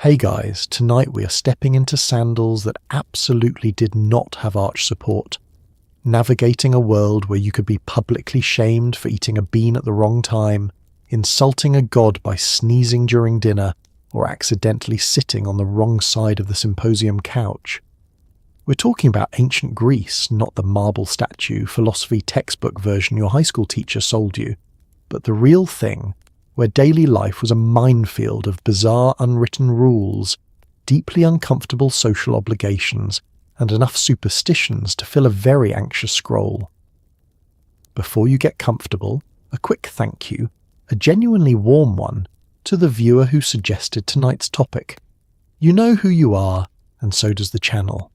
Hey guys, tonight we are stepping into sandals that absolutely did not have arch support, navigating a world where you could be publicly shamed for eating a bean at the wrong time, insulting a god by sneezing during dinner, or accidentally sitting on the wrong side of the symposium couch. We're talking about ancient Greece, not the marble statue philosophy textbook version your high school teacher sold you, but the real thing, where daily life was a minefield of bizarre unwritten rules, deeply uncomfortable social obligations, and enough superstitions to fill a very anxious scroll. Before you get comfortable, a quick thank you, a genuinely warm one, to the viewer who suggested tonight's topic. You know who you are, and so does the channel.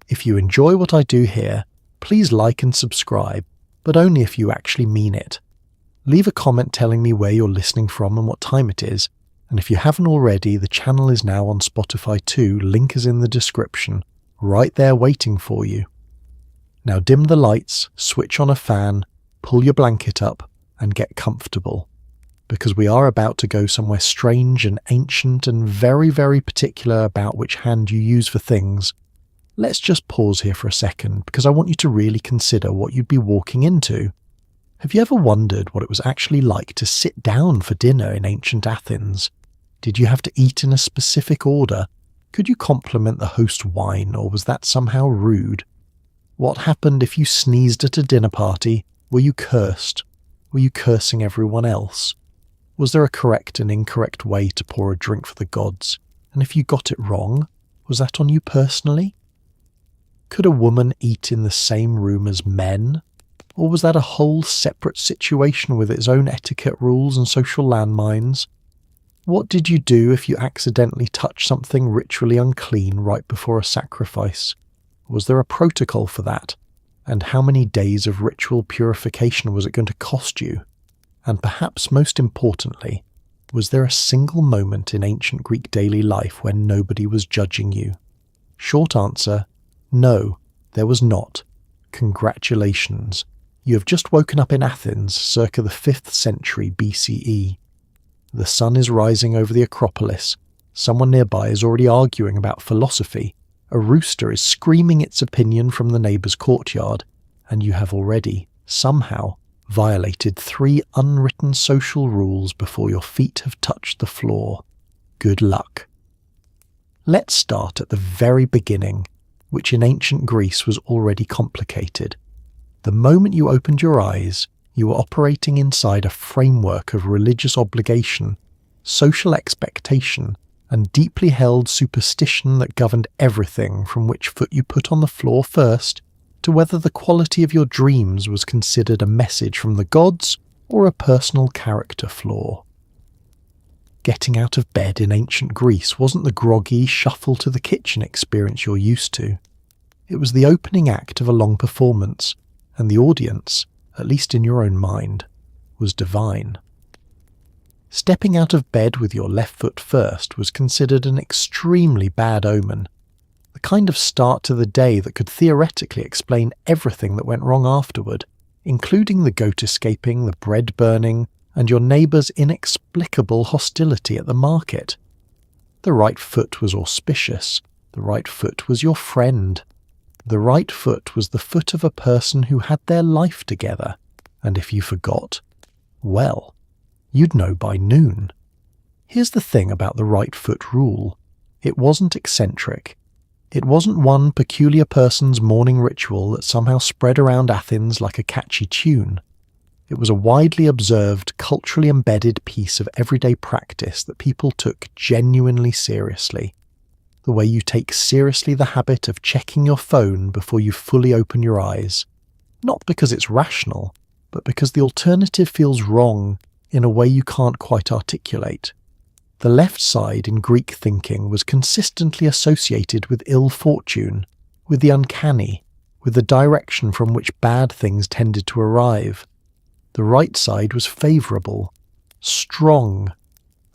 If you enjoy what I do here, please like and subscribe, but only if you actually mean it. Leave a comment telling me where you're listening from and what time it is, and if you haven't already, the channel is now on Spotify too, link is in the description, right there waiting for you. Now dim the lights, switch on a fan, pull your blanket up, and get comfortable, because we are about to go somewhere strange and ancient and very, very particular about which hand you use for things. Let's just pause here for a second, because I want you to really consider what you'd be walking into. Have you ever wondered what it was actually like to sit down for dinner in ancient Athens? Did you have to eat in a specific order? Could you compliment the host wine, or was that somehow rude? What happened if you sneezed at a dinner party? Were you cursed? Were you cursing everyone else? Was there a correct and incorrect way to pour a drink for the gods? And if you got it wrong, was that on you personally? Could a woman eat in the same room as men? Or was that a whole separate situation with its own etiquette rules and social landmines? What did you do if you accidentally touched something ritually unclean right before a sacrifice? Was there a protocol for that? And how many days of ritual purification was it going to cost you? And perhaps most importantly, was there a single moment in ancient Greek daily life where nobody was judging you? Short answer, no, there was not. Congratulations. You have just woken up in Athens circa the 5th century BCE. The sun is rising over the Acropolis, someone nearby is already arguing about philosophy, a rooster is screaming its opinion from the neighbour's courtyard, and you have already, somehow, violated 3 unwritten social rules before your feet have touched the floor. Good luck. Let's start at the very beginning, which in ancient Greece was already complicated. The moment you opened your eyes, you were operating inside a framework of religious obligation, social expectation, and deeply held superstition that governed everything from which foot you put on the floor first, to whether the quality of your dreams was considered a message from the gods or a personal character flaw. Getting out of bed in ancient Greece wasn't the groggy shuffle to the kitchen experience you're used to. It was the opening act of a long performance, and the audience, at least in your own mind, was divine. Stepping out of bed with your left foot first was considered an extremely bad omen, the kind of start to the day that could theoretically explain everything that went wrong afterward, including the goat escaping, the bread burning, and your neighbour's inexplicable hostility at the market. The right foot was auspicious, the right foot was your friend. The right foot was the foot of a person who had their life together, and if you forgot, well, you'd know by noon. Here's the thing about the right foot rule. It wasn't eccentric. It wasn't one peculiar person's morning ritual that somehow spread around Athens like a catchy tune. It was a widely observed, culturally embedded piece of everyday practice that people took genuinely seriously. The way you take seriously the habit of checking your phone before you fully open your eyes, not because it's rational, but because the alternative feels wrong in a way you can't quite articulate. The left side in Greek thinking was consistently associated with ill fortune, with the uncanny, with the direction from which bad things tended to arrive. The right side was favourable, strong,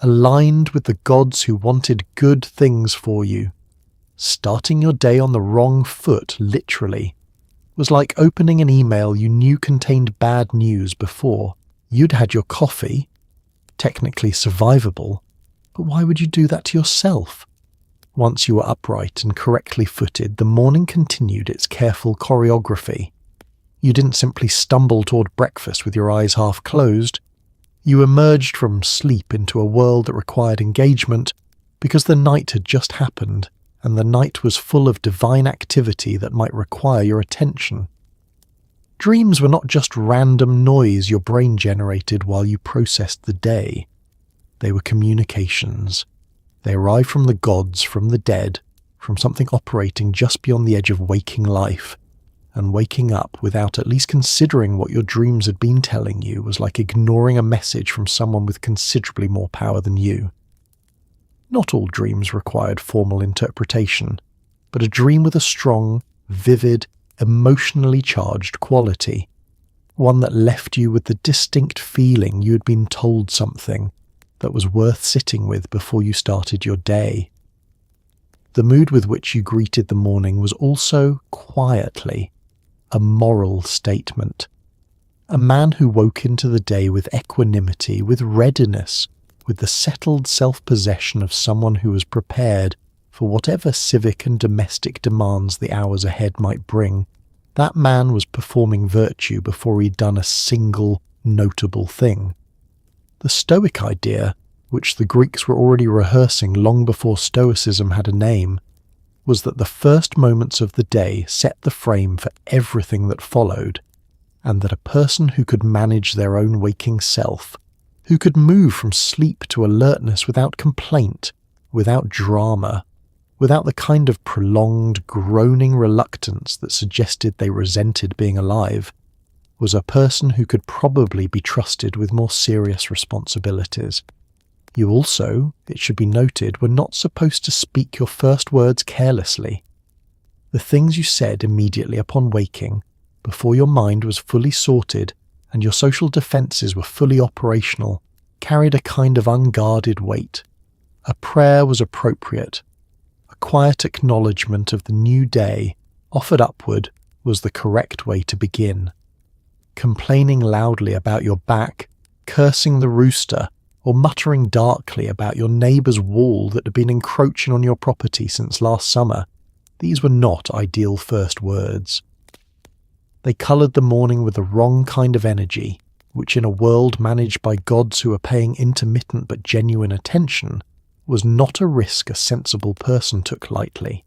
aligned with the gods who wanted good things for you. Starting your day on the wrong foot, literally, was like opening an email you knew contained bad news before. You'd had your coffee, technically survivable, but why would you do that to yourself? Once you were upright and correctly footed, the morning continued its careful choreography. You didn't simply stumble toward breakfast with your eyes half closed. You emerged from sleep into a world that required engagement because the night had just happened, and the night was full of divine activity that might require your attention. Dreams were not just random noise your brain generated while you processed the day. They were communications. They arrived from the gods, from the dead, from something operating just beyond the edge of waking life. And waking up without at least considering what your dreams had been telling you was like ignoring a message from someone with considerably more power than you. Not all dreams required formal interpretation, but a dream with a strong, vivid, emotionally charged quality. One that left you with the distinct feeling you had been told something that was worth sitting with before you started your day. The mood with which you greeted the morning was also, quietly, a moral statement. A man who woke into the day with equanimity, with readiness, with the settled self-possession of someone who was prepared for whatever civic and domestic demands the hours ahead might bring. That man was performing virtue before he'd done a single notable thing. The Stoic idea, which the Greeks were already rehearsing long before Stoicism had a name, was that the first moments of the day set the frame for everything that followed, and that a person who could manage their own waking self, who could move from sleep to alertness without complaint, without drama, without the kind of prolonged, groaning reluctance that suggested they resented being alive, was a person who could probably be trusted with more serious responsibilities. You also, it should be noted, were not supposed to speak your first words carelessly. The things you said immediately upon waking, before your mind was fully sorted and your social defences were fully operational, carried a kind of unguarded weight. A prayer was appropriate. A quiet acknowledgement of the new day, offered upward, was the correct way to begin. Complaining loudly about your back, cursing the rooster, or muttering darkly about your neighbour's wall that had been encroaching on your property since last summer, these were not ideal first words. They coloured the morning with the wrong kind of energy, which in a world managed by gods who were paying intermittent but genuine attention, was not a risk a sensible person took lightly.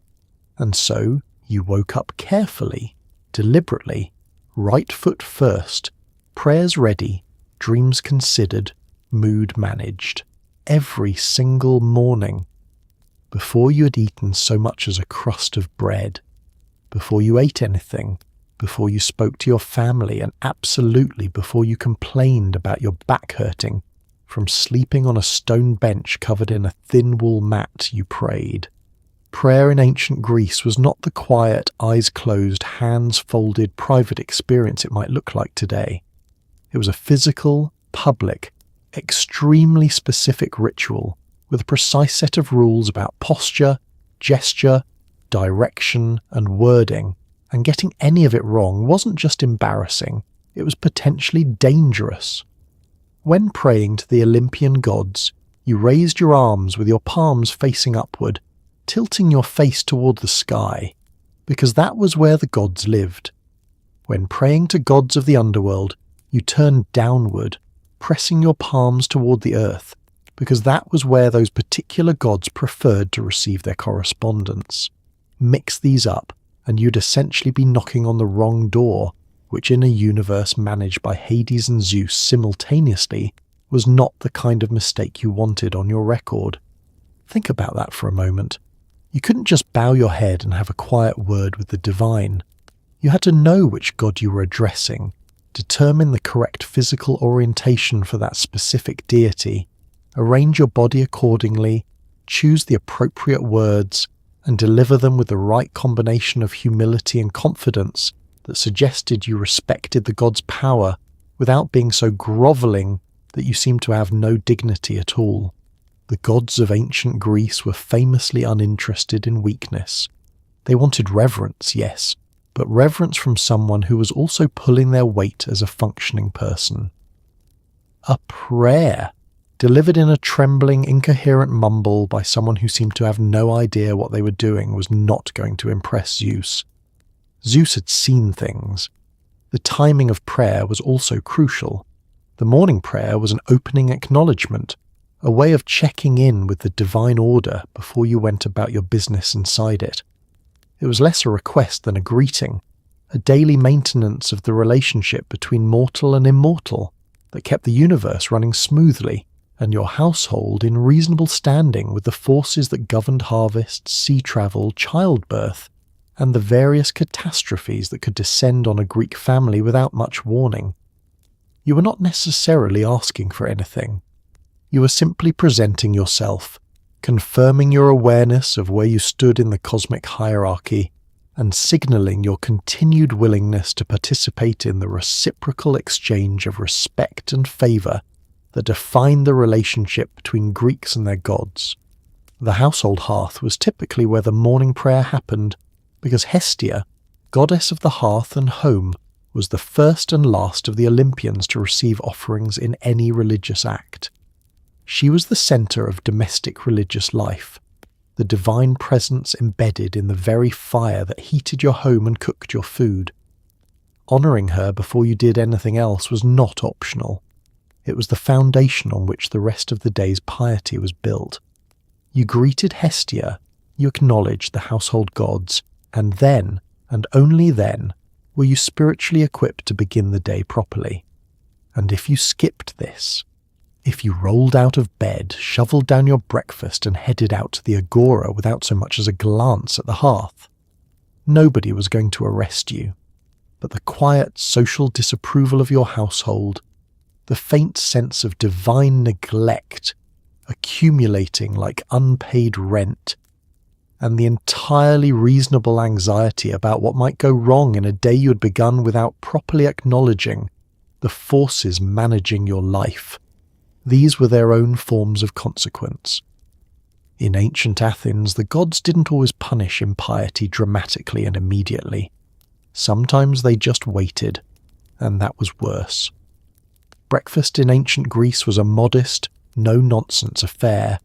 And so you woke up carefully, deliberately, right foot first, prayers ready, dreams considered, mood managed, every single morning, before you had eaten so much as a crust of bread, before you ate anything, before you spoke to your family, and absolutely before you complained about your back hurting from sleeping on a stone bench covered in a thin wool mat, you prayed. Prayer in ancient Greece was not the quiet, eyes closed, hands folded, private experience it might look like today. It was a physical, public, extremely specific ritual with a precise set of rules about posture, gesture, direction, and wording, and getting any of it wrong wasn't just embarrassing, it was potentially dangerous. When praying to the Olympian gods, you raised your arms with your palms facing upward, tilting your face toward the sky, because that was where the gods lived. When praying to gods of the underworld, you turned downward, pressing your palms toward the earth, because that was where those particular gods preferred to receive their correspondence. Mix these up, and you'd essentially be knocking on the wrong door, which in a universe managed by Hades and Zeus simultaneously was not the kind of mistake you wanted on your record. Think about that for a moment. You couldn't just bow your head and have a quiet word with the divine. You had to know which god you were addressing, determine the correct physical orientation for that specific deity, arrange your body accordingly, choose the appropriate words, and deliver them with the right combination of humility and confidence that suggested you respected the god's power without being so grovelling that you seemed to have no dignity at all. The gods of ancient Greece were famously uninterested in weakness. They wanted reverence, yes, but reverence from someone who was also pulling their weight as a functioning person. A prayer! delivered in a trembling, incoherent mumble by someone who seemed to have no idea what they were doing, was not going to impress Zeus. Zeus had seen things. The timing of prayer was also crucial. The morning prayer was an opening acknowledgement, a way of checking in with the divine order before you went about your business inside it. It was less a request than a greeting, a daily maintenance of the relationship between mortal and immortal that kept the universe running smoothly and your household in reasonable standing with the forces that governed harvests, sea travel, childbirth, and the various catastrophes that could descend on a Greek family without much warning. You were not necessarily asking for anything. You were simply presenting yourself, confirming your awareness of where you stood in the cosmic hierarchy, and signalling your continued willingness to participate in the reciprocal exchange of respect and favour that defined the relationship between Greeks and their gods. The household hearth was typically where the morning prayer happened, because Hestia, goddess of the hearth and home, was the first and last of the Olympians to receive offerings in any religious act. She was the centre of domestic religious life, the divine presence embedded in the very fire that heated your home and cooked your food. Honouring her before you did anything else was not optional. It was the foundation on which the rest of the day's piety was built. You greeted Hestia, you acknowledged the household gods, and then, and only then, were you spiritually equipped to begin the day properly. And if you skipped this, if you rolled out of bed, shoveled down your breakfast and headed out to the Agora without so much as a glance at the hearth, nobody was going to arrest you. But the quiet social disapproval of your household, the faint sense of divine neglect accumulating like unpaid rent, and the entirely reasonable anxiety about what might go wrong in a day you had begun without properly acknowledging the forces managing your life. These were their own forms of consequence. In ancient Athens, the gods didn't always punish impiety dramatically and immediately. Sometimes they just waited, and that was worse. Breakfast in ancient Greece was a modest, no-nonsense affair,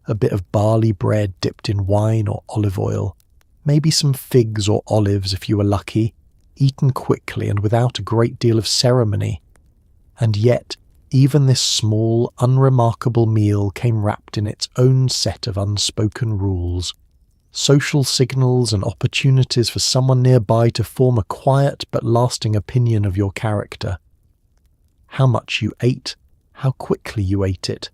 a bit of barley bread dipped in wine or olive oil, maybe some figs or olives if you were lucky, eaten quickly and without a great deal of ceremony. And yet, even this small, unremarkable meal came wrapped in its own set of unspoken rules, social signals and opportunities for someone nearby to form a quiet but lasting opinion of your character. How much you ate, how quickly you ate it,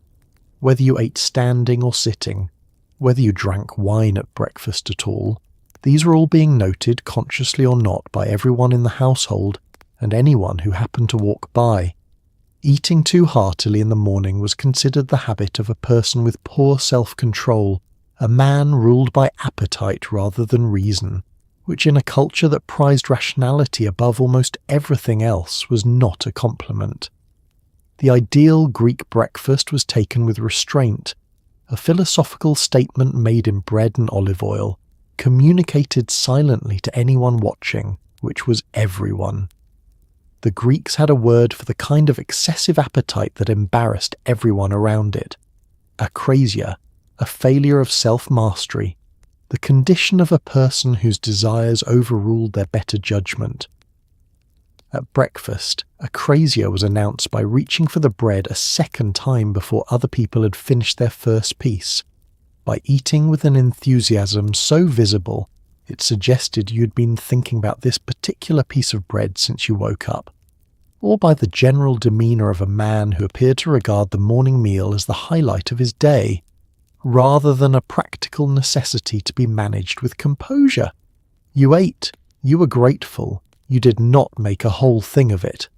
whether you ate standing or sitting, whether you drank wine at breakfast at all, these were all being noted, consciously or not, by everyone in the household and anyone who happened to walk by. Eating too heartily in the morning was considered the habit of a person with poor self-control, a man ruled by appetite rather than reason, which in a culture that prized rationality above almost everything else was not a compliment. The ideal Greek breakfast was taken with restraint, a philosophical statement made in bread and olive oil, communicated silently to anyone watching, which was everyone. The Greeks had a word for the kind of excessive appetite that embarrassed everyone around it. Akrasia, a failure of self-mastery, the condition of a person whose desires overruled their better judgment. At breakfast, akrasia was announced by reaching for the bread a second time before other people had finished their first piece, by eating with an enthusiasm so visible it suggested you'd been thinking about this particular piece of bread since you woke up, or by the general demeanour of a man who appeared to regard the morning meal as the highlight of his day, rather than a practical necessity to be managed with composure. You ate, you were grateful, you did not make a whole thing of it.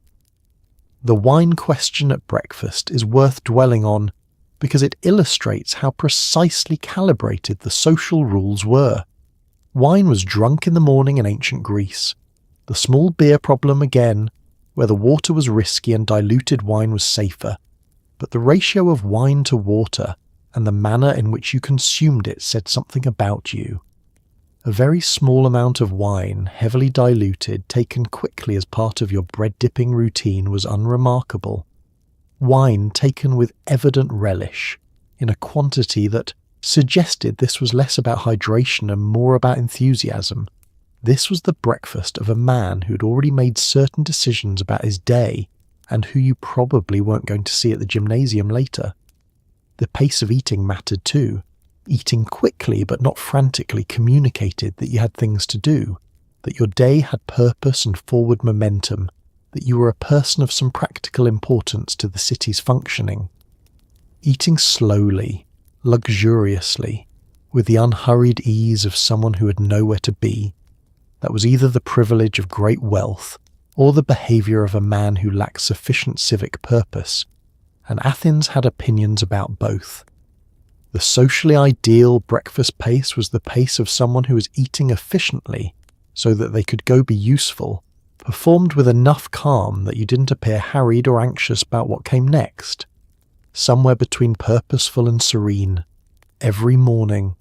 The wine question at breakfast is worth dwelling on because it illustrates how precisely calibrated the social rules were. Wine was drunk in the morning in ancient Greece. The small beer problem again, where the water was risky and diluted wine was safer, but the ratio of wine to water and the manner in which you consumed it said something about you. A very small amount of wine, heavily diluted, taken quickly as part of your bread-dipping routine was unremarkable. wine taken with evident relish, in a quantity that suggested this was less about hydration and more about enthusiasm. This was the breakfast of a man who'd already made certain decisions about his day and who you probably weren't going to see at the gymnasium later. The pace of eating mattered too. Eating quickly but not frantically communicated that you had things to do, that your day had purpose and forward momentum, that you were a person of some practical importance to the city's functioning. Eating slowly, luxuriously, with the unhurried ease of someone who had nowhere to be, that was either the privilege of great wealth or the behaviour of a man who lacked sufficient civic purpose, and Athens had opinions about both. The socially ideal breakfast pace was the pace of someone who was eating efficiently so that they could go be useful, performed with enough calm that you didn't appear harried or anxious about what came next. Somewhere between purposeful and serene, every morning,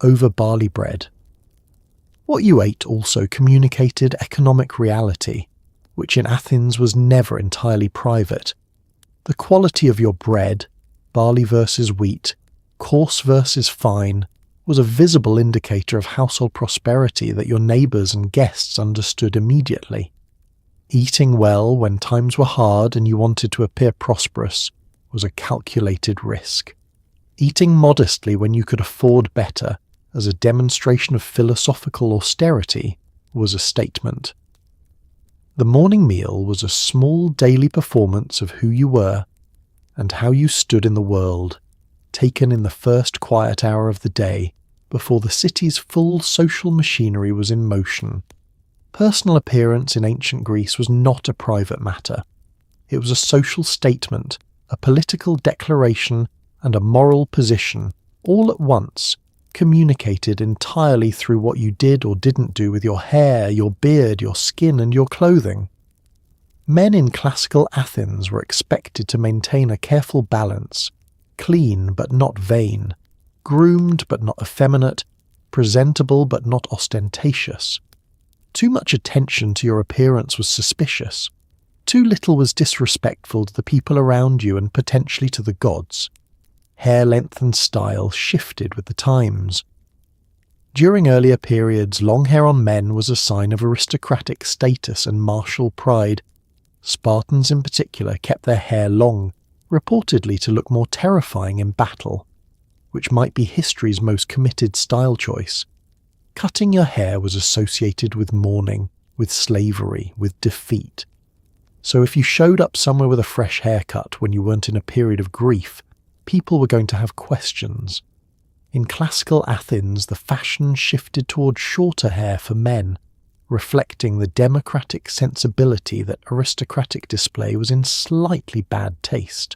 over barley bread. What you ate also communicated economic reality, which in Athens was never entirely private. The quality of your bread, barley versus wheat, coarse versus fine, was a visible indicator of household prosperity that your neighbours and guests understood immediately. Eating well when times were hard and you wanted to appear prosperous was a calculated risk. Eating modestly when you could afford better, as a demonstration of philosophical austerity, was a statement. The morning meal was a small daily performance of who you were and how you stood in the world, taken in the first quiet hour of the day before the city's full social machinery was in motion. Personal appearance in ancient Greece was not a private matter. It was a social statement, a political declaration, and a moral position, all at once, communicated entirely through what you did or didn't do with your hair, your beard, your skin, and your clothing. Men in classical Athens were expected to maintain a careful balance, clean but not vain, groomed but not effeminate, presentable but not ostentatious. Too much attention to your appearance was suspicious. Too little was disrespectful to the people around you and potentially to the gods. Hair length and style shifted with the times. During earlier periods, long hair on men was a sign of aristocratic status and martial pride. Spartans in particular kept their hair long, reportedly to look more terrifying in battle, which might be history's most committed style choice. Cutting your hair was associated with mourning, with slavery, with defeat. So if you showed up somewhere with a fresh haircut when you weren't in a period of grief, people were going to have questions. In classical Athens, the fashion shifted towards shorter hair for men, reflecting the democratic sensibility that aristocratic display was in slightly bad taste.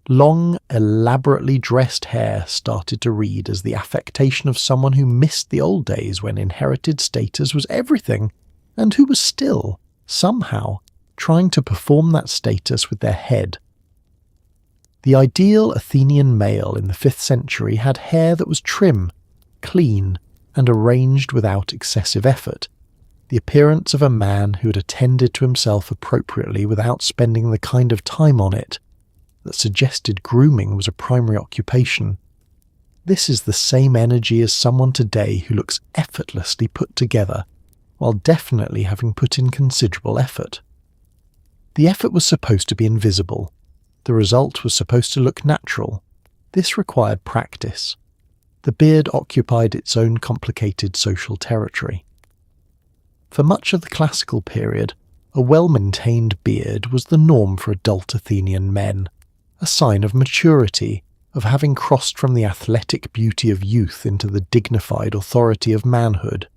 Long, elaborately dressed hair started to read as the affectation of someone who missed the old days when inherited status was everything, and who was still, somehow, trying to perform that status with their head. The ideal Athenian male in the 5th century had hair that was trim, clean, and arranged without excessive effort, the appearance of a man who had attended to himself appropriately without spending the kind of time on it that suggested grooming was a primary occupation. This is the same energy as someone today who looks effortlessly put together, while definitely having put in considerable effort. The effort was supposed to be invisible. The result was supposed to look natural. This required practice. The beard occupied its own complicated social territory. For much of the classical period, a well-maintained beard was the norm for adult Athenian men, a sign of maturity, of having crossed from the athletic beauty of youth into the dignified authority of manhood.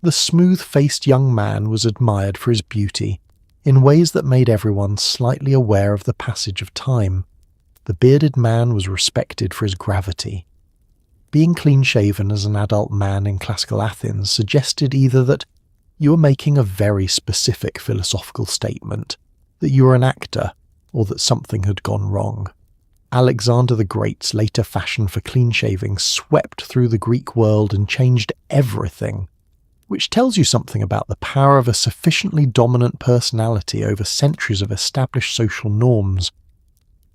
The smooth-faced young man was admired for his beauty, in ways that made everyone slightly aware of the passage of time. The bearded man was respected for his gravity. Being clean-shaven as an adult man in classical Athens suggested either that you were making a very specific philosophical statement, that you were an actor, or that something had gone wrong. Alexander the Great's later fashion for clean-shaving swept through the Greek world and changed everything, which tells you something about the power of a sufficiently dominant personality over centuries of established social norms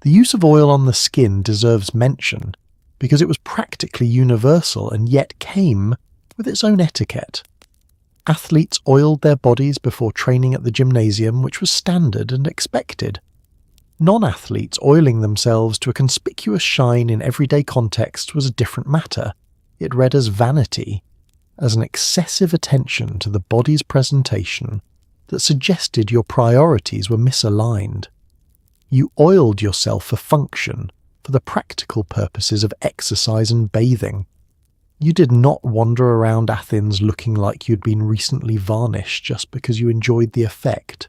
The use of oil on the skin deserves mention because it was practically universal and yet came with its own etiquette. Athletes oiled their bodies before training at the gymnasium, which was standard and expected. Non-athletes oiling themselves to a conspicuous shine in everyday contexts was a different matter. It read as vanity, as an excessive attention to the body's presentation that suggested your priorities were misaligned. You oiled yourself for function, for the practical purposes of exercise and bathing. You did not wander around Athens looking like you'd been recently varnished just because you enjoyed the effect.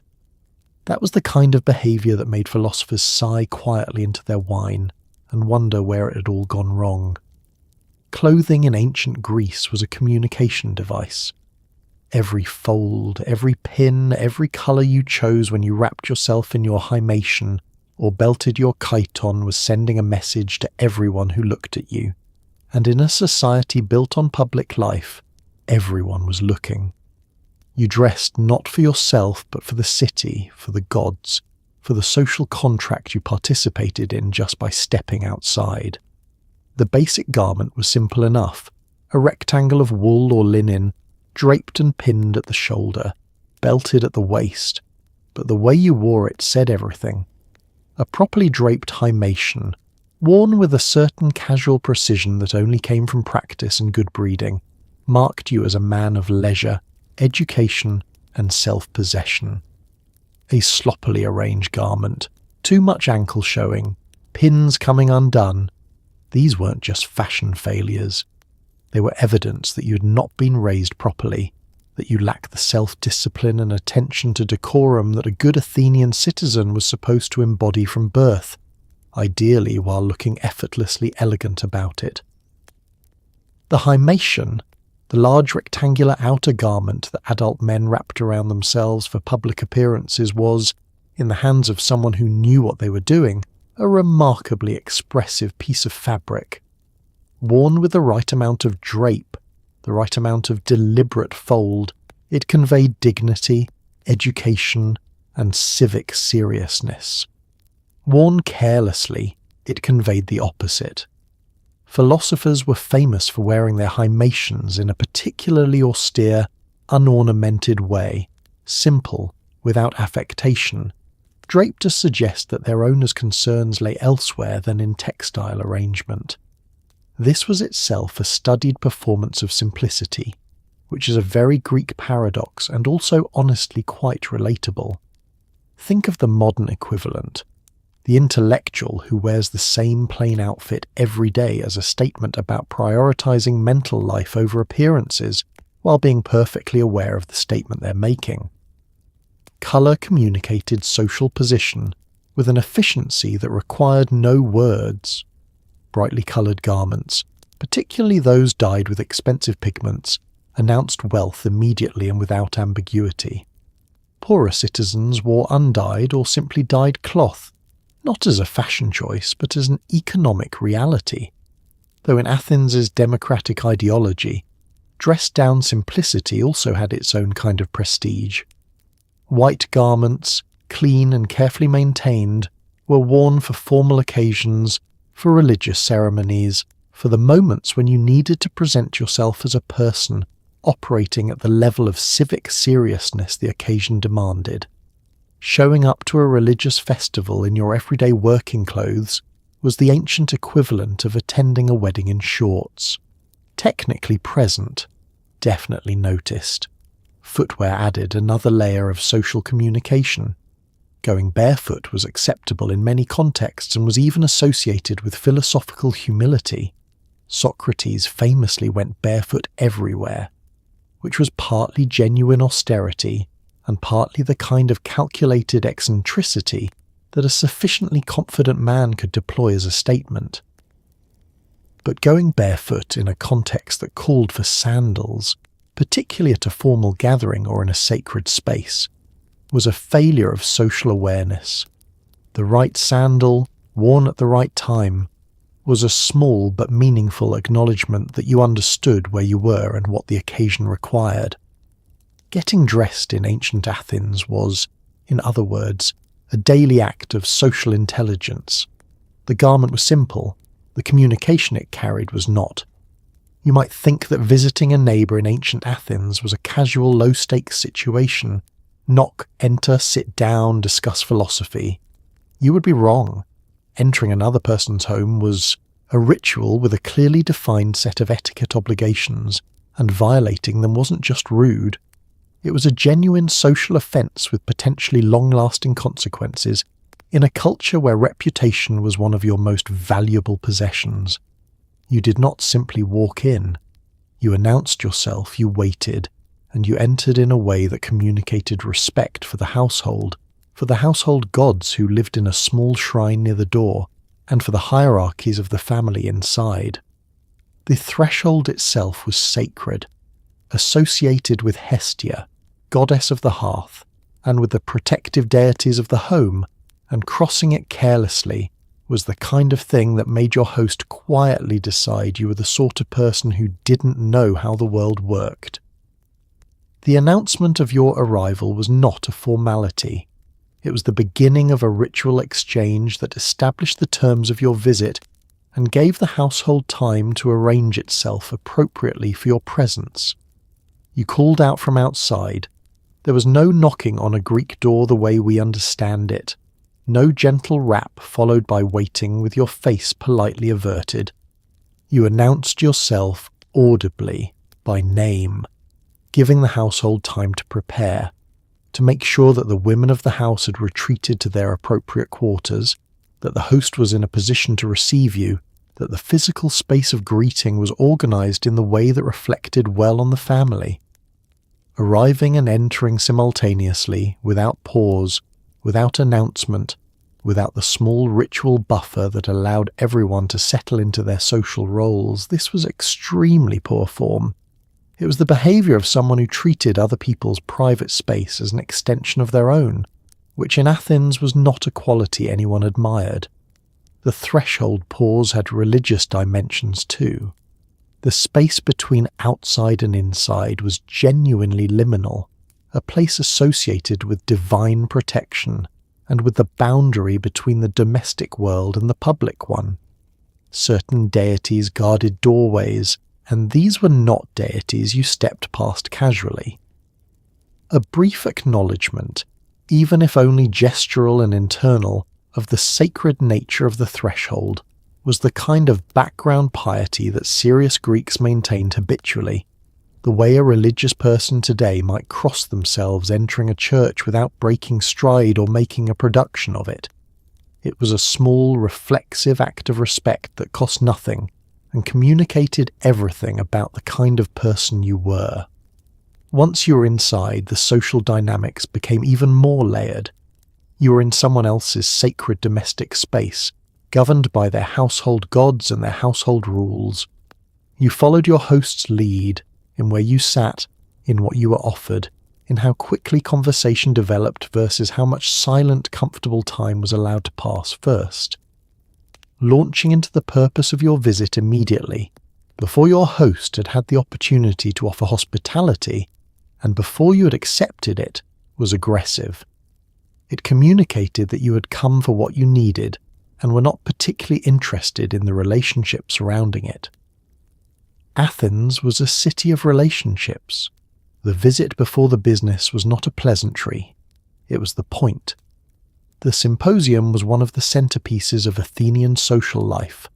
That was the kind of behaviour that made philosophers sigh quietly into their wine and wonder where it had all gone wrong. Clothing in ancient Greece was a communication device. Every fold, every pin, every colour you chose when you wrapped yourself in your hymation or belted your chiton was sending a message to everyone who looked at you. And in a society built on public life, everyone was looking. You dressed not for yourself, but for the city, for the gods, for the social contract you participated in just by stepping outside. The basic garment was simple enough, a rectangle of wool or linen, draped and pinned at the shoulder, belted at the waist, but the way you wore it said everything. A properly draped hymation, worn with a certain casual precision that only came from practice and good breeding, marked you as a man of leisure, education, and self-possession. A sloppily arranged garment, too much ankle showing, pins coming undone, these weren't just fashion failures. They were evidence that you had not been raised properly, that you lacked the self-discipline and attention to decorum that a good Athenian citizen was supposed to embody from birth, ideally while looking effortlessly elegant about it. The hymation, the large rectangular outer garment that adult men wrapped around themselves for public appearances, was, in the hands of someone who knew what they were doing, a remarkably expressive piece of fabric. Worn with the right amount of drape, the right amount of deliberate fold, it conveyed dignity, education, and civic seriousness. Worn carelessly, it conveyed the opposite. Philosophers were famous for wearing their hymations in a particularly austere, unornamented way, simple, without affectation, draped to suggest that their owner's concerns lay elsewhere than in textile arrangement. This was itself a studied performance of simplicity, which is a very Greek paradox and also honestly quite relatable. Think of the modern equivalent. The intellectual who wears the same plain outfit every day as a statement about prioritizing mental life over appearances while being perfectly aware of the statement they're making. Colour communicated social position with an efficiency that required no words. Brightly coloured garments, particularly those dyed with expensive pigments, announced wealth immediately and without ambiguity. Poorer citizens wore undyed or simply dyed cloth, not as a fashion choice, but as an economic reality. Though in Athens' democratic ideology, dressed-down simplicity also had its own kind of prestige. White garments, clean and carefully maintained, were worn for formal occasions, for religious ceremonies, for the moments when you needed to present yourself as a person operating at the level of civic seriousness the occasion demanded. Showing up to a religious festival in your everyday working clothes was the ancient equivalent of attending a wedding in shorts. Technically present, definitely noticed. Footwear added another layer of social communication. Going barefoot was acceptable in many contexts and was even associated with philosophical humility. Socrates famously went barefoot everywhere, which was partly genuine austerity and partly the kind of calculated eccentricity that a sufficiently confident man could deploy as a statement. But going barefoot in a context that called for sandals, particularly at a formal gathering or in a sacred space, was a failure of social awareness. The right sandal, worn at the right time, was a small but meaningful acknowledgement that you understood where you were and what the occasion required. Getting dressed in ancient Athens was, in other words, a daily act of social intelligence, The garment was simple, the communication it carried was not. You might think that visiting a neighbour in ancient Athens was a casual, low-stakes situation. Knock, enter, sit down, discuss philosophy. You would be wrong. Entering another person's home was a ritual with a clearly defined set of etiquette obligations, and violating them wasn't just rude. It was a genuine social offence with potentially long-lasting consequences in a culture where reputation was one of your most valuable possessions. You did not simply walk in. You announced yourself, you waited, and you entered in a way that communicated respect for the household gods who lived in a small shrine near the door, and for the hierarchies of the family inside. The threshold itself was sacred, associated with Hestia, goddess of the hearth, and with the protective deities of the home, and crossing it carelessly was the kind of thing that made your host quietly decide you were the sort of person who didn't know how the world worked. The announcement of your arrival was not a formality. It was the beginning of a ritual exchange that established the terms of your visit and gave the household time to arrange itself appropriately for your presence. You called out from outside. There was no knocking on a Greek door the way we understand it. No gentle rap followed by waiting with your face politely averted. You announced yourself audibly, by name, giving the household time to prepare, to make sure that the women of the house had retreated to their appropriate quarters, that the host was in a position to receive you, that the physical space of greeting was organised in the way that reflected well on the family. Arriving and entering simultaneously, without pause, without announcement, without the small ritual buffer that allowed everyone to settle into their social roles, this was extremely poor form. It was the behaviour of someone who treated other people's private space as an extension of their own, which in Athens was not a quality anyone admired. The threshold pause had religious dimensions too. The space between outside and inside was genuinely liminal, a place associated with divine protection and with the boundary between the domestic world and the public one. Certain deities guarded doorways, and these were not deities you stepped past casually. A brief acknowledgement, even if only gestural and internal, of the sacred nature of the threshold was the kind of background piety that serious Greeks maintained habitually, the way a religious person today might cross themselves entering a church without breaking stride or making a production of it. It was a small, reflexive act of respect that cost nothing and communicated everything about the kind of person you were. Once you were inside, the social dynamics became even more layered. You were in someone else's sacred domestic space, governed by their household gods and their household rules. You followed your host's lead, in where you sat, in what you were offered, in how quickly conversation developed versus how much silent, comfortable time was allowed to pass first. Launching into the purpose of your visit immediately, before your host had had the opportunity to offer hospitality, and before you had accepted it, was aggressive. It communicated that you had come for what you needed, and were not particularly interested in the relationship surrounding it. Athens was a city of relationships. The visit before the business was not a pleasantry. It was the point. The symposium was one of the centerpieces of Athenian social life,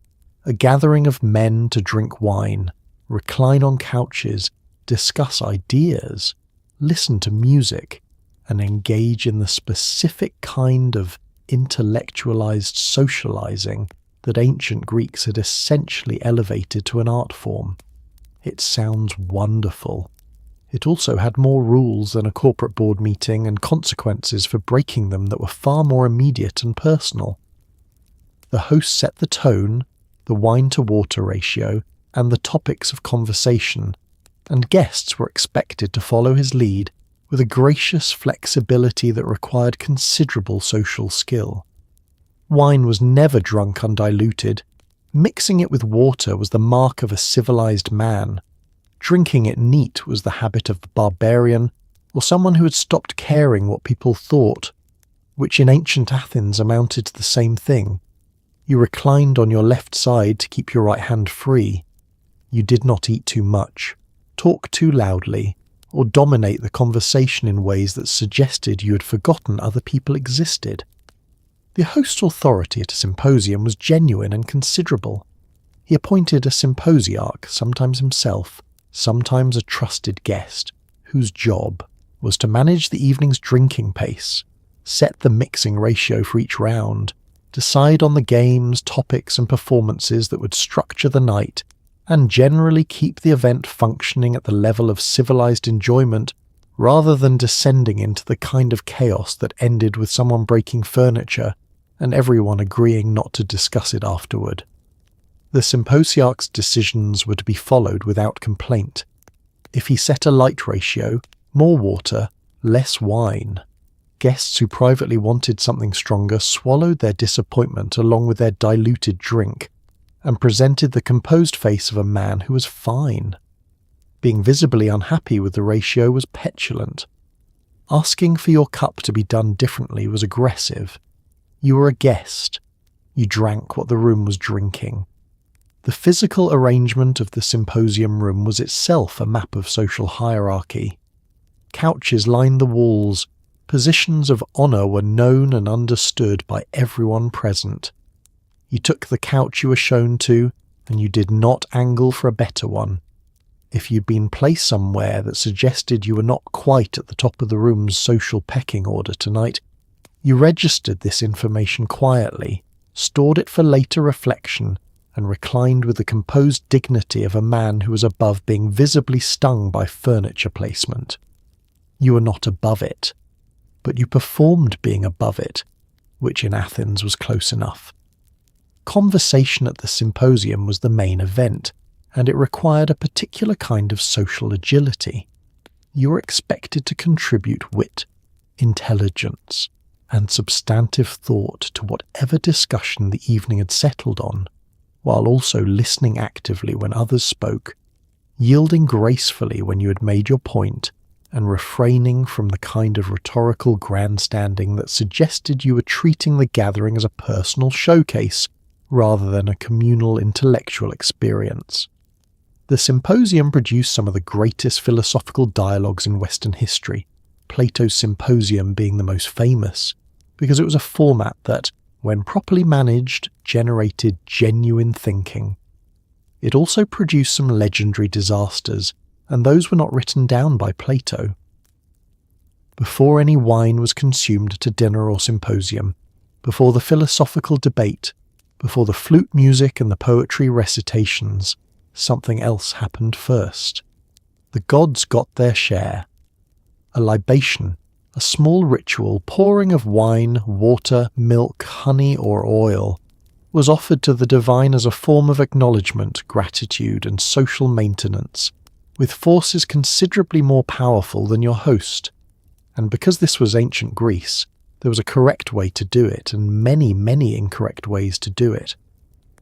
a gathering of men to drink wine, recline on couches, discuss ideas, listen to music, and engage in the specific kind of intellectualized socializing that ancient Greeks had essentially elevated to an art form. It sounds wonderful. It also had more rules than a corporate board meeting and consequences for breaking them that were far more immediate and personal. The host set the tone, the wine-to-water ratio, and the topics of conversation, and guests were expected to follow his lead with a gracious flexibility that required considerable social skill. Wine was never drunk undiluted. Mixing it with water was the mark of a civilized man. Drinking it neat was the habit of the barbarian, or someone who had stopped caring what people thought, which in ancient Athens amounted to the same thing. You reclined on your left side to keep your right hand free. You did not eat too much, talk too loudly, or dominate the conversation in ways that suggested you had forgotten other people existed. The host's authority at a symposium was genuine and considerable. He appointed a symposiarch, sometimes himself, sometimes a trusted guest, whose job was to manage the evening's drinking pace, set the mixing ratio for each round, decide on the games, topics and performances that would structure the night, and generally keep the event functioning at the level of civilized enjoyment rather than descending into the kind of chaos that ended with someone breaking furniture and everyone agreeing not to discuss it afterward. The symposiarch's decisions were to be followed without complaint. If he set a light ratio, more water, less wine. Guests who privately wanted something stronger swallowed their disappointment along with their diluted drink, and presented the composed face of a man who was fine. Being visibly unhappy with the ratio was petulant. Asking for your cup to be done differently was aggressive. You were a guest. You drank what the room was drinking. The physical arrangement of the symposium room was itself a map of social hierarchy. Couches lined the walls. Positions of honour were known and understood by everyone present. You took the couch you were shown to, and you did not angle for a better one. If you'd been placed somewhere that suggested you were not quite at the top of the room's social pecking order tonight, you registered this information quietly, stored it for later reflection, and reclined with the composed dignity of a man who was above being visibly stung by furniture placement. You were not above it, but you performed being above it, which in Athens was close enough. Conversation at the symposium was the main event, and it required a particular kind of social agility. You were expected to contribute wit, intelligence, and substantive thought to whatever discussion the evening had settled on, while also listening actively when others spoke, yielding gracefully when you had made your point, and refraining from the kind of rhetorical grandstanding that suggested you were treating the gathering as a personal showcase rather than a communal intellectual experience. The symposium produced some of the greatest philosophical dialogues in Western history, Plato's Symposium being the most famous, because it was a format that, when properly managed, generated genuine thinking. It also produced some legendary disasters, and those were not written down by Plato. Before any wine was consumed at a dinner or symposium, before the philosophical debate, before the flute music and the poetry recitations, something else happened first. The gods got their share. A libation, a small ritual pouring of wine, water, milk, honey or oil, was offered to the divine as a form of acknowledgement, gratitude and social maintenance, with forces considerably more powerful than your host. And because this was ancient Greece, there was a correct way to do it and many, many incorrect ways to do it.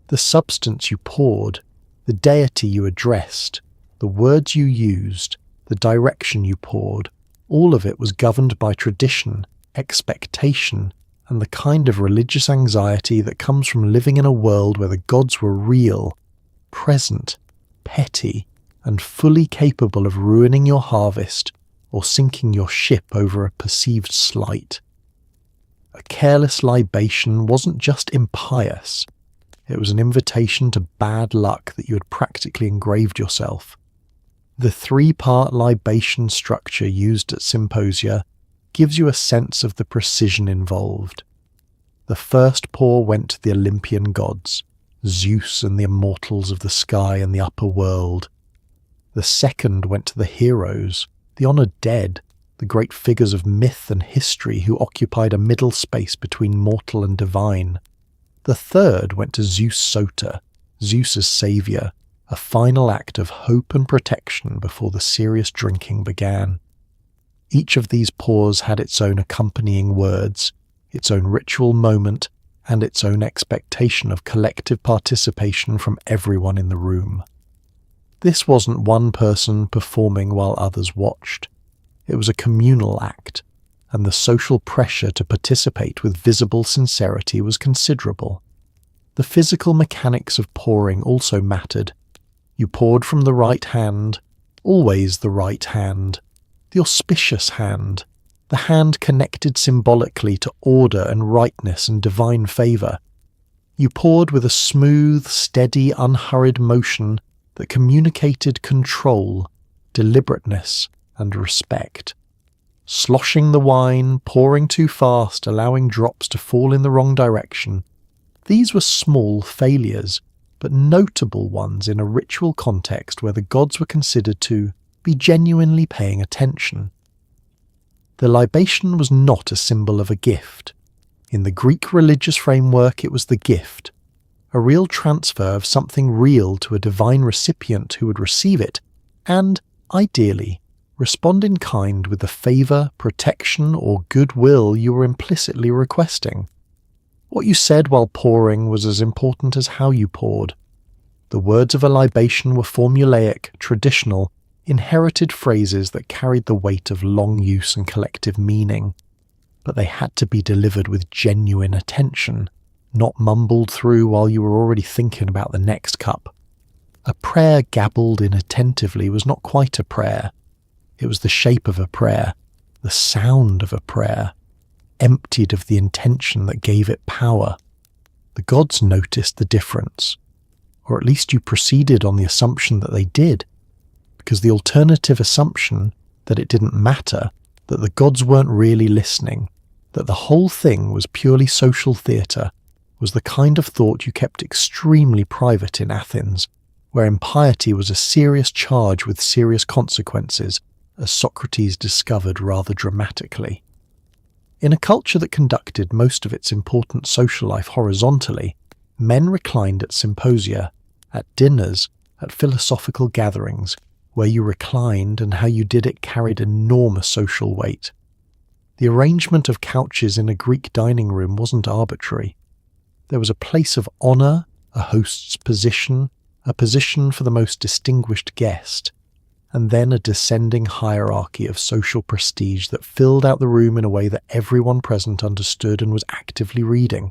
The substance you poured, the deity you addressed, the words you used, the direction you poured, all of it was governed by tradition, expectation, and the kind of religious anxiety that comes from living in a world where the gods were real, present, petty, and fully capable of ruining your harvest or sinking your ship over a perceived slight. A careless libation wasn't just impious, it was an invitation to bad luck that you had practically engraved yourself. The 3-part libation structure used at symposia gives you a sense of the precision involved. The first pour went to the Olympian gods, Zeus and the immortals of the sky and the upper world. The second went to the heroes, the honoured dead, the great figures of myth and history who occupied a middle space between mortal and divine. The third went to Zeus Soter, Zeus's saviour, a final act of hope and protection before the serious drinking began. Each of these pours had its own accompanying words, its own ritual moment, and its own expectation of collective participation from everyone in the room. This wasn't one person performing while others watched. It was a communal act, and the social pressure to participate with visible sincerity was considerable. The physical mechanics of pouring also mattered. You poured from the right hand, always the right hand, the auspicious hand, the hand connected symbolically to order and rightness and divine favour. You poured with a smooth, steady, unhurried motion that communicated control, deliberateness, and respect. Sloshing the wine, pouring too fast, allowing drops to fall in the wrong direction. These were small failures, but notable ones in a ritual context where the gods were considered to be genuinely paying attention. The libation was not a symbol of a gift. In the Greek religious framework, it was the gift, a real transfer of something real to a divine recipient who would receive it, and, ideally, respond in kind with the favour, protection, or goodwill you were implicitly requesting. What you said while pouring was as important as how you poured. The words of a libation were formulaic, traditional, inherited phrases that carried the weight of long use and collective meaning, but they had to be delivered with genuine attention, not mumbled through while you were already thinking about the next cup. A prayer gabbled inattentively was not quite a prayer. It was the shape of a prayer, the sound of a prayer, emptied of the intention that gave it power. The gods noticed the difference, or at least you proceeded on the assumption that they did, because the alternative assumption that it didn't matter, that the gods weren't really listening, that the whole thing was purely social theatre, was the kind of thought you kept extremely private in Athens, where impiety was a serious charge with serious consequences, as Socrates discovered rather dramatically. In a culture that conducted most of its important social life horizontally, men reclined at symposia, at dinners, at philosophical gatherings. Where you reclined and how you did it carried enormous social weight. The arrangement of couches in a Greek dining room wasn't arbitrary. There was a place of honour, a host's position, a position for the most distinguished guest, and then a descending hierarchy of social prestige that filled out the room in a way that everyone present understood and was actively reading.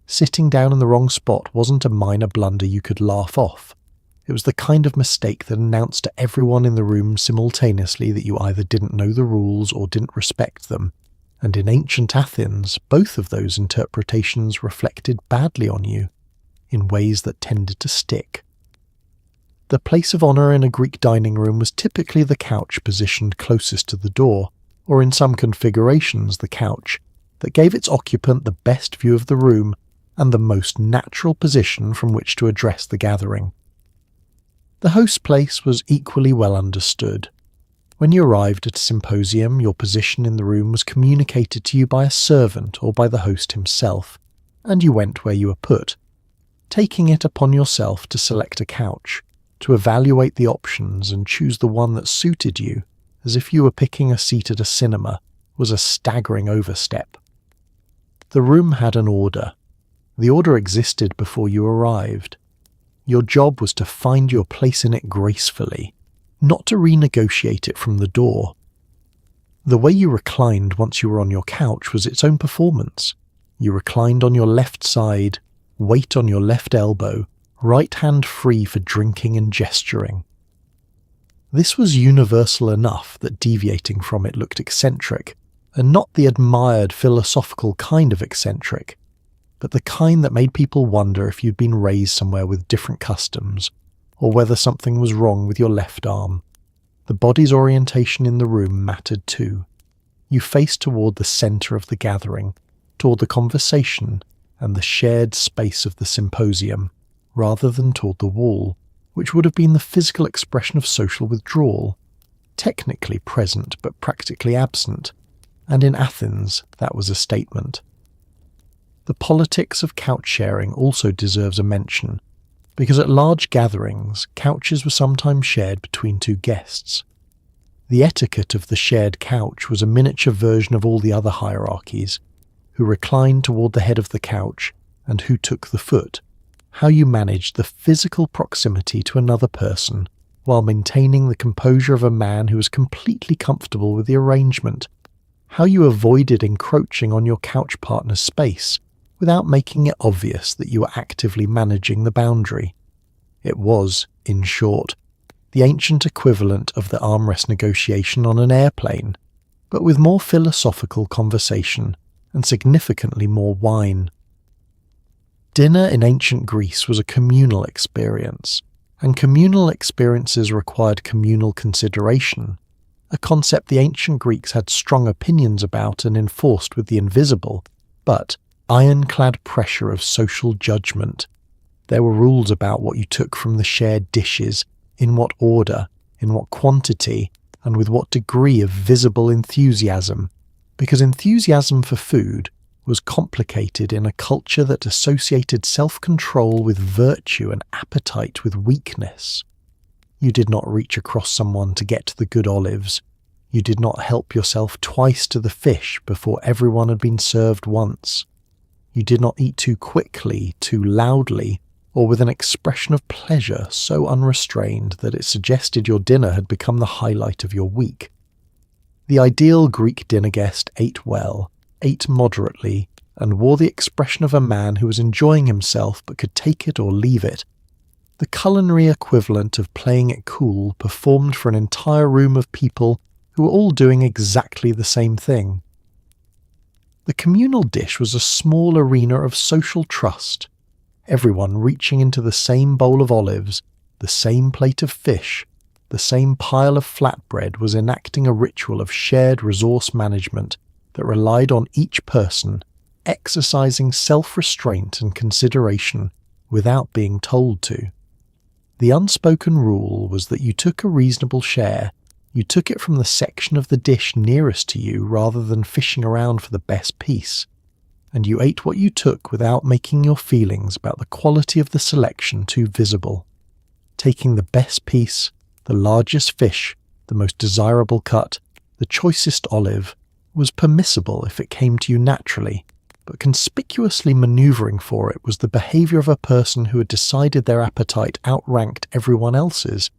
Sitting down in the wrong spot wasn't a minor blunder you could laugh off. It was the kind of mistake that announced to everyone in the room simultaneously that you either didn't know the rules or didn't respect them, and in ancient Athens, both of those interpretations reflected badly on you, in ways that tended to stick. The place of honour in a Greek dining room was typically the couch positioned closest to the door, or in some configurations the couch, that gave its occupant the best view of the room and the most natural position from which to address the gathering. The host's place was equally well understood. When you arrived at a symposium, your position in the room was communicated to you by a servant or by the host himself, and you went where you were put, taking it upon yourself to select a couch, to evaluate the options and choose the one that suited you, as if you were picking a seat at a cinema, was a staggering overstep. The room had an order. The order existed before you arrived. Your job was to find your place in it gracefully, not to renegotiate it from the door. The way you reclined once you were on your couch was its own performance. You reclined on your left side, weight on your left elbow, right hand free for drinking and gesturing. This was universal enough that deviating from it looked eccentric, and not the admired philosophical kind of eccentric, but the kind that made people wonder if you'd been raised somewhere with different customs, or whether something was wrong with your left arm. The body's orientation in the room mattered too. You faced toward the centre of the gathering, toward the conversation and the shared space of the symposium, rather than toward the wall, which would have been the physical expression of social withdrawal, technically present but practically absent, and in Athens that was a statement. The politics of couch sharing also deserves a mention, because at large gatherings, couches were sometimes shared between two guests. The etiquette of the shared couch was a miniature version of all the other hierarchies, who reclined toward the head of the couch and who took the foot, how you managed the physical proximity to another person while maintaining the composure of a man who was completely comfortable with the arrangement, how you avoided encroaching on your couch partner's space, without making it obvious that you were actively managing the boundary. It was, in short, the ancient equivalent of the armrest negotiation on an airplane, but with more philosophical conversation and significantly more wine. Dinner in ancient Greece was a communal experience, and communal experiences required communal consideration, a concept the ancient Greeks had strong opinions about and enforced with the invisible, but ironclad pressure of social judgment. There were rules about what you took from the shared dishes, in what order, in what quantity, and with what degree of visible enthusiasm, because enthusiasm for food was complicated in a culture that associated self-control with virtue and appetite with weakness. You did not reach across someone to get to the good olives. You did not help yourself twice to the fish before everyone had been served once. You did not eat too quickly, too loudly, or with an expression of pleasure so unrestrained that it suggested your dinner had become the highlight of your week. The ideal Greek dinner guest ate well, ate moderately, and wore the expression of a man who was enjoying himself but could take it or leave it. The culinary equivalent of playing it cool performed for an entire room of people who were all doing exactly the same thing. The communal dish was a small arena of social trust, everyone reaching into the same bowl of olives, the same plate of fish, the same pile of flatbread was enacting a ritual of shared resource management that relied on each person exercising self-restraint and consideration without being told to. The unspoken rule was that you took a reasonable share. You took it from the section of the dish nearest to you rather than fishing around for the best piece, and you ate what you took without making your feelings about the quality of the selection too visible. Taking the best piece, the largest fish, the most desirable cut, the choicest olive, was permissible if it came to you naturally, but conspicuously manoeuvring for it was the behaviour of a person who had decided their appetite outranked everyone else's,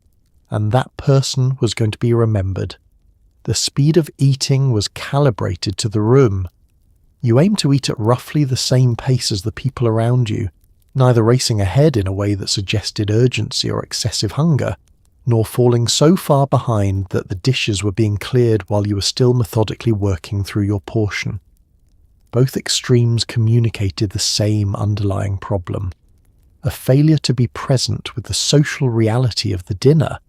and that person was going to be remembered. The speed of eating was calibrated to the room. You aimed to eat at roughly the same pace as the people around you, neither racing ahead in a way that suggested urgency or excessive hunger, nor falling so far behind that the dishes were being cleared while you were still methodically working through your portion. Both extremes communicated the same underlying problem, a failure to be present with the social reality of the dinner,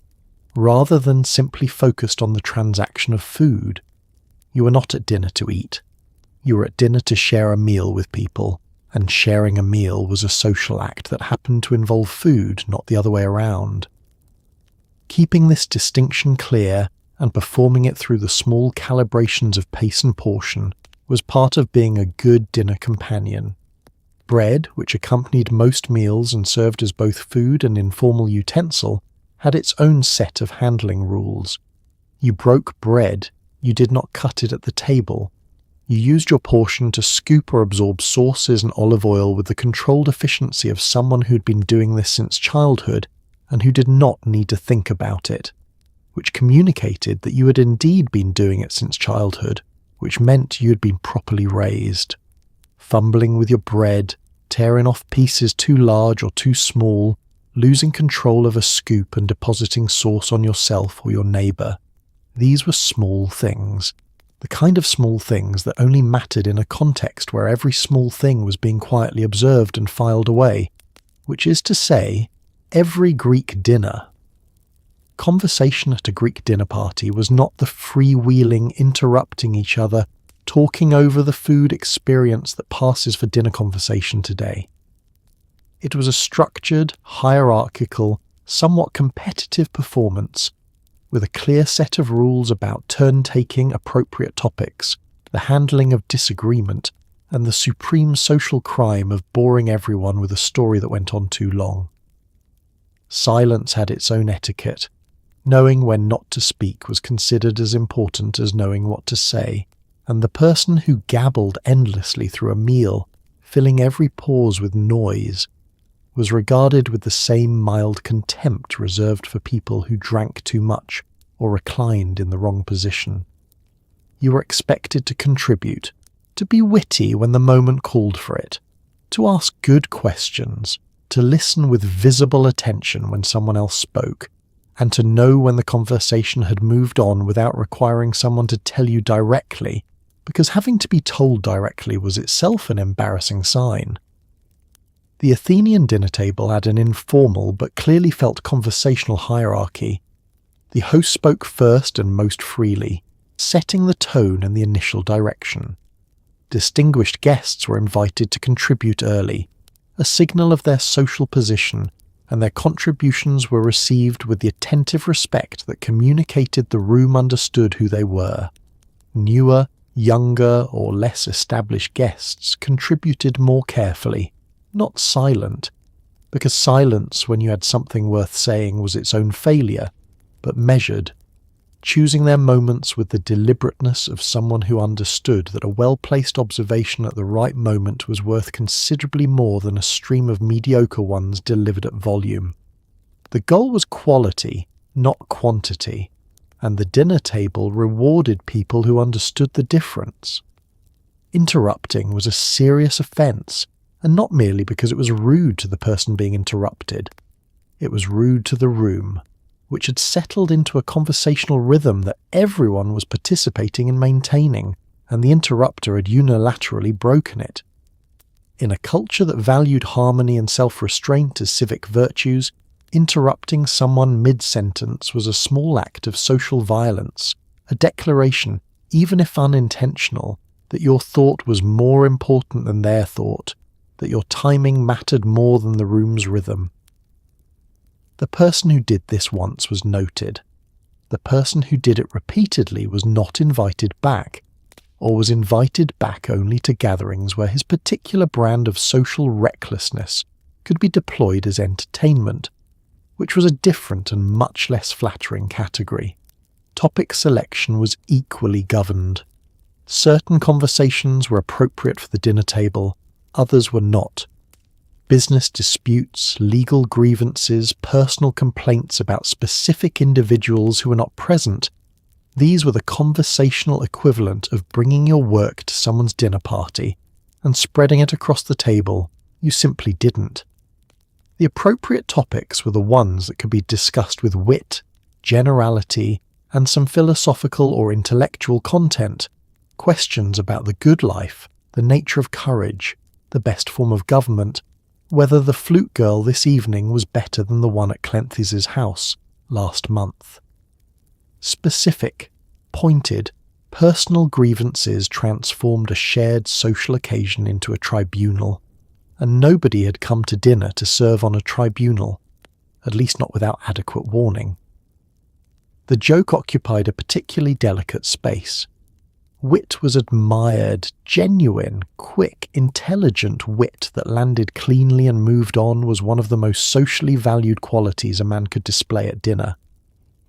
rather than simply focused on the transaction of food. You were not at dinner to eat. You were at dinner to share a meal with people, and sharing a meal was a social act that happened to involve food, not the other way around. Keeping this distinction clear and performing it through the small calibrations of pace and portion was part of being a good dinner companion. Bread, which accompanied most meals and served as both food and informal utensil, had its own set of handling rules. You broke bread, you did not cut it at the table. You used your portion to scoop or absorb sauces and olive oil with the controlled efficiency of someone who'd been doing this since childhood and who did not need to think about it, which communicated that you had indeed been doing it since childhood, which meant you had been properly raised. Fumbling with your bread, tearing off pieces too large or too small, losing control of a scoop and depositing sauce on yourself or your neighbour. These were small things, the kind of small things that only mattered in a context where every small thing was being quietly observed and filed away, which is to say, every Greek dinner. Conversation at a Greek dinner party was not the freewheeling, interrupting each other, talking over the food experience that passes for dinner conversation today. It was a structured, hierarchical, somewhat competitive performance, with a clear set of rules about turn-taking appropriate topics, the handling of disagreement, and the supreme social crime of boring everyone with a story that went on too long. Silence had its own etiquette. Knowing when not to speak was considered as important as knowing what to say, and the person who gabbled endlessly through a meal, filling every pause with noise, was regarded with the same mild contempt reserved for people who drank too much or reclined in the wrong position. You were expected to contribute, to be witty when the moment called for it, To ask good questions, to listen with visible attention when someone else spoke, and to know when the conversation had moved on without requiring someone to tell you directly, because having to be told directly was itself an embarrassing sign. The Athenian dinner table had an informal but clearly felt conversational hierarchy. The host spoke first and most freely, setting the tone and the initial direction. Distinguished guests were invited to contribute early, a signal of their social position, and their contributions were received with the attentive respect that communicated the room understood who they were. Newer, younger, or less established guests contributed more carefully, not silent, because silence when you had something worth saying was its own failure, but measured, choosing their moments with the deliberateness of someone who understood that a well-placed observation at the right moment was worth considerably more than a stream of mediocre ones delivered at volume. The goal was quality, not quantity, and the dinner table rewarded people who understood the difference. Interrupting was a serious offence, and not merely because it was rude to the person being interrupted. It was rude to the room, which had settled into a conversational rhythm that everyone was participating in maintaining, and the interrupter had unilaterally broken it. In a culture that valued harmony and self-restraint as civic virtues, interrupting someone mid-sentence was a small act of social violence, a declaration, even if unintentional, that your thought was more important than their thought, that your timing mattered more than the room's rhythm. The person who did this once was noted. The person who did it repeatedly was not invited back, or was invited back only to gatherings where his particular brand of social recklessness could be deployed as entertainment, which was a different and much less flattering category. Topic selection was equally governed. Certain conversations were appropriate for the dinner table, others were not. Business disputes, legal grievances, personal complaints about specific individuals who were not present, these were the conversational equivalent of bringing your work to someone's dinner party and spreading it across the table. You simply didn't. The appropriate topics were the ones that could be discussed with wit, generality, and some philosophical or intellectual content, questions about the good life, the nature of courage, the best form of government, whether the flute girl this evening was better than the one at Clenthis's house last month. Specific, pointed, personal grievances transformed a shared social occasion into a tribunal, and nobody had come to dinner to serve on a tribunal, at least not without adequate warning. The joke occupied a particularly delicate space. Wit was admired, genuine, quick, intelligent wit that landed cleanly and moved on was one of the most socially valued qualities a man could display at dinner.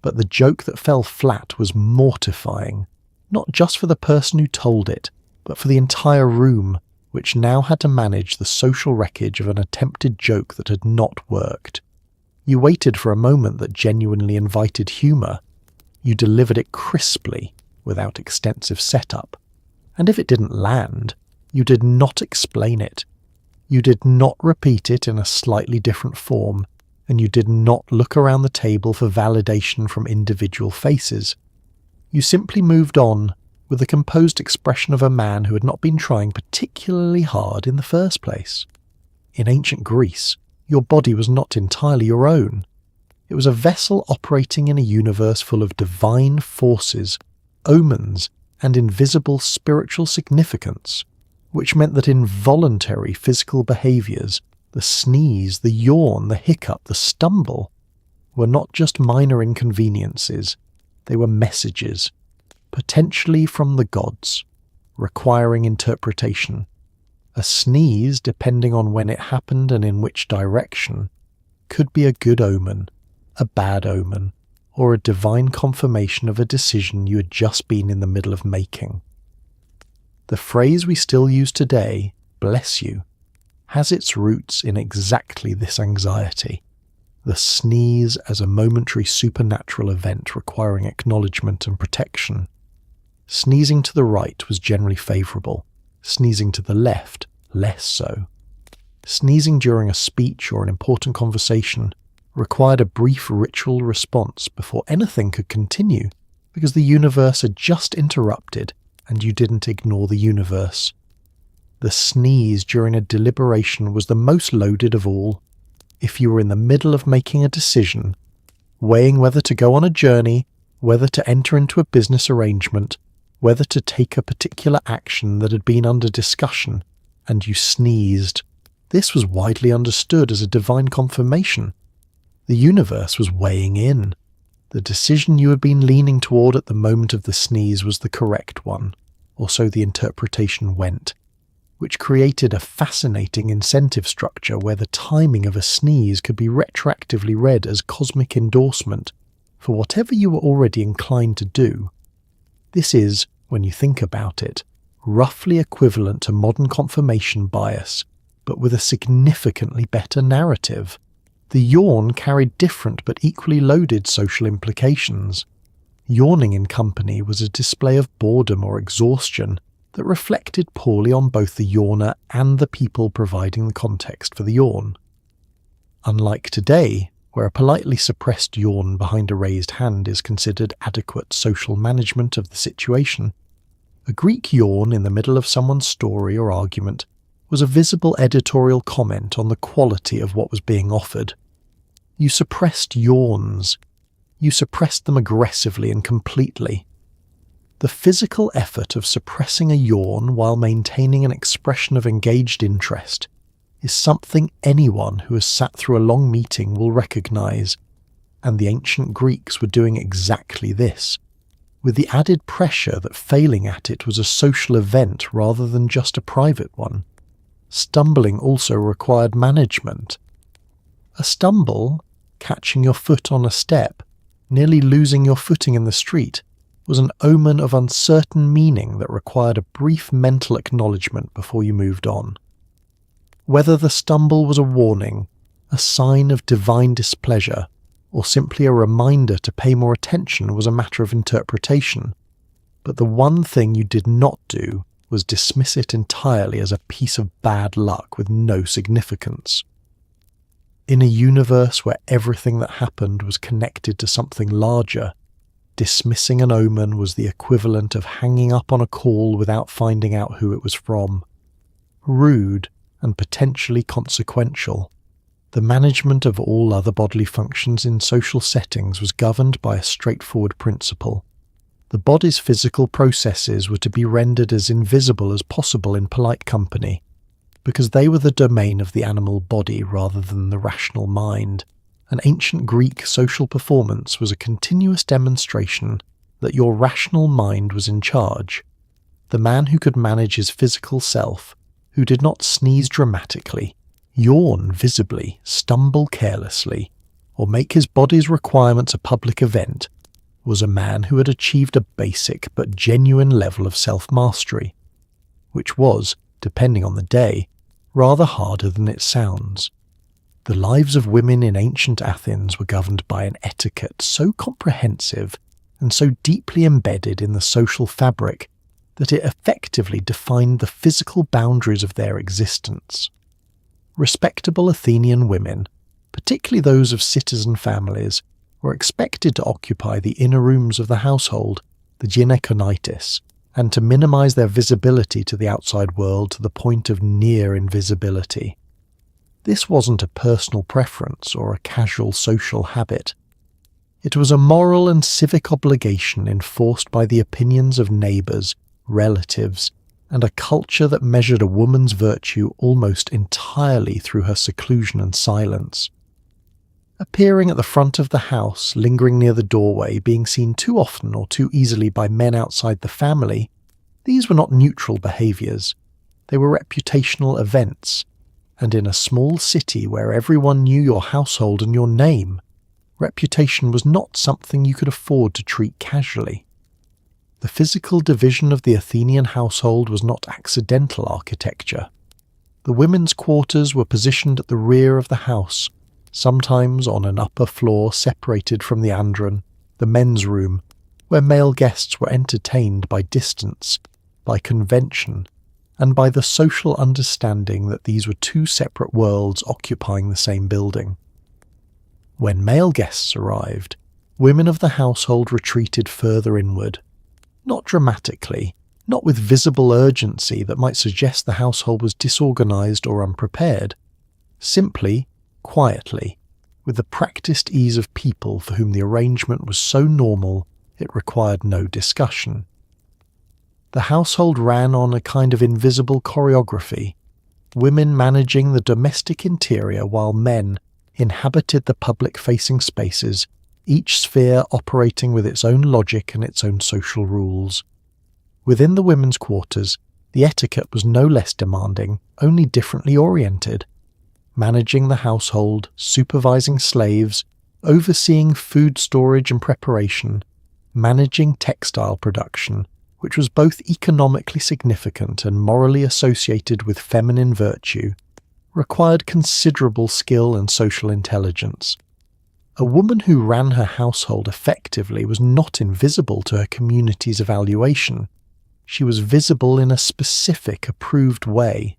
But the joke that fell flat was mortifying, not just for the person who told it, but for the entire room, which now had to manage the social wreckage of an attempted joke that had not worked. You waited for a moment that genuinely invited humour. You delivered it crisply, without extensive setup. And if it didn't land, you did not explain it. You did not repeat it in a slightly different form, and you did not look around the table for validation from individual faces. You simply moved on with the composed expression of a man who had not been trying particularly hard in the first place. In ancient Greece, your body was not entirely your own. It was a vessel operating in a universe full of divine forces, omens, and invisible spiritual significance, which meant that involuntary physical behaviours, the sneeze, the yawn, the hiccup, the stumble, were not just minor inconveniences, they were messages, potentially from the gods, requiring interpretation. A sneeze, depending on when it happened and in which direction, could be a good omen, a bad omen, or a divine confirmation of a decision you had just been in the middle of making. The phrase we still use today, "bless you," has its roots in exactly this anxiety, the sneeze as a momentary supernatural event requiring acknowledgement and protection. Sneezing to the right was generally favourable, sneezing to the left less so. Sneezing during a speech or an important conversation required a brief ritual response before anything could continue, because the universe had just interrupted and you didn't ignore the universe. The sneeze during a deliberation was the most loaded of all. If you were in the middle of making a decision, weighing whether to go on a journey, whether to enter into a business arrangement, whether to take a particular action that had been under discussion, and you sneezed, this was widely understood as a divine confirmation. The universe was weighing in. The decision you had been leaning toward at the moment of the sneeze was the correct one, or so the interpretation went, which created a fascinating incentive structure where the timing of a sneeze could be retroactively read as cosmic endorsement for whatever you were already inclined to do. This is, when you think about it, roughly equivalent to modern confirmation bias, but with a significantly better narrative. The yawn carried different but equally loaded social implications. Yawning in company was a display of boredom or exhaustion that reflected poorly on both the yawner and the people providing the context for the yawn. Unlike today, where a politely suppressed yawn behind a raised hand is considered adequate social management of the situation, a Greek yawn in the middle of someone's story or argument was a visible editorial comment on the quality of what was being offered. You suppressed yawns. You suppressed them aggressively and completely. The physical effort of suppressing a yawn while maintaining an expression of engaged interest is something anyone who has sat through a long meeting will recognize, and the ancient Greeks were doing exactly this, with the added pressure that failing at it was a social event rather than just a private one. Stumbling also required management. A stumble, catching your foot on a step, nearly losing your footing in the street, was an omen of uncertain meaning that required a brief mental acknowledgement before you moved on. Whether the stumble was a warning, a sign of divine displeasure, or simply a reminder to pay more attention was a matter of interpretation, but the one thing you did not do was dismiss it entirely as a piece of bad luck with no significance. In a universe where everything that happened was connected to something larger, dismissing an omen was the equivalent of hanging up on a call without finding out who it was from. Rude and potentially consequential. The management of all other bodily functions in social settings was governed by a straightforward principle. The body's physical processes were to be rendered as invisible as possible in polite company, because they were the domain of the animal body rather than the rational mind. An ancient Greek social performance was a continuous demonstration that your rational mind was in charge. The man who could manage his physical self, who did not sneeze dramatically, yawn visibly, stumble carelessly, or make his body's requirements a public event, was a man who had achieved a basic but genuine level of self-mastery, which was, depending on the day, rather harder than it sounds. The lives of women in ancient Athens were governed by an etiquette so comprehensive and so deeply embedded in the social fabric that it effectively defined the physical boundaries of their existence. Respectable Athenian women, particularly those of citizen families, were expected to occupy the inner rooms of the household, the gynekonitis, and to minimize their visibility to the outside world to the point of near invisibility. This wasn't a personal preference or a casual social habit. It was a moral and civic obligation enforced by the opinions of neighbors, relatives, and a culture that measured a woman's virtue almost entirely through her seclusion and silence. Appearing at the front of the house, lingering near the doorway, being seen too often or too easily by men outside the family, these were not neutral behaviours. They were reputational events, and in a small city where everyone knew your household and your name, reputation was not something you could afford to treat casually. The physical division of the Athenian household was not accidental architecture. The women's quarters were positioned at the rear of the house, sometimes on an upper floor separated from the andron, the men's room, where male guests were entertained by distance, by convention, and by the social understanding that these were two separate worlds occupying the same building. When male guests arrived, women of the household retreated further inward, not dramatically, not with visible urgency that might suggest the household was disorganized or unprepared, simply, quietly, with the practiced ease of people for whom the arrangement was so normal it required no discussion. The household ran on a kind of invisible choreography, women managing the domestic interior while men inhabited the public-facing spaces, each sphere operating with its own logic and its own social rules. Within the women's quarters, the etiquette was no less demanding, only differently oriented. Managing the household, supervising slaves, overseeing food storage and preparation, managing textile production, which was both economically significant and morally associated with feminine virtue, required considerable skill and social intelligence. A woman who ran her household effectively was not invisible to her community's evaluation. She was visible in a specific, approved way.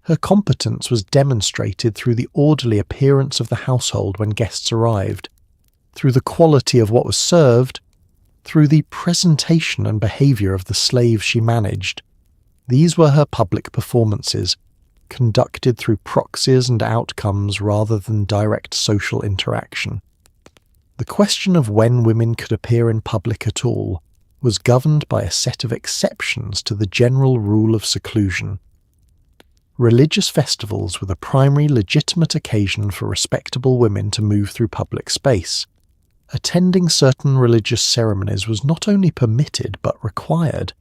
Her competence was demonstrated through the orderly appearance of the household when guests arrived, through the quality of what was served, through the presentation and behaviour of the slaves she managed. These were her public performances, conducted through proxies and outcomes rather than direct social interaction. The question of when women could appear in public at all was governed by a set of exceptions to the general rule of seclusion. Religious festivals were the primary legitimate occasion for respectable women to move through public space. Attending certain religious ceremonies was not only permitted but required,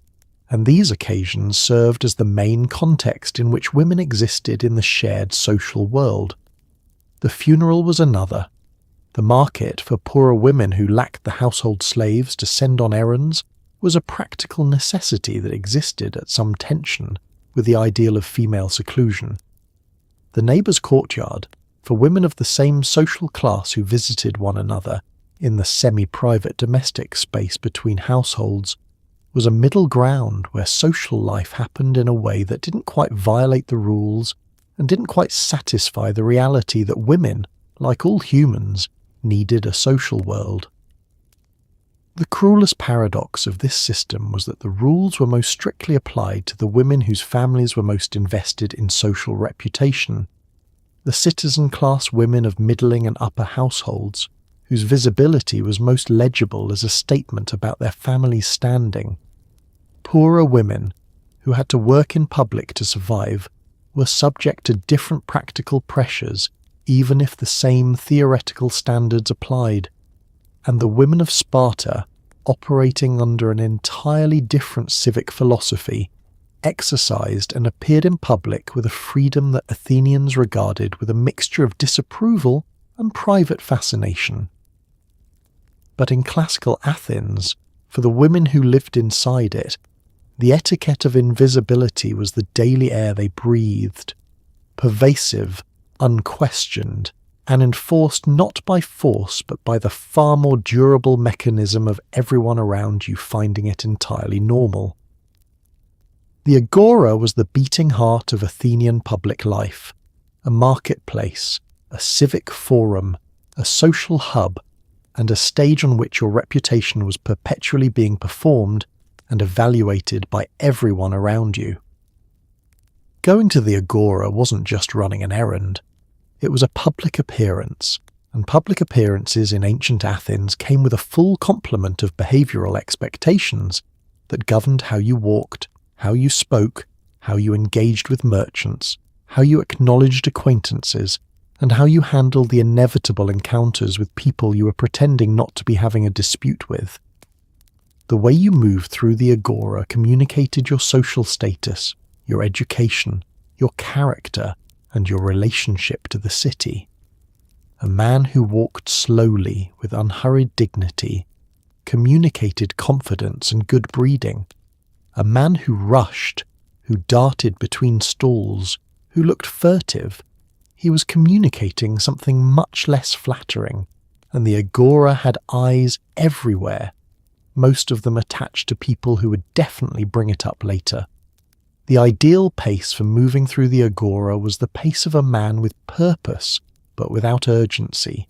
and these occasions served as the main context in which women existed in the shared social world. The funeral was another. The market for poorer women who lacked the household slaves to send on errands was a practical necessity that existed at some tension with the ideal of female seclusion. The neighbour's courtyard, for women of the same social class who visited one another in the semi-private domestic space between households, was a middle ground where social life happened in a way that didn't quite violate the rules and didn't quite satisfy the reality that women, like all humans, needed a social world. The cruelest paradox of this system was that the rules were most strictly applied to the women whose families were most invested in social reputation, the citizen-class women of middling and upper households, whose visibility was most legible as a statement about their family's standing. Poorer women, who had to work in public to survive, were subject to different practical pressures even if the same theoretical standards applied, and the women of Sparta, operating under an entirely different civic philosophy, exercised and appeared in public with a freedom that Athenians regarded with a mixture of disapproval and private fascination. But in classical Athens, for the women who lived inside it, the etiquette of invisibility was the daily air they breathed, pervasive, unquestioned, and enforced not by force but by the far more durable mechanism of everyone around you finding it entirely normal. The Agora was the beating heart of Athenian public life, a marketplace, a civic forum, a social hub, and a stage on which your reputation was perpetually being performed and evaluated by everyone around you. Going to the Agora wasn't just running an errand. It was a public appearance, and public appearances in ancient Athens came with a full complement of behavioural expectations that governed how you walked, how you spoke, how you engaged with merchants, how you acknowledged acquaintances, and how you handled the inevitable encounters with people you were pretending not to be having a dispute with. The way you moved through the Agora communicated your social status, your education, your character, and your relationship to the city. A man who walked slowly with unhurried dignity communicated confidence and good breeding. A man who rushed, who darted between stalls, who looked furtive, he was communicating something much less flattering, and the Agora had eyes everywhere, most of them attached to people who would definitely bring it up later. The ideal pace for moving through the Agora was the pace of a man with purpose, but without urgency.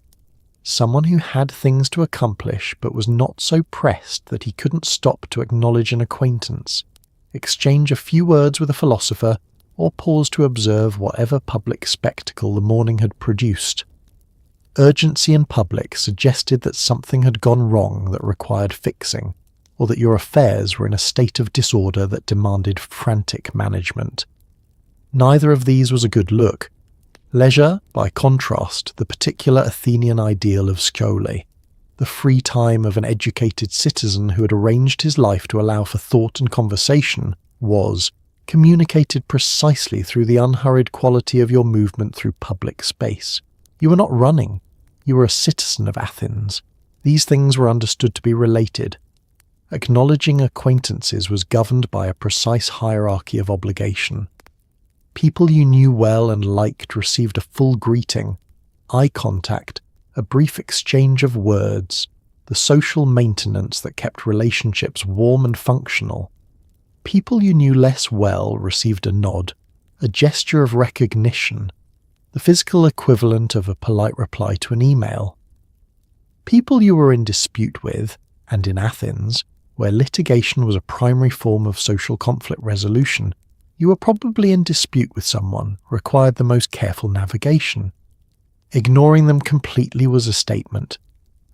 Someone who had things to accomplish, but was not so pressed that he couldn't stop to acknowledge an acquaintance, exchange a few words with a philosopher, or pause to observe whatever public spectacle the morning had produced. Urgency in public suggested that something had gone wrong that required fixing, or that your affairs were in a state of disorder that demanded frantic management. Neither of these was a good look. Leisure, by contrast, the particular Athenian ideal of schole, the free time of an educated citizen who had arranged his life to allow for thought and conversation, was communicated precisely through the unhurried quality of your movement through public space. You were not running. You were a citizen of Athens. These things were understood to be related. Acknowledging acquaintances was governed by a precise hierarchy of obligation. People you knew well and liked received a full greeting, eye contact, a brief exchange of words, the social maintenance that kept relationships warm and functional. People you knew less well received a nod, a gesture of recognition, the physical equivalent of a polite reply to an email. People you were in dispute with, and in Athens, where litigation was a primary form of social conflict resolution, you were probably in dispute with someone, required the most careful navigation. Ignoring them completely was a statement.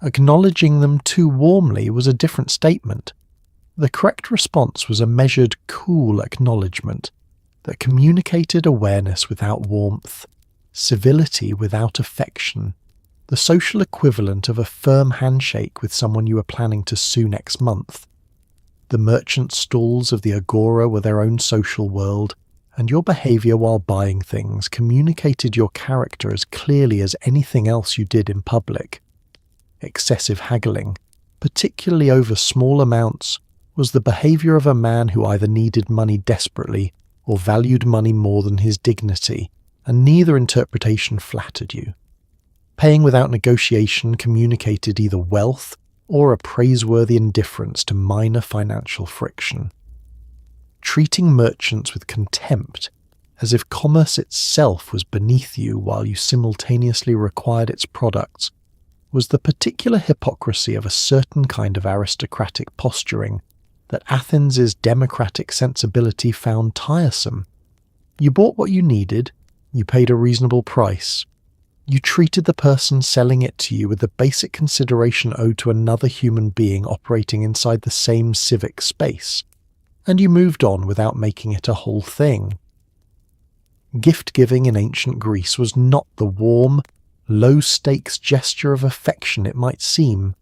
Acknowledging them too warmly was a different statement. The correct response was a measured, cool acknowledgement that communicated awareness without warmth, civility without affection, the social equivalent of a firm handshake with someone you were planning to sue next month. The merchant stalls of the Agora were their own social world, and your behaviour while buying things communicated your character as clearly as anything else you did in public. Excessive haggling, particularly over small amounts, was the behaviour of a man who either needed money desperately or valued money more than his dignity, and neither interpretation flattered you. Paying without negotiation communicated either wealth or a praiseworthy indifference to minor financial friction. Treating merchants with contempt, as if commerce itself was beneath you while you simultaneously required its products, was the particular hypocrisy of a certain kind of aristocratic posturing that Athens's democratic sensibility found tiresome. You bought what you needed, you paid a reasonable price. You treated the person selling it to you with the basic consideration owed to another human being operating inside the same civic space, and you moved on without making it a whole thing. Gift-giving in ancient Greece was not the warm, low-stakes gesture of affection it might seem.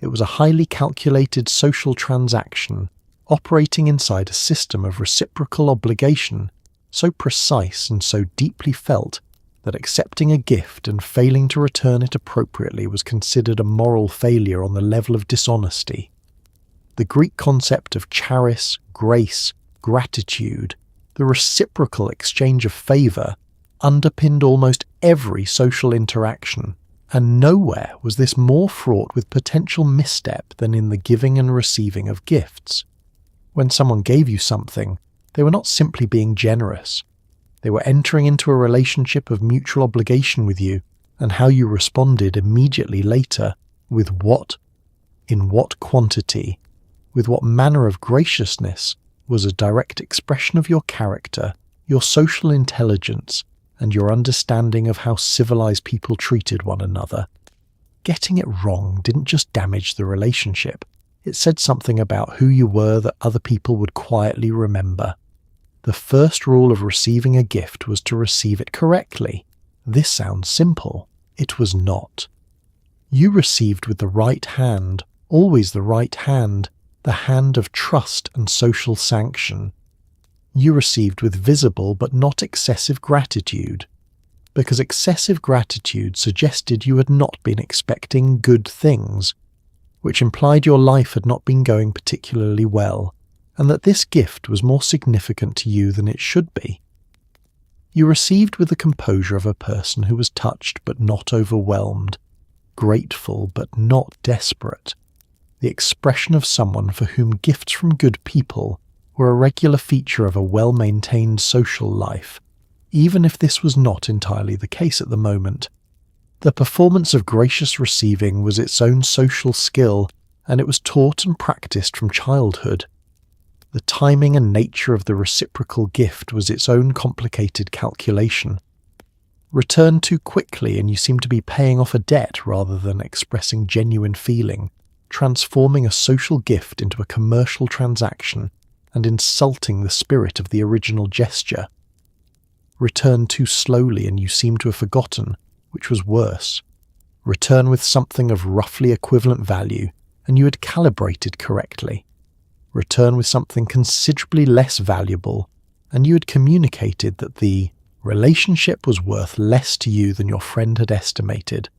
It was a highly calculated social transaction operating inside a system of reciprocal obligation, so precise and so deeply felt that accepting a gift and failing to return it appropriately was considered a moral failure on the level of dishonesty. The Greek concept of charis, grace, gratitude, the reciprocal exchange of favour, underpinned almost every social interaction, and nowhere was this more fraught with potential misstep than in the giving and receiving of gifts. When someone gave you something, they were not simply being generous. They were entering into a relationship of mutual obligation with you, and how you responded immediately later, with what, in what quantity, with what manner of graciousness, was a direct expression of your character, your social intelligence, and your understanding of how civilized people treated one another. Getting it wrong didn't just damage the relationship, it said something about who you were that other people would quietly remember. The first rule of receiving a gift was to receive it correctly. This sounds simple. It was not. You received with the right hand, always the right hand, the hand of trust and social sanction. You received with visible but not excessive gratitude, because excessive gratitude suggested you had not been expecting good things, which implied your life had not been going particularly well, and that this gift was more significant to you than it should be. You received with the composure of a person who was touched but not overwhelmed, grateful but not desperate, the expression of someone for whom gifts from good people were a regular feature of a well-maintained social life, even if this was not entirely the case at the moment. The performance of gracious receiving was its own social skill, and it was taught and practiced from childhood. The timing and nature of the reciprocal gift was its own complicated calculation. Return too quickly and you seem to be paying off a debt rather than expressing genuine feeling, transforming a social gift into a commercial transaction and insulting the spirit of the original gesture. Return too slowly and you seem to have forgotten, which was worse. Return with something of roughly equivalent value and you had calibrated correctly. Return with something considerably less valuable and you had communicated that the relationship was worth less to you than your friend had estimated,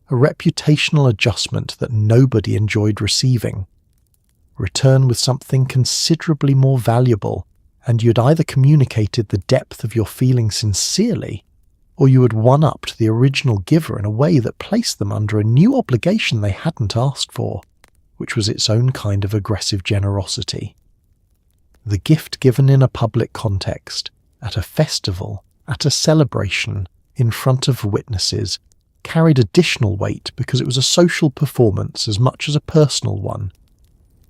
a reputational adjustment that nobody enjoyed receiving. Return with something considerably more valuable, and you had either communicated the depth of your feeling sincerely, or you had one-upped the original giver in a way that placed them under a new obligation they hadn't asked for, which was its own kind of aggressive generosity. The gift given in a public context, at a festival, at a celebration, in front of witnesses, carried additional weight because it was a social performance as much as a personal one.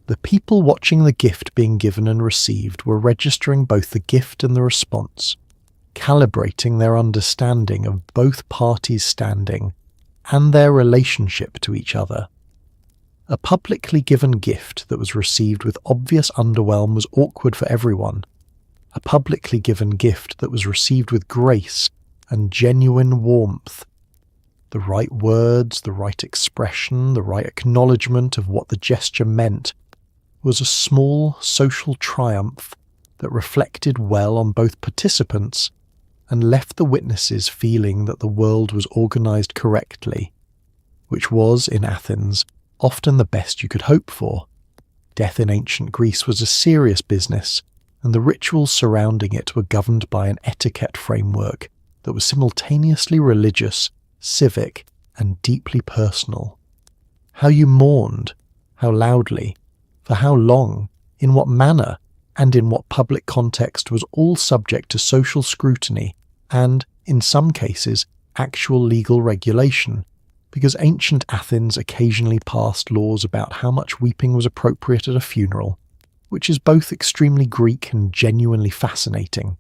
The people watching the gift being given and received were registering both the gift and the response, calibrating their understanding of both parties' standing and their relationship to each other. A publicly given gift that was received with obvious underwhelm was awkward for everyone. A publicly given gift that was received with grace and genuine warmth, the right words, the right expression, the right acknowledgement of what the gesture meant, was a small social triumph that reflected well on both participants and left the witnesses feeling that the world was organised correctly, which was, in Athens, often the best you could hope for. Death in ancient Greece was a serious business, and the rituals surrounding it were governed by an etiquette framework that was simultaneously religious, civic, and deeply personal. How you mourned, how loudly, for how long, in what manner, and in what public context was all subject to social scrutiny and, in some cases, actual legal regulation, because ancient Athens occasionally passed laws about how much weeping was appropriate at a funeral, which is both extremely Greek and genuinely fascinating.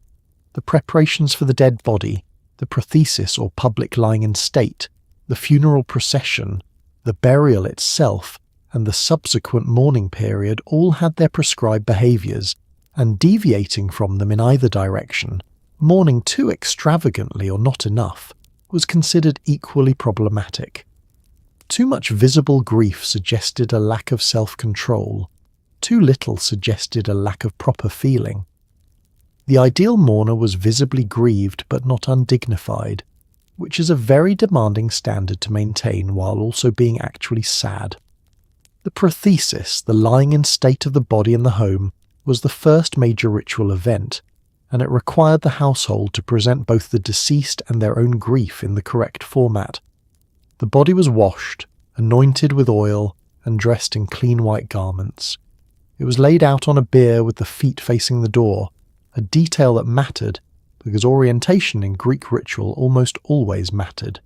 The preparations for the dead body, the prothesis or public lying in state, the funeral procession, the burial itself, and the subsequent mourning period all had their prescribed behaviours, and deviating from them in either direction, mourning too extravagantly or not enough, was considered equally problematic. Too much visible grief suggested a lack of self-control. Too little suggested a lack of proper feeling. The ideal mourner was visibly grieved but not undignified, which is a very demanding standard to maintain while also being actually sad. The prothesis, the lying in state of the body in the home, was the first major ritual event, and it required the household to present both the deceased and their own grief in the correct format. The body was washed, anointed with oil, and dressed in clean white garments. It was laid out on a bier with the feet facing the door, a detail that mattered because orientation in Greek ritual almost always mattered.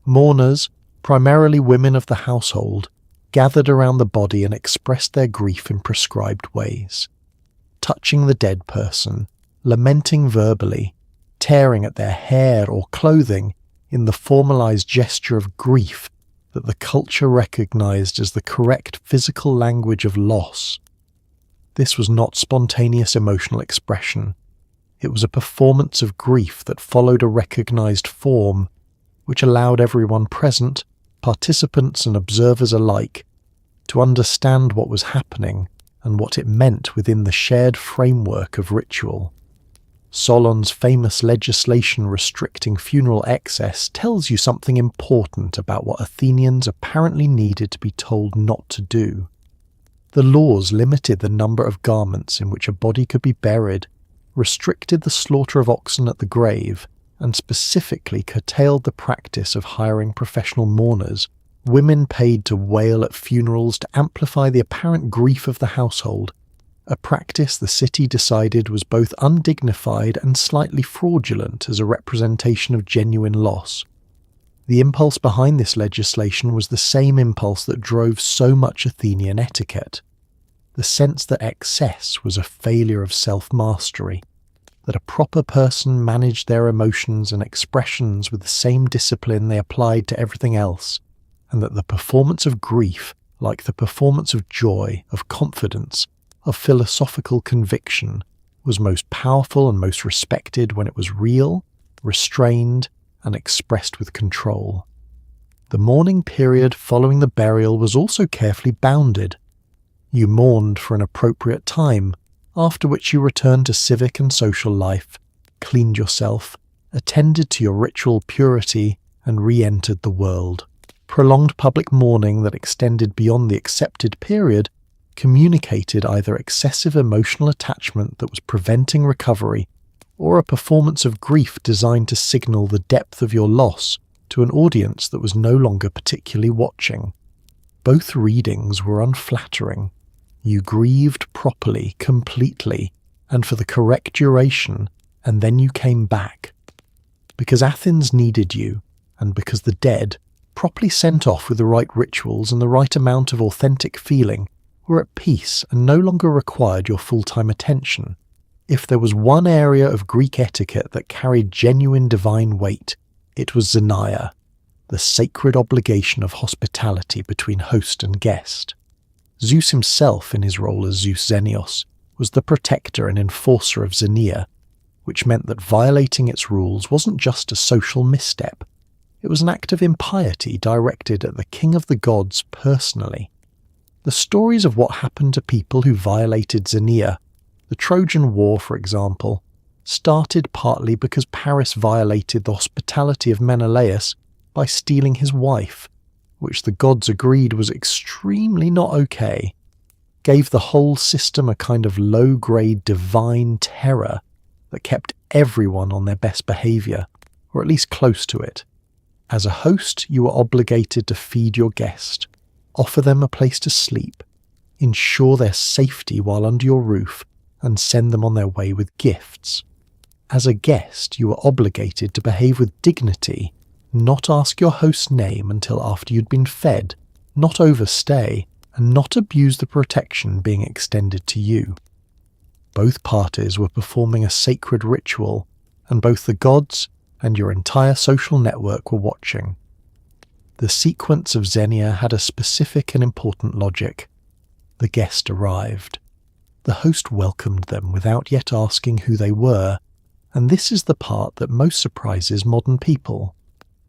Mourners, primarily women of the household, gathered around the body and expressed their grief in prescribed ways. Touching the dead person, lamenting verbally, tearing at their hair or clothing in the formalized gesture of grief that the culture recognized as the correct physical language of loss. This was not spontaneous emotional expression. It was a performance of grief that followed a recognized form, which allowed everyone present, participants and observers alike, to understand what was happening and what it meant within the shared framework of ritual. Solon's famous legislation restricting funeral excess tells you something important about what Athenians apparently needed to be told not to do. The laws limited the number of garments in which a body could be buried, restricted the slaughter of oxen at the grave, and specifically curtailed the practice of hiring professional mourners, women paid to wail at funerals to amplify the apparent grief of the household, a practice the city decided was both undignified and slightly fraudulent as a representation of genuine loss. The impulse behind this legislation was the same impulse that drove so much Athenian etiquette. The sense that excess was a failure of self-mastery, that a proper person managed their emotions and expressions with the same discipline they applied to everything else, and that the performance of grief, like the performance of joy, of confidence, of philosophical conviction, was most powerful and most respected when it was real, restrained, and expressed with control. The mourning period following the burial was also carefully bounded. You mourned for an appropriate time, after which you returned to civic and social life, cleaned yourself, attended to your ritual purity, and re-entered the world. Prolonged public mourning that extended beyond the accepted period communicated either excessive emotional attachment that was preventing recovery, or a performance of grief designed to signal the depth of your loss to an audience that was no longer particularly watching. Both readings were unflattering. You grieved properly, completely, and for the correct duration, and then you came back. Because Athens needed you, and because the dead, properly sent off with the right rituals and the right amount of authentic feeling, were at peace and no longer required your full-time attention. If there was one area of Greek etiquette that carried genuine divine weight, it was Xenia, the sacred obligation of hospitality between host and guest. Zeus himself, in his role as Zeus Xenios, was the protector and enforcer of Xenia, which meant that violating its rules wasn't just a social misstep. It was an act of impiety directed at the king of the gods personally. The stories of what happened to people who violated Xenia, the Trojan War for example, started partly because Paris violated the hospitality of Menelaus by stealing his wife, which the gods agreed was extremely not okay, gave the whole system a kind of low-grade divine terror that kept everyone on their best behaviour, or at least close to it. As a host, you were obligated to feed your guest, offer them a place to sleep, ensure their safety while under your roof, and send them on their way with gifts. As a guest, you were obligated to behave with dignity, not ask your host's name until after you'd been fed, not overstay, and not abuse the protection being extended to you. Both parties were performing a sacred ritual, and both the gods and your entire social network were watching. The sequence of Xenia had a specific and important logic. The guest arrived. The host welcomed them without yet asking who they were, and this is the part that most surprises modern people.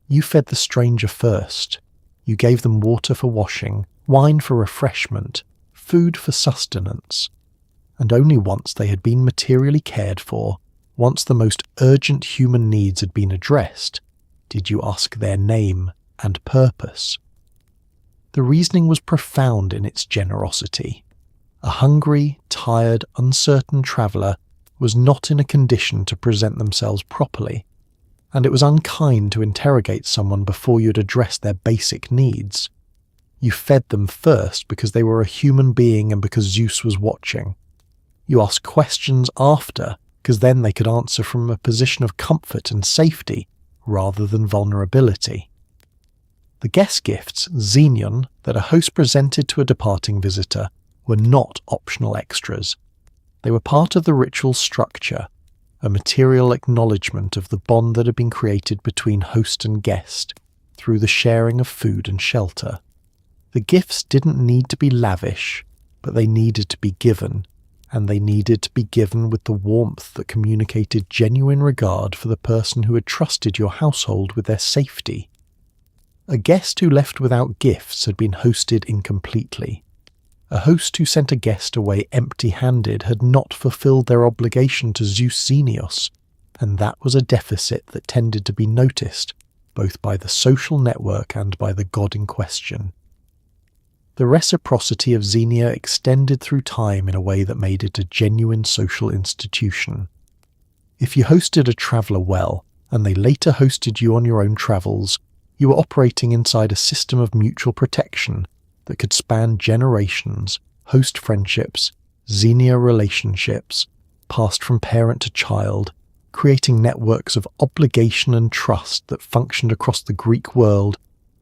You fed the stranger first. You gave them water for washing, wine for refreshment, food for sustenance. And only once they had been materially cared for, once the most urgent human needs had been addressed, did you ask their name and purpose. The reasoning was profound in its generosity. A hungry, tired, uncertain traveller was not in a condition to present themselves properly, and it was unkind to interrogate someone before you'd addressed their basic needs. You fed them first because they were a human being and because Zeus was watching. You asked questions after, because then they could answer from a position of comfort and safety rather than vulnerability. The guest gifts, xenion, that a host presented to a departing visitor were not optional extras. They were part of the ritual structure, a material acknowledgement of the bond that had been created between host and guest through the sharing of food and shelter. The gifts didn't need to be lavish, but they needed to be given, and they needed to be given with the warmth that communicated genuine regard for the person who had trusted your household with their safety. A guest who left without gifts had been hosted incompletely. A host who sent a guest away empty-handed had not fulfilled their obligation to Zeus Xenios, and that was a deficit that tended to be noticed both by the social network and by the god in question. The reciprocity of Xenia extended through time in a way that made it a genuine social institution. If you hosted a traveller well, and they later hosted you on your own travels, you were operating inside a system of mutual protection that could span generations, host friendships, xenia relationships, passed from parent to child, creating networks of obligation and trust that functioned across the Greek world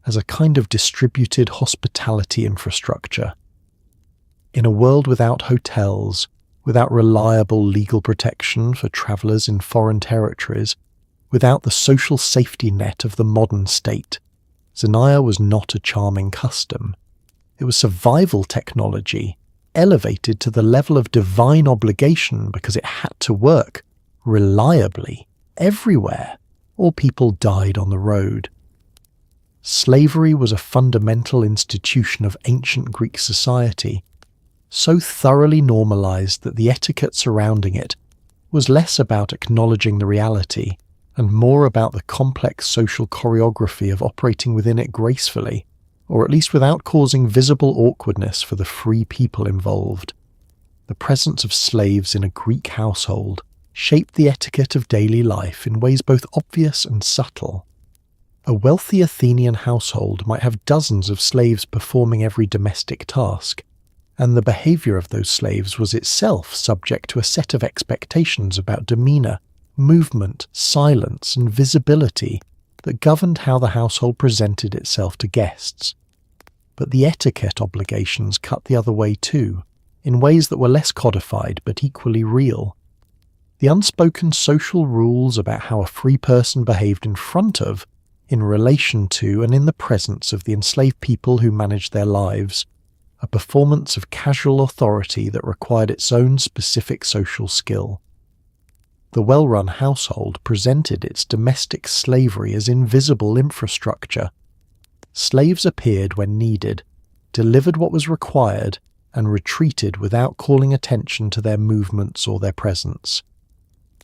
as a kind of distributed hospitality infrastructure. In a world without hotels, without reliable legal protection for travellers in foreign territories, without the social safety net of the modern state, xenia was not a charming custom. It was survival technology, elevated to the level of divine obligation because it had to work reliably everywhere, or people died on the road. Slavery was a fundamental institution of ancient Greek society, so thoroughly normalized that the etiquette surrounding it was less about acknowledging the reality and more about the complex social choreography of operating within it gracefully, or at least without causing visible awkwardness for the free people involved. The presence of slaves in a Greek household shaped the etiquette of daily life in ways both obvious and subtle. A wealthy Athenian household might have dozens of slaves performing every domestic task, and the behaviour of those slaves was itself subject to a set of expectations about demeanour, movement, silence, and visibility that governed how the household presented itself to guests. But the etiquette obligations cut the other way too, in ways that were less codified but equally real. The unspoken social rules about how a free person behaved in front of, in relation to, and in the presence of the enslaved people who managed their lives, a performance of casual authority that required its own specific social skill. The well-run household presented its domestic slavery as invisible infrastructure. Slaves appeared when needed, delivered what was required, and retreated without calling attention to their movements or their presence.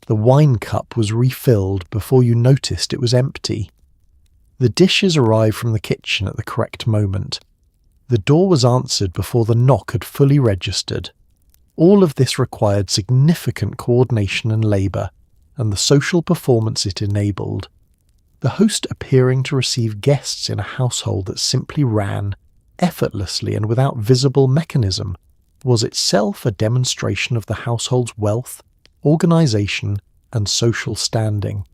The wine cup was refilled before you noticed it was empty. The dishes arrived from the kitchen at the correct moment. The door was answered before the knock had fully registered. All of this required significant coordination and labour, and the social performance it enabled. The host appearing to receive guests in a household that simply ran, effortlessly and without visible mechanism, was itself a demonstration of the household's wealth, organisation, and social standing.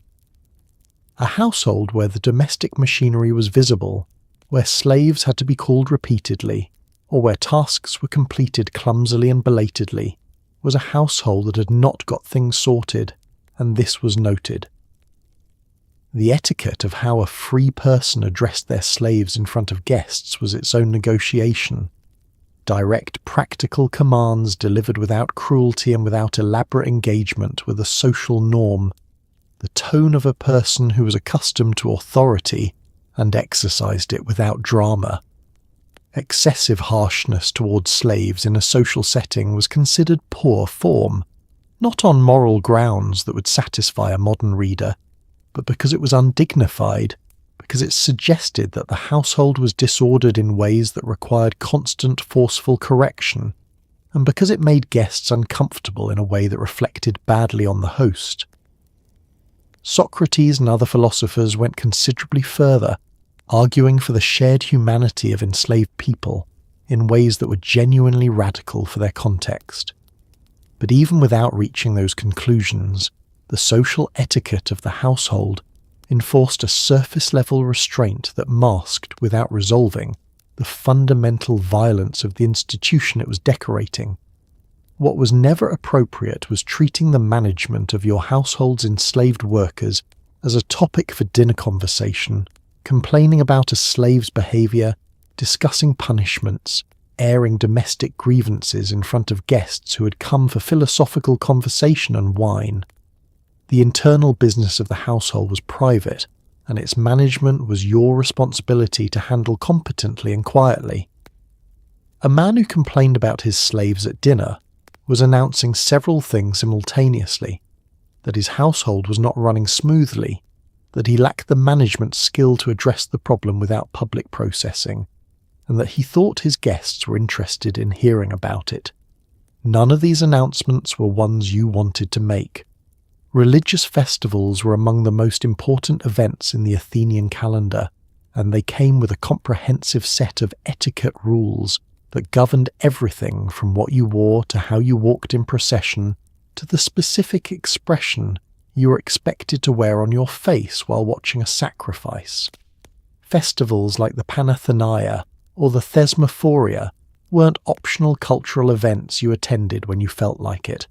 A household where the domestic machinery was visible, where slaves had to be called repeatedly, or where tasks were completed clumsily and belatedly, was a household that had not got things sorted, and this was noted. The etiquette of how a free person addressed their slaves in front of guests was its own negotiation. Direct, practical commands delivered without cruelty and without elaborate engagement were the social norm, the tone of a person who was accustomed to authority and exercised it without drama. Excessive harshness towards slaves in a social setting was considered poor form, not on moral grounds that would satisfy a modern reader, but because it was undignified, because it suggested that the household was disordered in ways that required constant forceful correction, and because it made guests uncomfortable in a way that reflected badly on the host. Socrates and other philosophers went considerably further, arguing for the shared humanity of enslaved people in ways that were genuinely radical for their context. But even without reaching those conclusions, the social etiquette of the household enforced a surface-level restraint that masked, without resolving, the fundamental violence of the institution it was decorating. What was never appropriate was treating the management of your household's enslaved workers as a topic for dinner conversation, complaining about a slave's behaviour, discussing punishments, airing domestic grievances in front of guests who had come for philosophical conversation and wine. The internal business of the household was private, and its management was your responsibility to handle competently and quietly. A man who complained about his slaves at dinner was announcing several things simultaneously: that his household was not running smoothly, that he lacked the management skill to address the problem without public processing, and that he thought his guests were interested in hearing about it. None of these announcements were ones you wanted to make. Religious festivals were among the most important events in the Athenian calendar, and they came with a comprehensive set of etiquette rules that governed everything from what you wore to how you walked in procession to the specific expression you were expected to wear on your face while watching a sacrifice. Festivals like the Panathenaea or the Thesmophoria weren't optional cultural events you attended when you felt like it.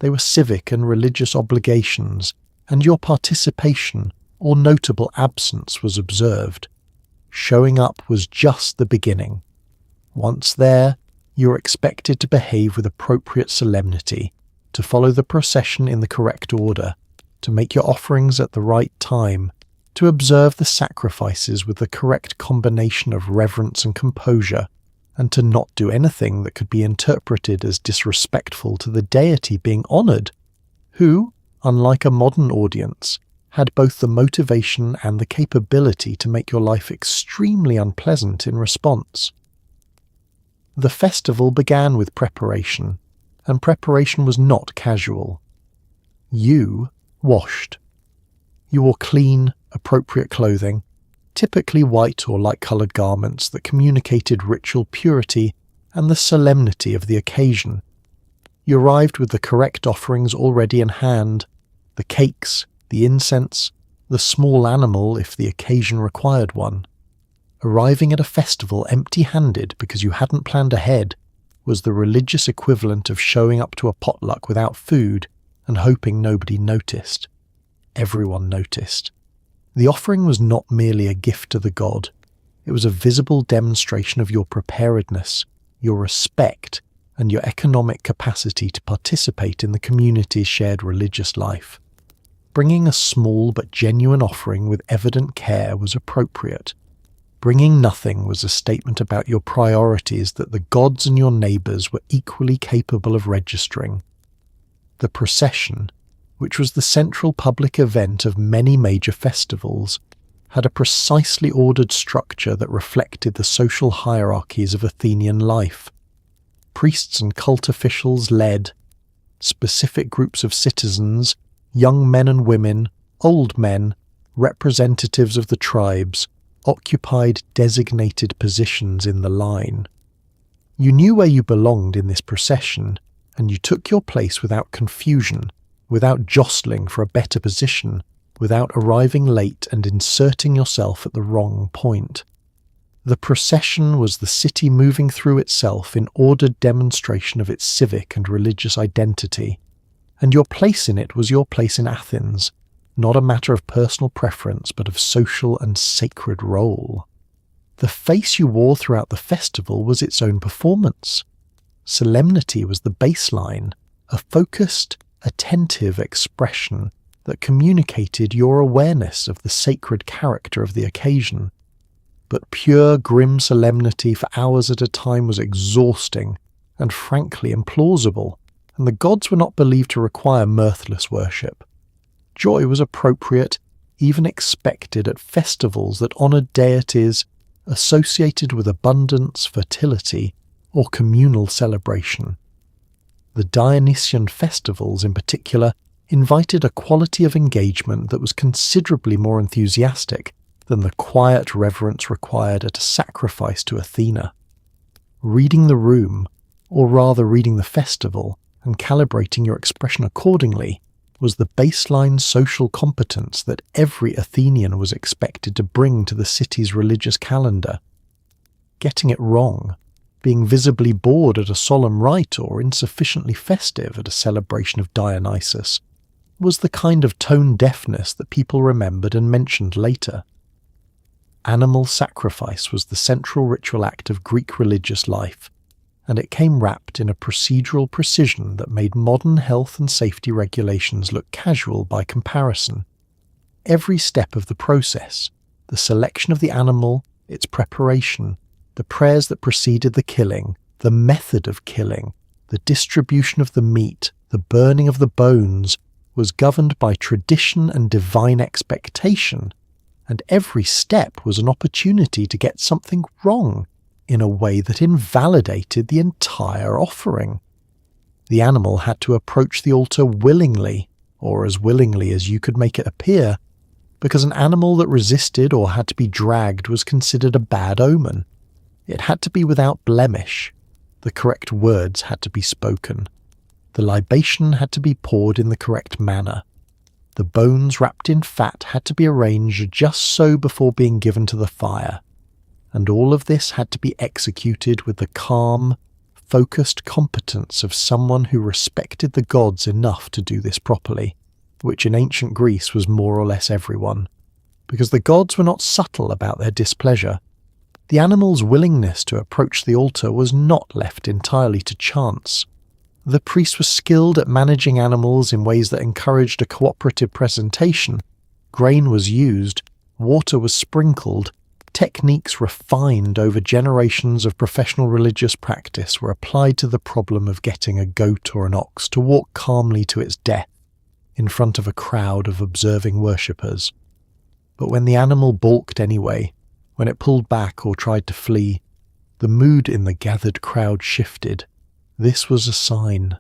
They were civic and religious obligations, and your participation or notable absence was observed. Showing up was just the beginning. Once there, you were expected to behave with appropriate solemnity, to follow the procession in the correct order, to make your offerings at the right time, to observe the sacrifices with the correct combination of reverence and composure, and to not do anything that could be interpreted as disrespectful to the deity being honoured, who, unlike a modern audience, had both the motivation and the capability to make your life extremely unpleasant in response. The festival began with preparation, and preparation was not casual. You washed. You wore clean, appropriate clothing, typically white or light-coloured garments that communicated ritual purity and the solemnity of the occasion. You arrived with the correct offerings already in hand, the cakes, the incense, the small animal if the occasion required one. Arriving at a festival empty-handed because you hadn't planned ahead was the religious equivalent of showing up to a potluck without food and hoping nobody noticed. Everyone noticed. The offering was not merely a gift to the god, it was a visible demonstration of your preparedness, your respect, and your economic capacity to participate in the community's shared religious life. Bringing a small but genuine offering with evident care was appropriate. Bringing nothing was a statement about your priorities that the gods and your neighbours were equally capable of registering. The procession, which was the central public event of many major festivals, had a precisely ordered structure that reflected the social hierarchies of Athenian life. Priests and cult officials led. Specific groups of citizens, young men and women, old men, representatives of the tribes, occupied designated positions in the line. You knew where you belonged in this procession, and you took your place without confusion, without jostling for a better position, without arriving late and inserting yourself at the wrong point. The procession was the city moving through itself in ordered demonstration of its civic and religious identity, and your place in it was your place in Athens, not a matter of personal preference but of social and sacred role. The face you wore throughout the festival was its own performance. Solemnity was the baseline, a focused, attentive expression that communicated your awareness of the sacred character of the occasion. But pure, grim solemnity for hours at a time was exhausting and frankly implausible, and the gods were not believed to require mirthless worship. Joy was appropriate, even expected at festivals that honoured deities associated with abundance, fertility, or communal celebration. The Dionysian festivals, in particular, invited a quality of engagement that was considerably more enthusiastic than the quiet reverence required at a sacrifice to Athena. Reading the room, or rather reading the festival, and calibrating your expression accordingly, was the baseline social competence that every Athenian was expected to bring to the city's religious calendar. Getting it wrong, being visibly bored at a solemn rite or insufficiently festive at a celebration of Dionysus, was the kind of tone deafness that people remembered and mentioned later. Animal sacrifice was the central ritual act of Greek religious life, and it came wrapped in a procedural precision that made modern health and safety regulations look casual by comparison. Every step of the process, the selection of the animal, its preparation, the prayers that preceded the killing, the method of killing, the distribution of the meat, the burning of the bones, was governed by tradition and divine expectation, and every step was an opportunity to get something wrong in a way that invalidated the entire offering. The animal had to approach the altar willingly, or as willingly as you could make it appear, because an animal that resisted or had to be dragged was considered a bad omen. It had to be without blemish. The correct words had to be spoken. The libation had to be poured in the correct manner. The bones wrapped in fat had to be arranged just so before being given to the fire. And all of this had to be executed with the calm, focused competence of someone who respected the gods enough to do this properly, which in ancient Greece was more or less everyone, because the gods were not subtle about their displeasure. The animal's willingness to approach the altar was not left entirely to chance. The priest was skilled at managing animals in ways that encouraged a cooperative presentation. Grain was used, water was sprinkled, techniques refined over generations of professional religious practice were applied to the problem of getting a goat or an ox to walk calmly to its death in front of a crowd of observing worshippers. But when the animal balked anyway, when it pulled back or tried to flee, the mood in the gathered crowd shifted. This was a sign.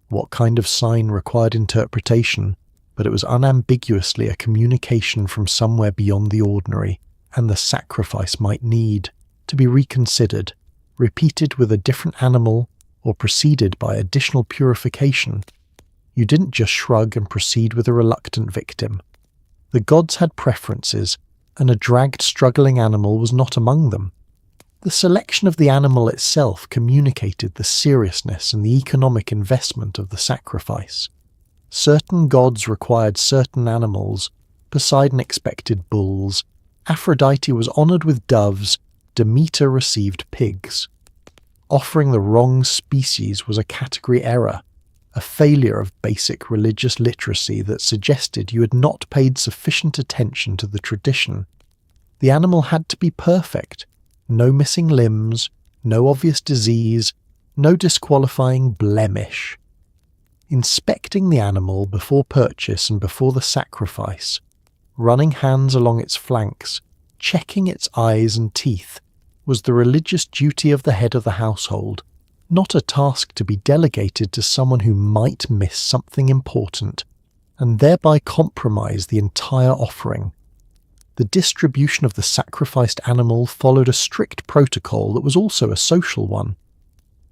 What kind of sign required interpretation, but it was unambiguously a communication from somewhere beyond the ordinary, and the sacrifice might need to be reconsidered, repeated with a different animal, or preceded by additional purification. You didn't just shrug and proceed with a reluctant victim. The gods had preferences, and a dragged, struggling animal was not among them. The selection of the animal itself communicated the seriousness and the economic investment of the sacrifice. Certain gods required certain animals. Poseidon expected bulls. Aphrodite was honoured with doves. Demeter received pigs. Offering the wrong species was a category error, a failure of basic religious literacy that suggested you had not paid sufficient attention to the tradition. The animal had to be perfect. No missing limbs, no obvious disease, no disqualifying blemish. Inspecting the animal before purchase and before the sacrifice, running hands along its flanks, checking its eyes and teeth, was the religious duty of the head of the household, not a task to be delegated to someone who might miss something important, and thereby compromise the entire offering. The distribution of the sacrificed animal followed a strict protocol that was also a social one.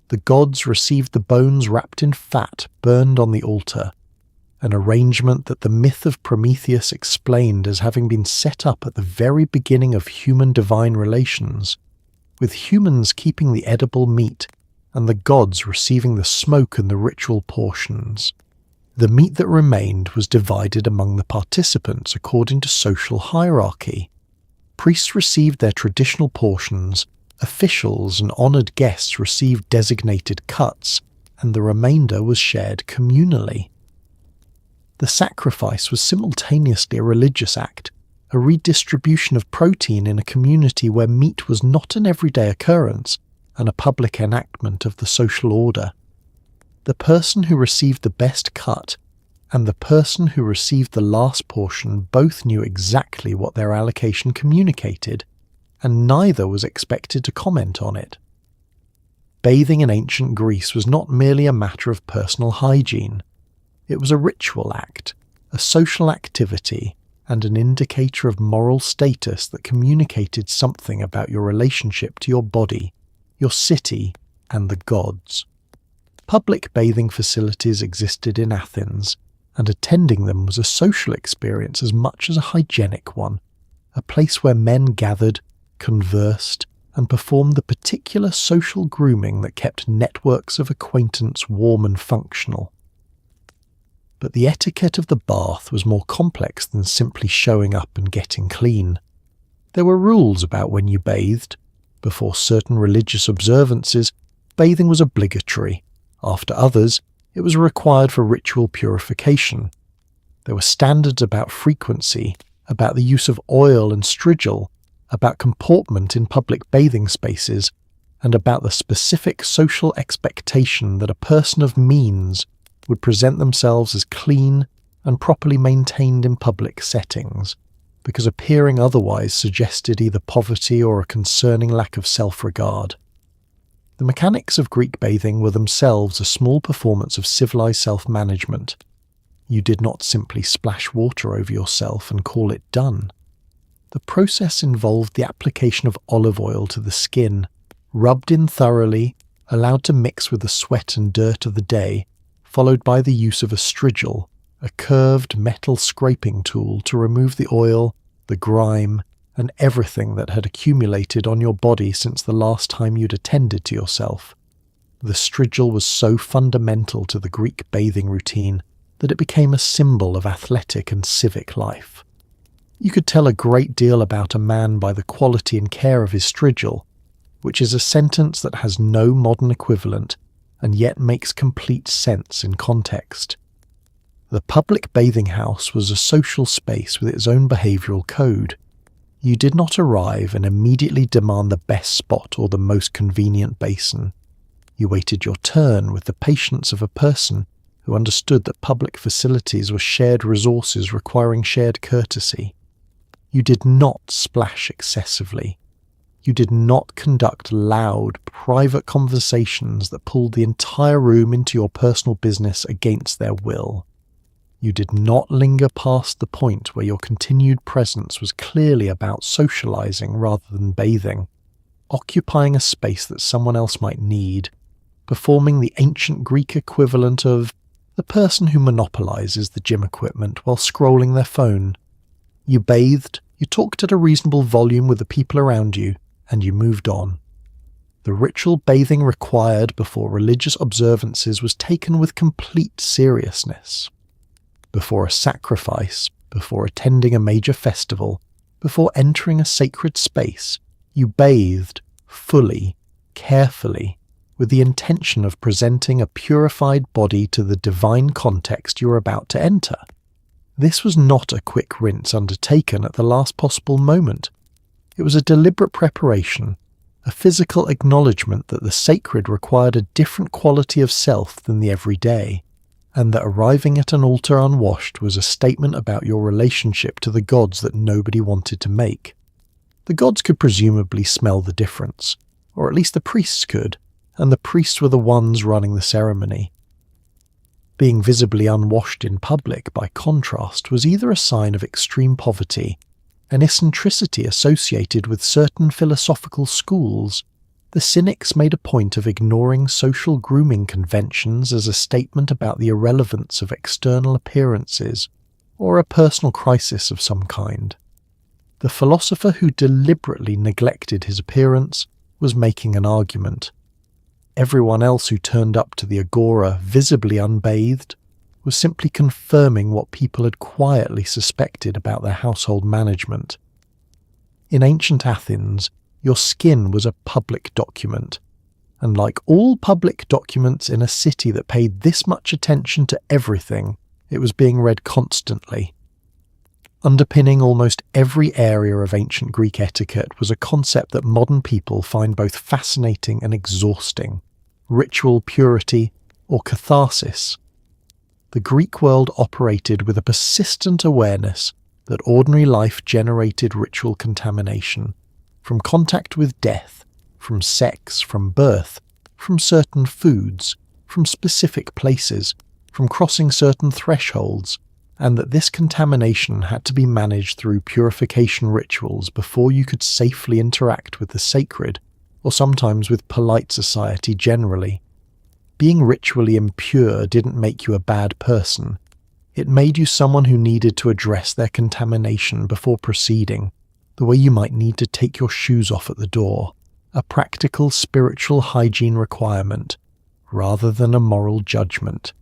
The gods received the bones wrapped in fat burned on the altar, an arrangement that the myth of Prometheus explained as having been set up at the very beginning of human-divine relations, with humans keeping the edible meat and the gods receiving the smoke and the ritual portions. The meat that remained was divided among the participants according to social hierarchy. Priests received their traditional portions, officials and honoured guests received designated cuts, and the remainder was shared communally. The sacrifice was simultaneously a religious act, a redistribution of protein in a community where meat was not an everyday occurrence, and a public enactment of the social order. The person who received the best cut and the person who received the last portion both knew exactly what their allocation communicated, and neither was expected to comment on it. Bathing in ancient Greece was not merely a matter of personal hygiene. It was a ritual act, a social activity, and an indicator of moral status that communicated something about your relationship to your body, your city, and the gods. Public bathing facilities existed in Athens, and attending them was a social experience as much as a hygienic one, a place where men gathered, conversed, and performed the particular social grooming that kept networks of acquaintance warm and functional. But the etiquette of the bath was more complex than simply showing up and getting clean. There were rules about when you bathed. Before certain religious observances, bathing was obligatory. After others, it was required for ritual purification. There were standards about frequency, about the use of oil and strigil, about comportment in public bathing spaces, and about the specific social expectation that a person of means would present themselves as clean and properly maintained in public settings, because appearing otherwise suggested either poverty or a concerning lack of self-regard. The mechanics of Greek bathing were themselves a small performance of civilized self-management. You did not simply splash water over yourself and call it done. The process involved the application of olive oil to the skin, rubbed in thoroughly, allowed to mix with the sweat and dirt of the day, followed by the use of a strigil, a curved metal scraping tool to remove the oil, the grime, and everything that had accumulated on your body since the last time you'd attended to yourself. The strigil was so fundamental to the Greek bathing routine that it became a symbol of athletic and civic life. You could tell a great deal about a man by the quality and care of his strigil, which is a sentence that has no modern equivalent and yet makes complete sense in context. The public bathing house was a social space with its own behavioural code. You did not arrive and immediately demand the best spot or the most convenient basin. You waited your turn with the patience of a person who understood that public facilities were shared resources requiring shared courtesy. You did not splash excessively. You did not conduct loud, private conversations that pulled the entire room into your personal business against their will. You did not linger past the point where your continued presence was clearly about socializing rather than bathing, occupying a space that someone else might need, performing the ancient Greek equivalent of the person who monopolizes the gym equipment while scrolling their phone. You bathed, you talked at a reasonable volume with the people around you, and you moved on. The ritual bathing required before religious observances was taken with complete seriousness. Before a sacrifice, before attending a major festival, before entering a sacred space, you bathed fully, carefully, with the intention of presenting a purified body to the divine context you were about to enter. This was not a quick rinse undertaken at the last possible moment. It was a deliberate preparation, a physical acknowledgement that the sacred required a different quality of self than the everyday, and that arriving at an altar unwashed was a statement about your relationship to the gods that nobody wanted to make. The gods could presumably smell the difference, or at least the priests could, and the priests were the ones running the ceremony. Being visibly unwashed in public, by contrast, was either a sign of extreme poverty, an eccentricity associated with certain philosophical schools. The Cynics made a point of ignoring social grooming conventions as a statement about the irrelevance of external appearances, or a personal crisis of some kind. The philosopher who deliberately neglected his appearance was making an argument. Everyone else who turned up to the Agora visibly unbathed was simply confirming what people had quietly suspected about their household management. In ancient Athens, your skin was a public document, and like all public documents in a city that paid this much attention to everything, it was being read constantly. Underpinning almost every area of ancient Greek etiquette was a concept that modern people find both fascinating and exhausting: ritual purity or catharsis. The Greek world operated with a persistent awareness that ordinary life generated ritual contamination, from contact with death, from sex, from birth, from certain foods, from specific places, from crossing certain thresholds, and that this contamination had to be managed through purification rituals before you could safely interact with the sacred, or sometimes with polite society generally. Being ritually impure didn't make you a bad person. It made you someone who needed to address their contamination before proceeding, the way you might need to take your shoes off at the door, a practical spiritual hygiene requirement, rather than a moral judgment.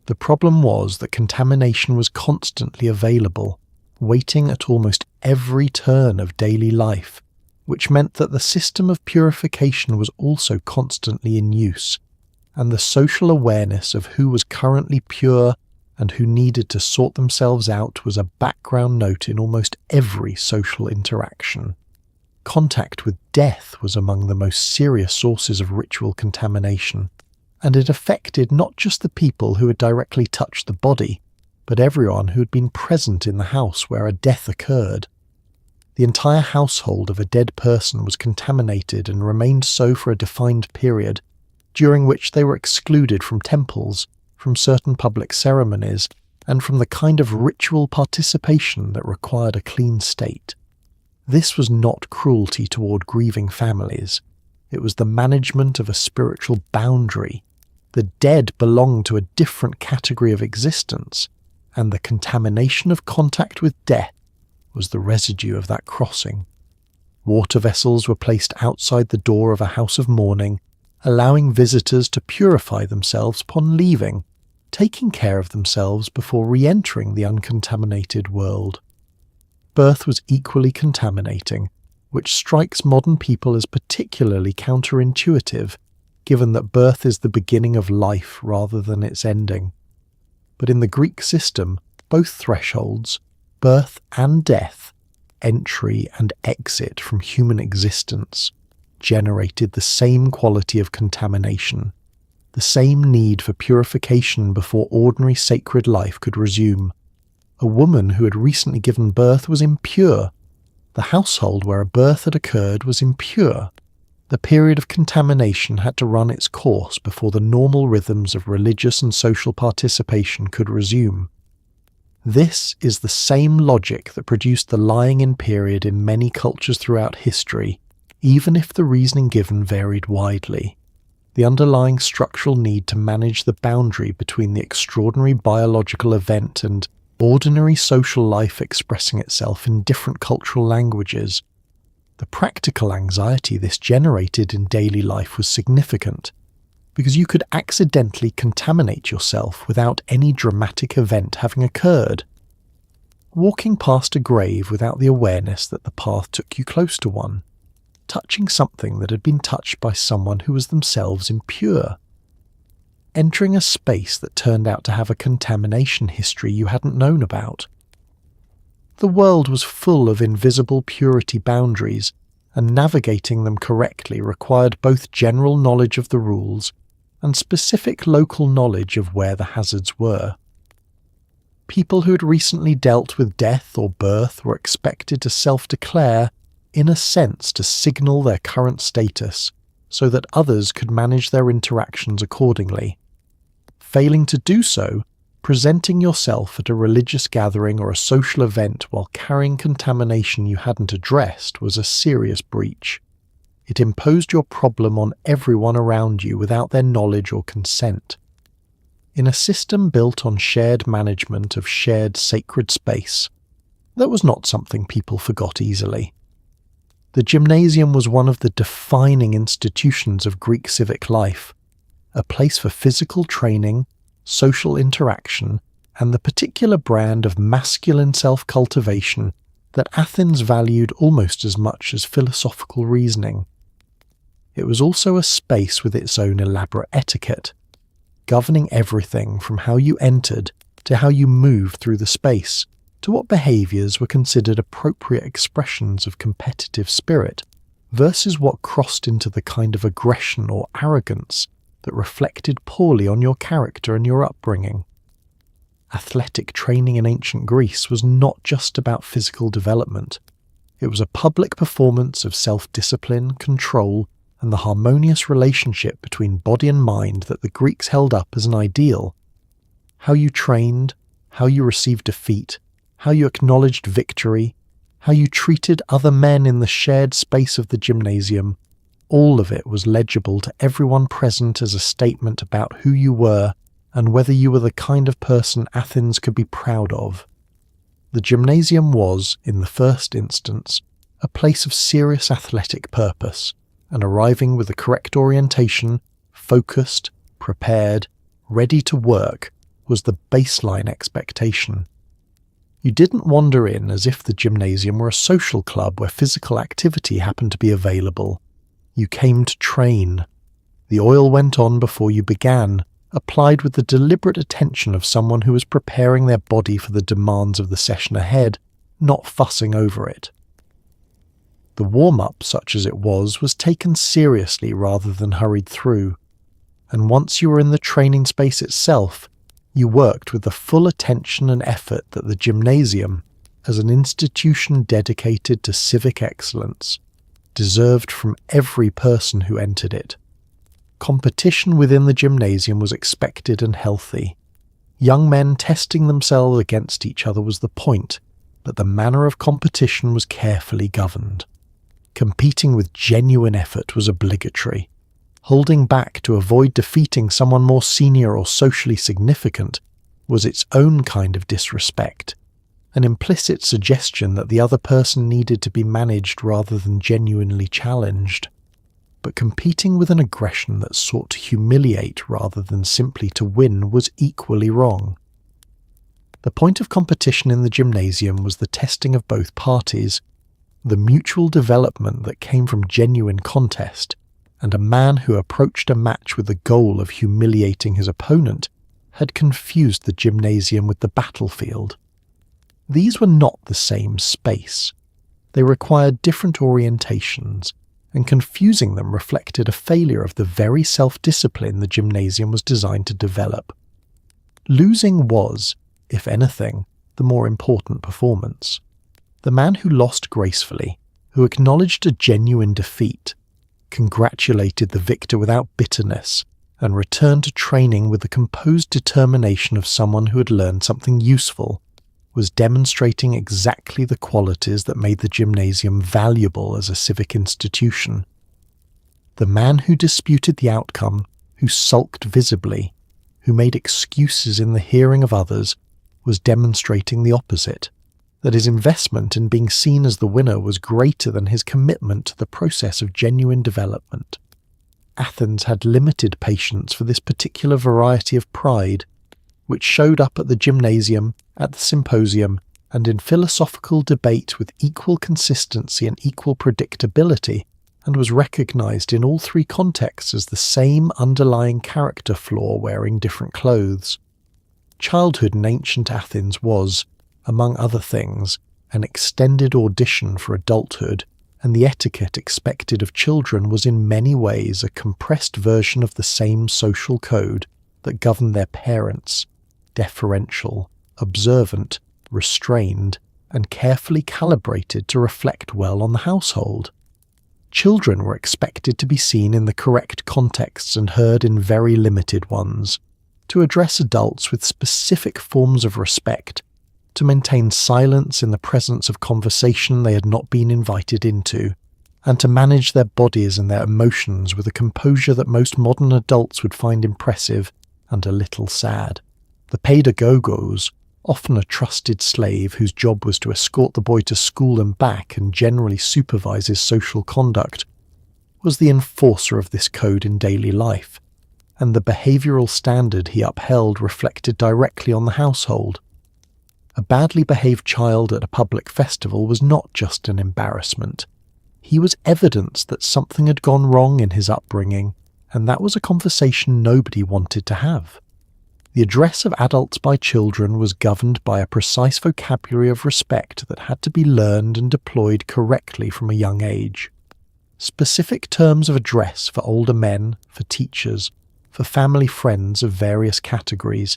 The problem was that contamination was constantly available, waiting at almost every turn of daily life, which meant that the system of purification was also constantly in use, and the social awareness of who was currently pure and who needed to sort themselves out was a background note in almost every social interaction. Contact with death was among the most serious sources of ritual contamination, and it affected not just the people who had directly touched the body, but everyone who had been present in the house where a death occurred. The entire household of a dead person was contaminated and remained so for a defined period, during which they were excluded from temples, from certain public ceremonies, and from the kind of ritual participation that required a clean state. This was not cruelty toward grieving families. It was the management of a spiritual boundary. The dead belonged to a different category of existence, and the contamination of contact with death was the residue of that crossing. Water vessels were placed outside the door of a house of mourning, allowing visitors to purify themselves upon leaving, taking care of themselves before re-entering the uncontaminated world. Birth was equally contaminating, which strikes modern people as particularly counterintuitive, given that birth is the beginning of life rather than its ending. But in the Greek system, both thresholds, birth and death, entry and exit from human existence, generated the same quality of contamination, the same need for purification before ordinary sacred life could resume. A woman who had recently given birth was impure. The household where a birth had occurred was impure. The period of contamination had to run its course before the normal rhythms of religious and social participation could resume. This is the same logic that produced the lying-in period in many cultures throughout history, even if the reasoning given varied widely. The underlying structural need to manage the boundary between the extraordinary biological event and ordinary social life expressing itself in different cultural languages. The practical anxiety this generated in daily life was significant, because you could accidentally contaminate yourself without any dramatic event having occurred. Walking past a grave without the awareness that the path took you close to one. Touching something that had been touched by someone who was themselves impure. Entering a space that turned out to have a contamination history you hadn't known about. The world was full of invisible purity boundaries, and navigating them correctly required both general knowledge of the rules and specific local knowledge of where the hazards were. People who had recently dealt with death or birth were expected to self-declare, in a sense to signal their current status, so that others could manage their interactions accordingly. Failing to do so, presenting yourself at a religious gathering or a social event while carrying contamination you hadn't addressed was a serious breach. It imposed your problem on everyone around you without their knowledge or consent. In a system built on shared management of shared sacred space, that was not something people forgot easily. The gymnasium was one of the defining institutions of Greek civic life, a place for physical training, social interaction, and the particular brand of masculine self-cultivation that Athens valued almost as much as philosophical reasoning. It was also a space with its own elaborate etiquette, governing everything from how you entered to how you moved through the space, to what behaviours were considered appropriate expressions of competitive spirit, versus what crossed into the kind of aggression or arrogance that reflected poorly on your character and your upbringing. Athletic training in ancient Greece was not just about physical development. It was a public performance of self-discipline, control, and the harmonious relationship between body and mind that the Greeks held up as an ideal. How you trained, how you received defeat, how you acknowledged victory, how you treated other men in the shared space of the gymnasium, all of it was legible to everyone present as a statement about who you were and whether you were the kind of person Athens could be proud of. The gymnasium was, in the first instance, a place of serious athletic purpose, and arriving with the correct orientation, focused, prepared, ready to work, was the baseline expectation. You didn't wander in as if the gymnasium were a social club where physical activity happened to be available. You came to train. The oil went on before you began, applied with the deliberate attention of someone who was preparing their body for the demands of the session ahead, not fussing over it. The warm-up, such as it was taken seriously rather than hurried through, and once you were in the training space itself, you worked with the full attention and effort that the gymnasium, as an institution dedicated to civic excellence, deserved from every person who entered it. Competition within the gymnasium was expected and healthy. Young men testing themselves against each other was the point, but the manner of competition was carefully governed. Competing with genuine effort was obligatory. Holding back to avoid defeating someone more senior or socially significant was its own kind of disrespect, an implicit suggestion that the other person needed to be managed rather than genuinely challenged. But competing with an aggression that sought to humiliate rather than simply to win was equally wrong. The point of competition in the gymnasium was the testing of both parties, the mutual development that came from genuine contest, and a man who approached a match with the goal of humiliating his opponent had confused the gymnasium with the battlefield. These were not the same space. They required different orientations, and confusing them reflected a failure of the very self-discipline the gymnasium was designed to develop. Losing was, if anything, the more important performance. The man who lost gracefully, who acknowledged a genuine defeat, congratulated the victor without bitterness, and returned to training with the composed determination of someone who had learned something useful, was demonstrating exactly the qualities that made the gymnasium valuable as a civic institution. The man who disputed the outcome, who sulked visibly, who made excuses in the hearing of others, was demonstrating the opposite, that his investment in being seen as the winner was greater than his commitment to the process of genuine development. Athens had limited patience for this particular variety of pride, which showed up at the gymnasium, at the symposium, and in philosophical debate with equal consistency and equal predictability, and was recognized in all three contexts as the same underlying character flaw wearing different clothes. Childhood in ancient Athens was, among other things, an extended audition for adulthood, and the etiquette expected of children was in many ways a compressed version of the same social code that governed their parents: deferential, observant, restrained, and carefully calibrated to reflect well on the household. Children were expected to be seen in the correct contexts and heard in very limited ones, to address adults with specific forms of respect, to maintain silence in the presence of conversation they had not been invited into, and to manage their bodies and their emotions with a composure that most modern adults would find impressive and a little sad. The pedagogos, often a trusted slave whose job was to escort the boy to school and back and generally supervise his social conduct, was the enforcer of this code in daily life, and the behavioural standard he upheld reflected directly on the household. A badly behaved child at a public festival was not just an embarrassment. He was evidence that something had gone wrong in his upbringing, and that was a conversation nobody wanted to have. The address of adults by children was governed by a precise vocabulary of respect that had to be learned and deployed correctly from a young age. Specific terms of address for older men, for teachers, for family friends of various categories.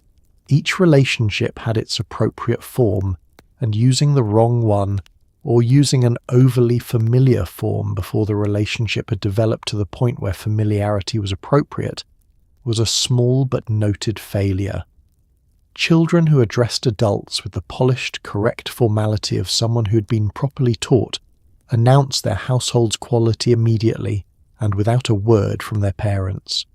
Each relationship had its appropriate form, and using the wrong one, or using an overly familiar form before the relationship had developed to the point where familiarity was appropriate, was a small but noted failure. Children who addressed adults with the polished, correct formality of someone who had been properly taught announced their household's quality immediately and without a word from their parents.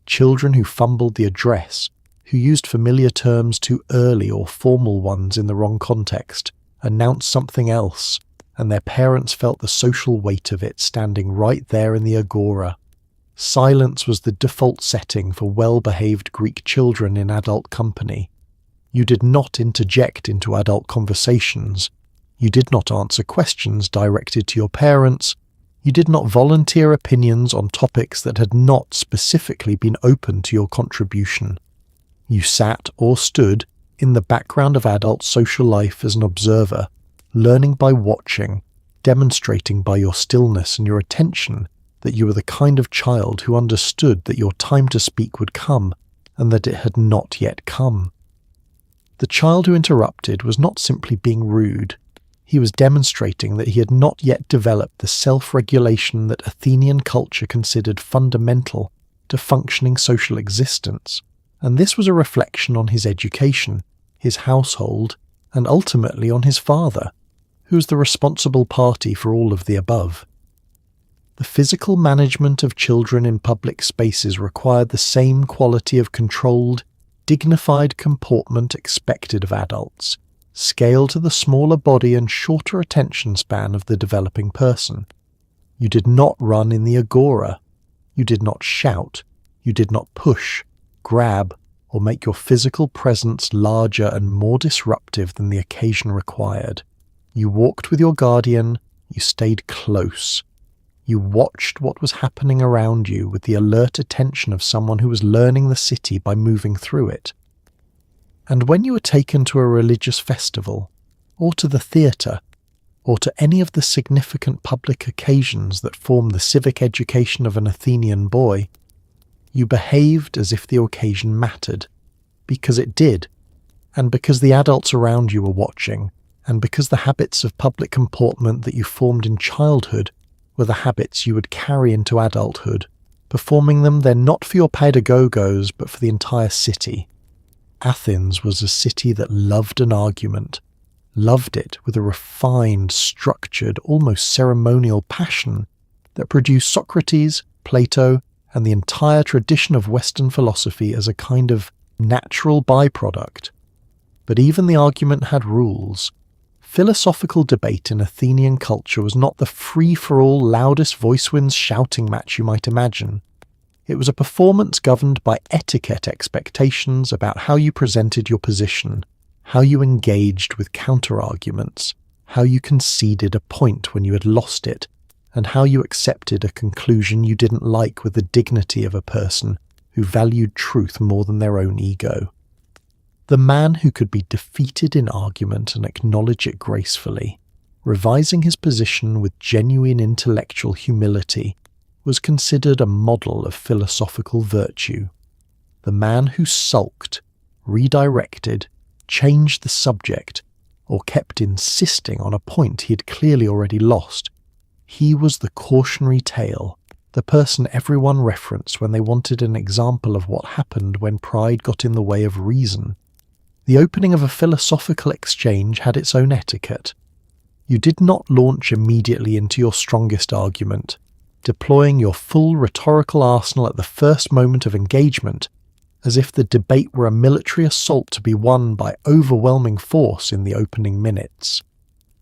Children who fumbled the address, who used familiar terms too early or formal ones in the wrong context, announced something else, and their parents felt the social weight of it standing right there in the Agora. Silence was the default setting for well-behaved Greek children in adult company. You did not interject into adult conversations. You did not answer questions directed to your parents. You did not volunteer opinions on topics that had not specifically been open to your contribution. You sat or stood in the background of adult social life as an observer, learning by watching, demonstrating by your stillness and your attention that you were the kind of child who understood that your time to speak would come and that it had not yet come. The child who interrupted was not simply being rude. He was demonstrating that he had not yet developed the self-regulation that Athenian culture considered fundamental to functioning social existence, and this was a reflection on his education, his household, and ultimately on his father, who was the responsible party for all of the above. The physical management of children in public spaces required the same quality of controlled, dignified comportment expected of adults, scaled to the smaller body and shorter attention span of the developing person. You did not run in the Agora. You did not shout. You did not push, grab, or make your physical presence larger and more disruptive than the occasion required. You walked with your guardian. You stayed close. You watched what was happening around you with the alert attention of someone who was learning the city by moving through it. And when you were taken to a religious festival, or to the theatre, or to any of the significant public occasions that form the civic education of an Athenian boy, you behaved as if the occasion mattered, because it did, and because the adults around you were watching, and because the habits of public comportment that you formed in childhood were the habits you would carry into adulthood, performing them then not for your pedagogos but for the entire city. Athens was a city that loved an argument, loved it with a refined, structured, almost ceremonial passion that produced Socrates, Plato, and the entire tradition of Western philosophy as a kind of natural byproduct. But even the argument had rules. Philosophical debate in Athenian culture was not the free-for-all loudest voice wins shouting match you might imagine. It was a performance governed by etiquette expectations about how you presented your position, how you engaged with counter-arguments, how you conceded a point when you had lost it, and how you accepted a conclusion you didn't like with the dignity of a person who valued truth more than their own ego. The man who could be defeated in argument and acknowledge it gracefully, revising his position with genuine intellectual humility, was considered a model of philosophical virtue. The man who sulked, redirected, changed the subject, or kept insisting on a point he had clearly already lost, he was the cautionary tale, the person everyone referenced when they wanted an example of what happened when pride got in the way of reason. The opening of a philosophical exchange had its own etiquette. You did not launch immediately into your strongest argument, deploying your full rhetorical arsenal at the first moment of engagement, as if the debate were a military assault to be won by overwhelming force in the opening minutes.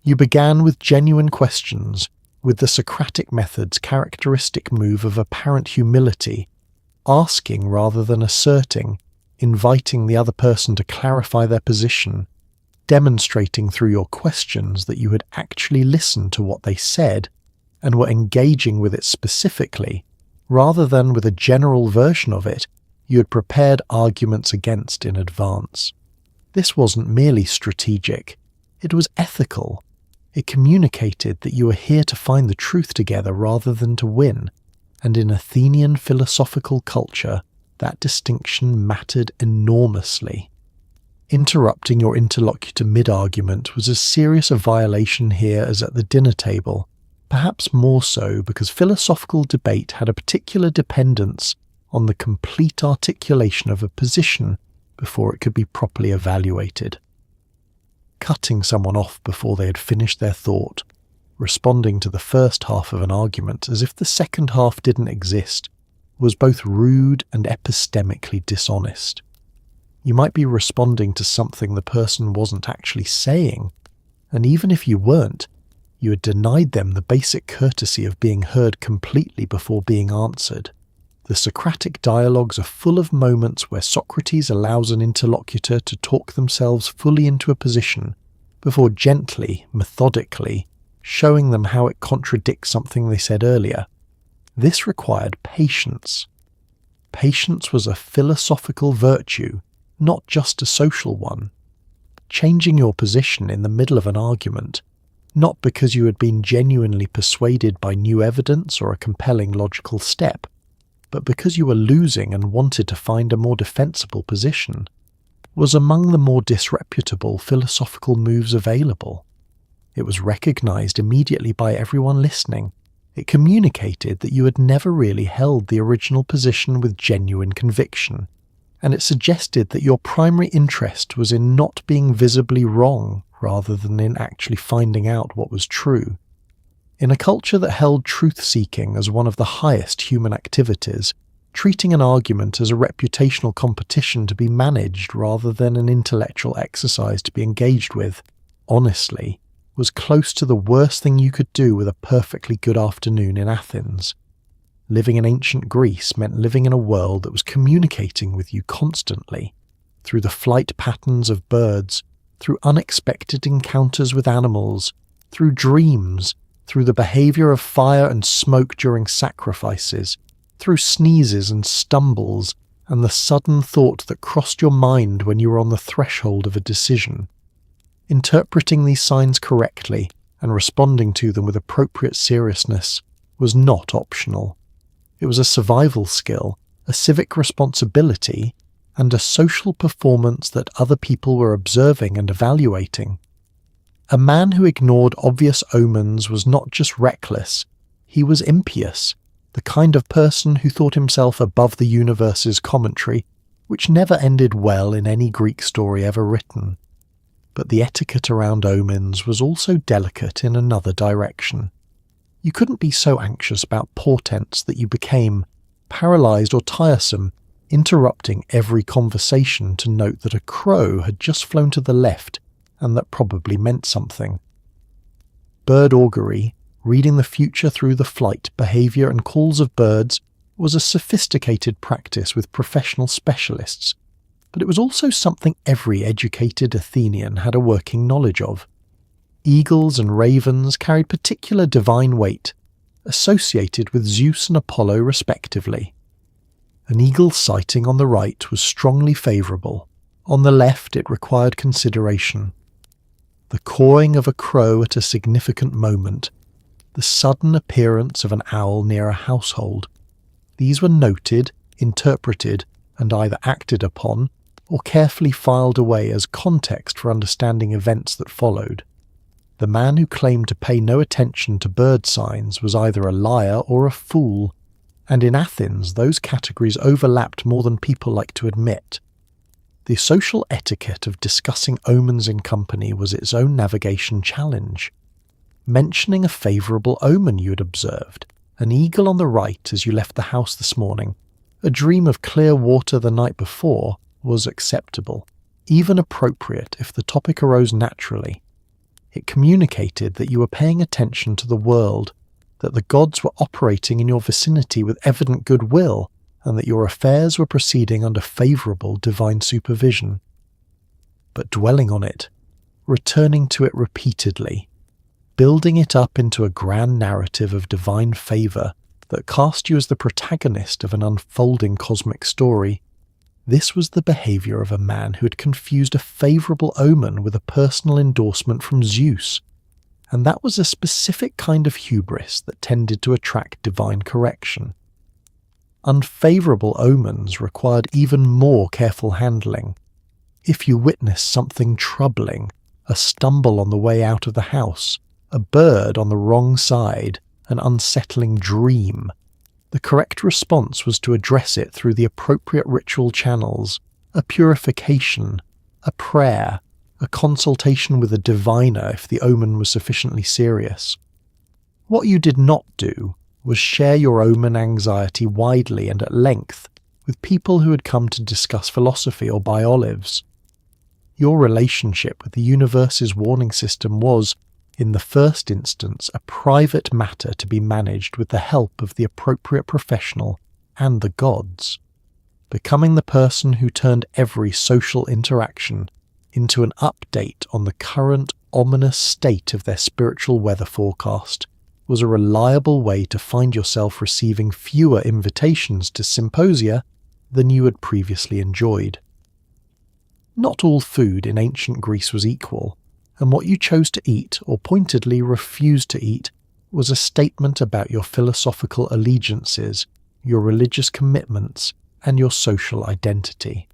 You began with genuine questions, with the Socratic method's characteristic move of apparent humility, asking rather than asserting, inviting the other person to clarify their position, demonstrating through your questions that you had actually listened to what they said and were engaging with it specifically, rather than with a general version of it you had prepared arguments against in advance. This wasn't merely strategic, it was ethical. It communicated that you were here to find the truth together rather than to win, and in Athenian philosophical culture, that distinction mattered enormously. Interrupting your interlocutor mid-argument was as serious a violation here as at the dinner table, perhaps more so because philosophical debate had a particular dependence on the complete articulation of a position before it could be properly evaluated. Cutting someone off before they had finished their thought, responding to the first half of an argument as if the second half didn't exist, was both rude and epistemically dishonest. You might be responding to something the person wasn't actually saying, and even if you weren't, you had denied them the basic courtesy of being heard completely before being answered. The Socratic dialogues are full of moments where Socrates allows an interlocutor to talk themselves fully into a position before gently, methodically, showing them how it contradicts something they said earlier. This required patience. Patience was a philosophical virtue, not just a social one. Changing your position in the middle of an argument, not because you had been genuinely persuaded by new evidence or a compelling logical step, but because you were losing and wanted to find a more defensible position, was among the more disreputable philosophical moves available. It was recognized immediately by everyone listening. It communicated that you had never really held the original position with genuine conviction, and it suggested that your primary interest was in not being visibly wrong rather than in actually finding out what was true. In a culture that held truth-seeking as one of the highest human activities, treating an argument as a reputational competition to be managed rather than an intellectual exercise to be engaged with, honestly, was close to the worst thing you could do with a perfectly good afternoon in Athens. Living in ancient Greece meant living in a world that was communicating with you constantly, through the flight patterns of birds, through unexpected encounters with animals, through dreams, through the behavior of fire and smoke during sacrifices, through sneezes and stumbles, and the sudden thought that crossed your mind when you were on the threshold of a decision. Interpreting these signs correctly and responding to them with appropriate seriousness was not optional. It was a survival skill, a civic responsibility, and a social performance that other people were observing and evaluating. A man who ignored obvious omens was not just reckless, he was impious, the kind of person who thought himself above the universe's commentary, which never ended well in any Greek story ever written. But the etiquette around omens was also delicate in another direction. You couldn't be so anxious about portents that you became paralysed or tiresome, interrupting every conversation to note that a crow had just flown to the left and that probably meant something. Bird augury, reading the future through the flight, behaviour and calls of birds, was a sophisticated practice with professional specialists, but it was also something every educated Athenian had a working knowledge of. Eagles and ravens carried particular divine weight, associated with Zeus and Apollo respectively. An eagle sighting on the right was strongly favourable. On the left it required consideration. The cawing of a crow at a significant moment, the sudden appearance of an owl near a household. These were noted, interpreted, and either acted upon or carefully filed away as context for understanding events that followed. The man who claimed to pay no attention to bird signs was either a liar or a fool, and in Athens those categories overlapped more than people like to admit. The social etiquette of discussing omens in company was its own navigation challenge. Mentioning a favourable omen you had observed, an eagle on the right as you left the house this morning, a dream of clear water the night before, was acceptable, even appropriate if the topic arose naturally. It communicated that you were paying attention to the world, that the gods were operating in your vicinity with evident goodwill, and that your affairs were proceeding under favourable divine supervision. But dwelling on it, returning to it repeatedly, building it up into a grand narrative of divine favour that cast you as the protagonist of an unfolding cosmic story, this was the behaviour of a man who had confused a favourable omen with a personal endorsement from Zeus, and that was a specific kind of hubris that tended to attract divine correction. Unfavourable omens required even more careful handling. If you witnessed something troubling, a stumble on the way out of the house, a bird on the wrong side, an unsettling dream, the correct response was to address it through the appropriate ritual channels, a purification, a prayer, a consultation with a diviner if the omen was sufficiently serious. What you did not do was share your omen anxiety widely and at length with people who had come to discuss philosophy or buy olives. Your relationship with the universe's warning system was, in the first instance, a private matter to be managed with the help of the appropriate professional and the gods, becoming the person who turned every social interaction into an update on the current ominous state of their spiritual weather forecast was a reliable way to find yourself receiving fewer invitations to symposia than you had previously enjoyed. Not all food in ancient Greece was equal, and what you chose to eat or pointedly refused to eat was a statement about your philosophical allegiances, your religious commitments, and your social identity.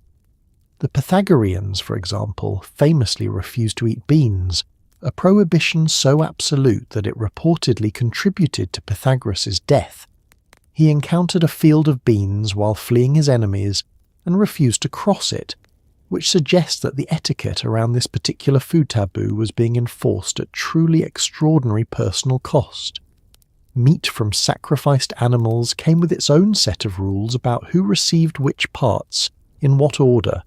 The Pythagoreans, for example, famously refused to eat beans, a prohibition so absolute that it reportedly contributed to Pythagoras' death. He encountered a field of beans while fleeing his enemies and refused to cross it, which suggests that the etiquette around this particular food taboo was being enforced at truly extraordinary personal cost. meat from sacrificed animals came with its own set of rules about who received which parts, in what order,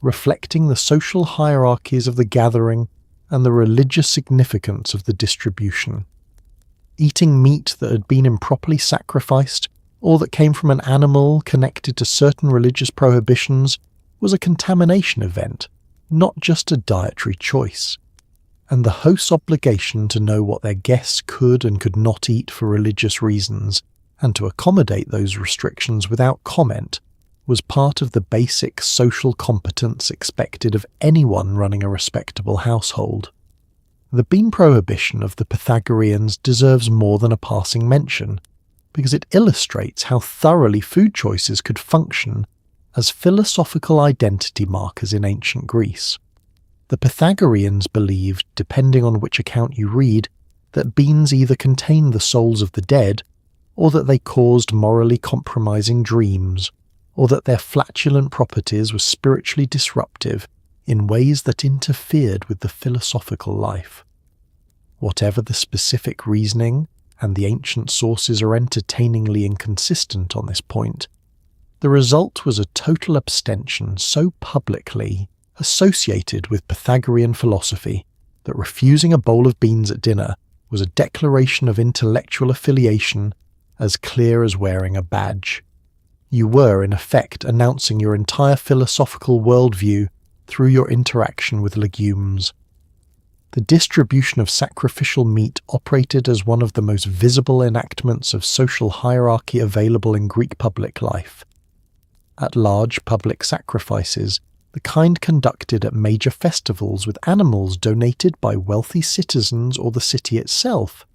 reflecting the social hierarchies of the gathering and the religious significance of the distribution. Eating meat that had been improperly sacrificed, or that came from an animal connected to certain religious prohibitions, was a contamination event, not just a dietary choice. And the host's obligation to know what their guests could and could not eat for religious reasons, and to accommodate those restrictions without comment, was part of the basic social competence expected of anyone running a respectable household. The bean prohibition of the Pythagoreans deserves more than a passing mention, because it illustrates how thoroughly food choices could function as philosophical identity markers in ancient Greece. The Pythagoreans believed, depending on which account you read, that beans either contained the souls of the dead, or that they caused morally compromising dreams, or that their flatulent properties were spiritually disruptive in ways that interfered with the philosophical life. Whatever the specific reasoning, and the ancient sources are entertainingly inconsistent on this point, the result was a total abstention so publicly associated with Pythagorean philosophy that refusing a bowl of beans at dinner was a declaration of intellectual affiliation as clear as wearing a badge. You were, in effect, announcing your entire philosophical worldview through your interaction with legumes. The distribution of sacrificial meat operated as one of the most visible enactments of social hierarchy available in Greek public life. At large public sacrifices, the kind conducted at major festivals with animals donated by wealthy citizens or the city itself,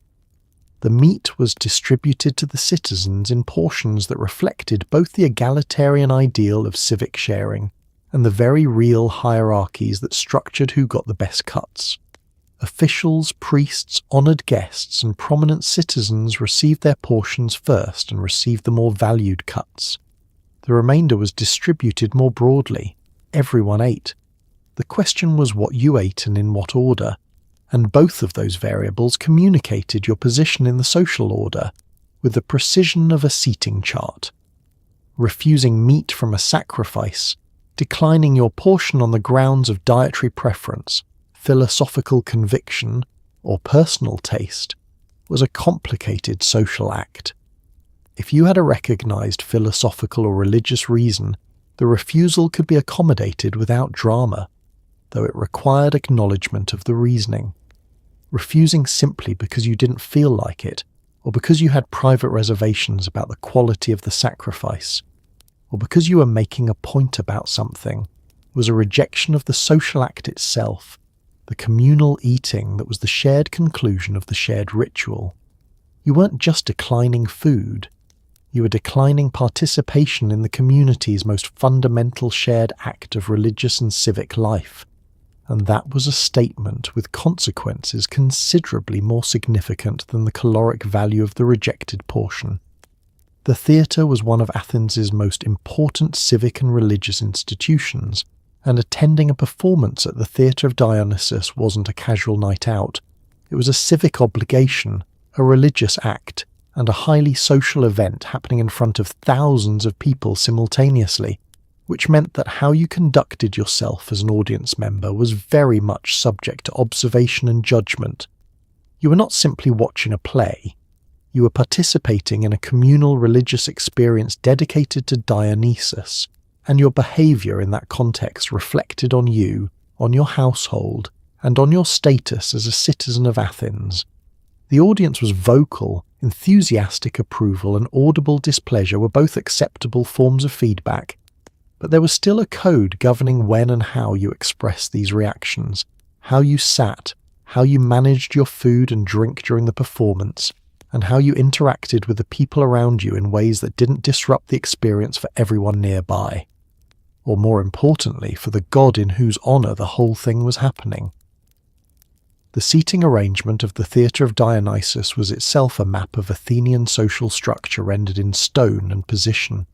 the meat was distributed to the citizens in portions that reflected both the egalitarian ideal of civic sharing and the very real hierarchies that structured who got the best cuts. Officials, priests, honoured guests, and prominent citizens received their portions first and received the more valued cuts. The remainder was distributed more broadly. Everyone ate. The question was what you ate and in what order, and both of those variables communicated your position in the social order with the precision of a seating chart. Refusing meat from a sacrifice, declining your portion on the grounds of dietary preference, philosophical conviction, or personal taste, was a complicated social act. If you had a recognized philosophical or religious reason, the refusal could be accommodated without drama, though it required acknowledgement of the reasoning. Refusing simply because you didn't feel like it, or because you had private reservations about the quality of the sacrifice, or because you were making a point about something, was a rejection of the social act itself, the communal eating that was the shared conclusion of the shared ritual. You weren't just declining food, you were declining participation in the community's most fundamental shared act of religious and civic life, and that was a statement with consequences considerably more significant than the caloric value of the rejected portion. The theatre was one of Athens's most important civic and religious institutions, and attending a performance at the Theatre of Dionysus wasn't a casual night out. It was a civic obligation, a religious act, and a highly social event happening in front of thousands of people simultaneously, which meant that how you conducted yourself as an audience member was very much subject to observation and judgment. You were not simply watching a play. You were participating in a communal religious experience dedicated to Dionysus, and your behaviour in that context reflected on you, on your household, and on your status as a citizen of Athens. The audience was vocal. Enthusiastic approval and audible displeasure were both acceptable forms of feedback, but there was still a code governing when and how you expressed these reactions, how you sat, how you managed your food and drink during the performance, and how you interacted with the people around you in ways that didn't disrupt the experience for everyone nearby. Or more importantly, for the god in whose honour the whole thing was happening. The seating arrangement of the Theatre of Dionysus was itself a map of Athenian social structure rendered in stone and position.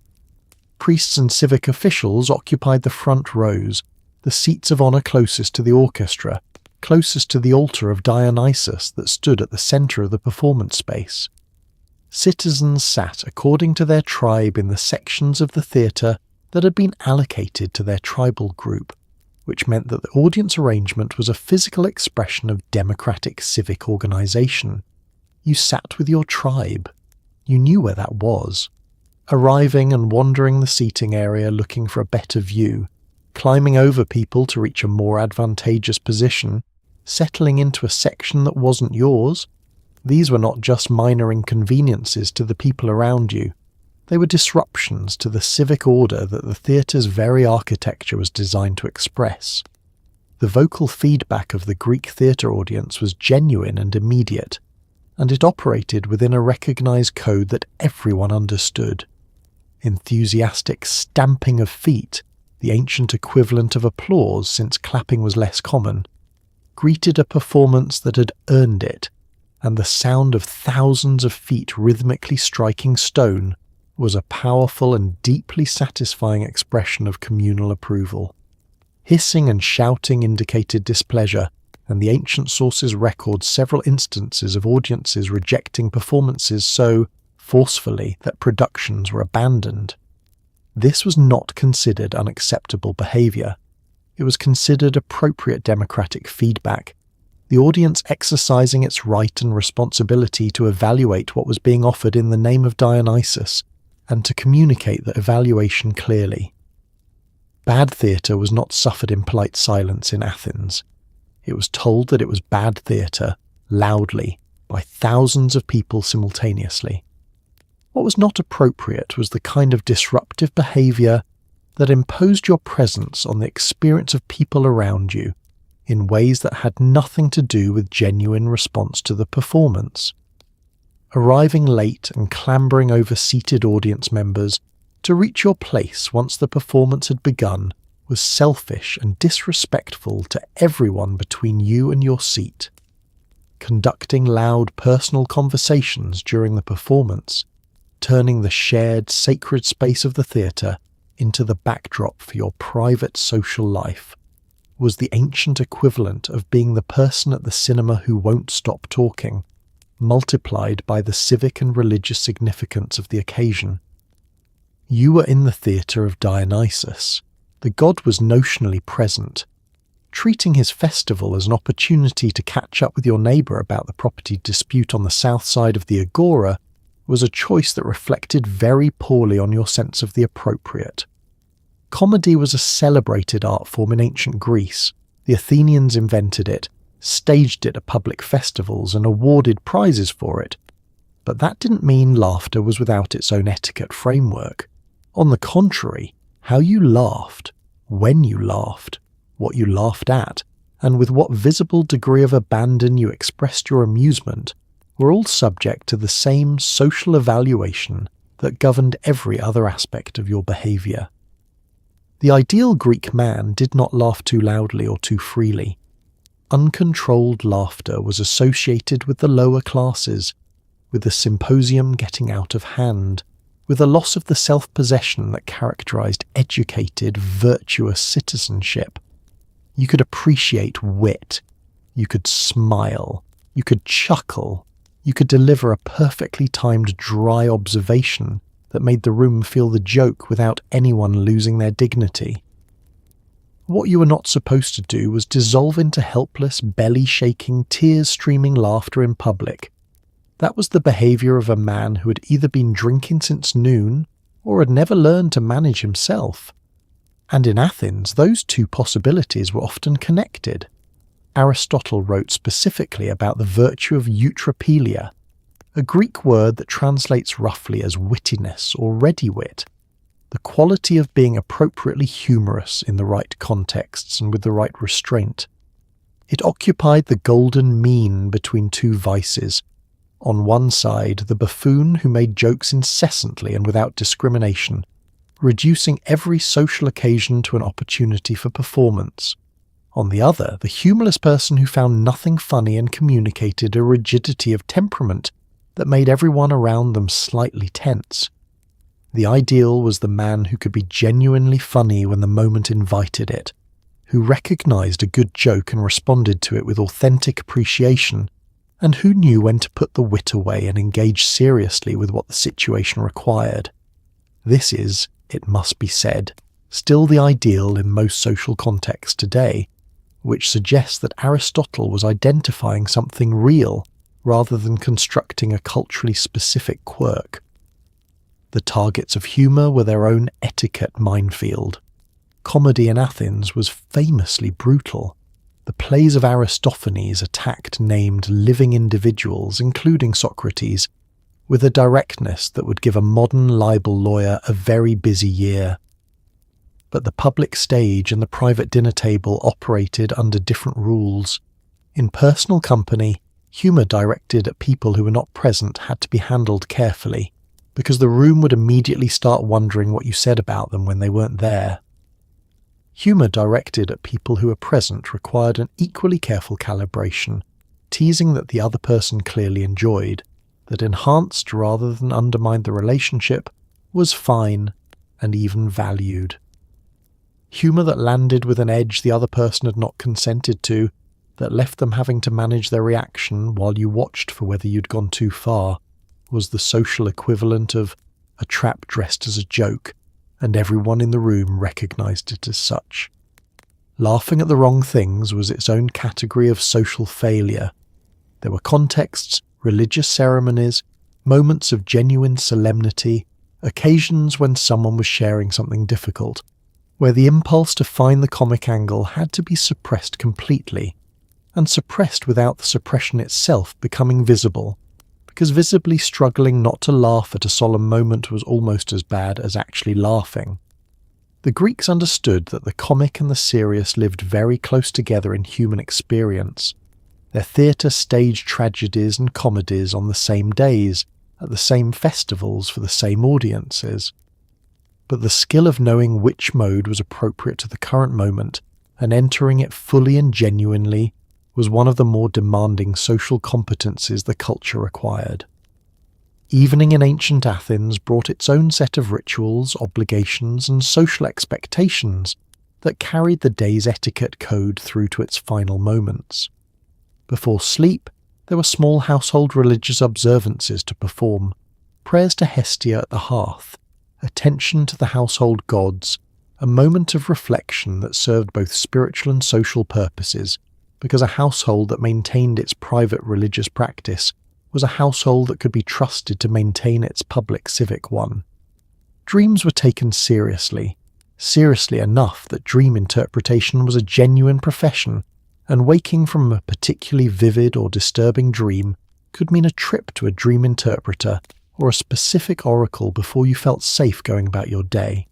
Priests and civic officials occupied the front rows, the seats of honour closest to the orchestra, closest to the altar of Dionysus that stood at the centre of the performance space. citizens sat according to their tribe in the sections of the theatre that had been allocated to their tribal group, which meant that the audience arrangement was a physical expression of democratic civic organisation. You sat with your tribe. You knew where that was. Arriving and wandering the seating area looking for a better view, climbing over people to reach a more advantageous position, settling into a section that wasn't yours. These were not just minor inconveniences to the people around you. They were disruptions to the civic order that the theatre's very architecture was designed to express. The vocal feedback of the Greek theatre audience was genuine and immediate, and it operated within a recognised code that everyone understood. Enthusiastic stamping of feet, the ancient equivalent of applause since clapping was less common, greeted a performance that had earned it, and the sound of thousands of feet rhythmically striking stone was a powerful and deeply satisfying expression of communal approval. Hissing and shouting indicated displeasure, and the ancient sources record several instances of audiences rejecting performances so forcefully that productions were abandoned. This was not considered unacceptable behaviour. It was considered appropriate democratic feedback, the audience exercising its right and responsibility to evaluate what was being offered in the name of Dionysus, and to communicate the evaluation clearly. Bad theatre was not suffered in polite silence in Athens. It was told that it was bad theatre, loudly, by thousands of people simultaneously. What was not appropriate was the kind of disruptive behaviour that imposed your presence on the experience of people around you in ways that had nothing to do with genuine response to the performance. Arriving late and clambering over seated audience members to reach your place once the performance had begun was selfish and disrespectful to everyone between you and your seat. Conducting loud personal conversations during the performance, turning the shared sacred space of the theatre into the backdrop for your private social life, was the ancient equivalent of being the person at the cinema who won't stop talking, multiplied by the civic and religious significance of the occasion. You were in the theatre of Dionysus. The god was notionally present. Treating his festival as an opportunity to catch up with your neighbour about the property dispute on the south side of the Agora was a choice that reflected very poorly on your sense of the appropriate. Comedy was a celebrated art form in ancient Greece. The Athenians invented it, staged it at public festivals and awarded prizes for it. But that didn't mean laughter was without its own etiquette framework. On the contrary, how you laughed, when you laughed, what you laughed at, and with what visible degree of abandon you expressed your amusement were all subject to the same social evaluation that governed every other aspect of your behaviour. The ideal Greek man did not laugh too loudly or too freely. Uncontrolled laughter was associated with the lower classes, with the symposium getting out of hand, with a loss of the self-possession that characterised educated, virtuous citizenship. You could appreciate wit, you could smile, you could chuckle, you could deliver a perfectly timed dry observation that made the room feel the joke without anyone losing their dignity. What you were not supposed to do was dissolve into helpless, belly-shaking, tears-streaming laughter in public. That was the behaviour of a man who had either been drinking since noon or had never learned to manage himself. And in Athens, those two possibilities were often connected. Aristotle wrote specifically about the virtue of eutrapelia, a Greek word that translates roughly as wittiness or ready wit, the quality of being appropriately humorous in the right contexts and with the right restraint. It occupied the golden mean between two vices. On one side, the buffoon who made jokes incessantly and without discrimination, reducing every social occasion to an opportunity for performance. On the other, the humourless person who found nothing funny and communicated a rigidity of temperament that made everyone around them slightly tense. The ideal was the man who could be genuinely funny when the moment invited it, who recognised a good joke and responded to it with authentic appreciation, and who knew when to put the wit away and engage seriously with what the situation required. This is, it must be said, still the ideal in most social contexts today, which suggests that Aristotle was identifying something real rather than constructing a culturally specific quirk. The targets of humour were their own etiquette minefield. Comedy in Athens was famously brutal. The plays of Aristophanes attacked named living individuals, including Socrates, with a directness that would give a modern libel lawyer a very busy year. But the public stage and the private dinner table operated under different rules. In personal company, humour directed at people who were not present had to be handled carefully, because the room would immediately start wondering what you said about them when they weren't there. Humour directed at people who were present required an equally careful calibration, teasing that the other person clearly enjoyed, that enhanced rather than undermined the relationship, was fine and even valued. Humour that landed with an edge the other person had not consented to, that left them having to manage their reaction while you watched for whether you'd gone too far, was the social equivalent of a trap dressed as a joke, and everyone in the room recognised it as such. Laughing at the wrong things was its own category of social failure. There were contexts, religious ceremonies, moments of genuine solemnity, occasions when someone was sharing something difficult, where the impulse to find the comic angle had to be suppressed completely, and suppressed without the suppression itself becoming visible, because visibly struggling not to laugh at a solemn moment was almost as bad as actually laughing. The Greeks understood that the comic and the serious lived very close together in human experience. Their theatre staged tragedies and comedies on the same days, at the same festivals for the same audiences. But the skill of knowing which mode was appropriate to the current moment and entering it fully and genuinely was one of the more demanding social competencies the culture required. Evening in ancient Athens brought its own set of rituals, obligations, and social expectations that carried the day's etiquette code through to its final moments. Before sleep, there were small household religious observances to perform, prayers to Hestia at the hearth, attention to the household gods, a moment of reflection that served both spiritual and social purposes, because a household that maintained its private religious practice was a household that could be trusted to maintain its public civic one. Dreams were taken seriously enough that dream interpretation was a genuine profession, and waking from a particularly vivid or disturbing dream could mean a trip to a dream interpreter or a specific oracle before you felt safe going about your day.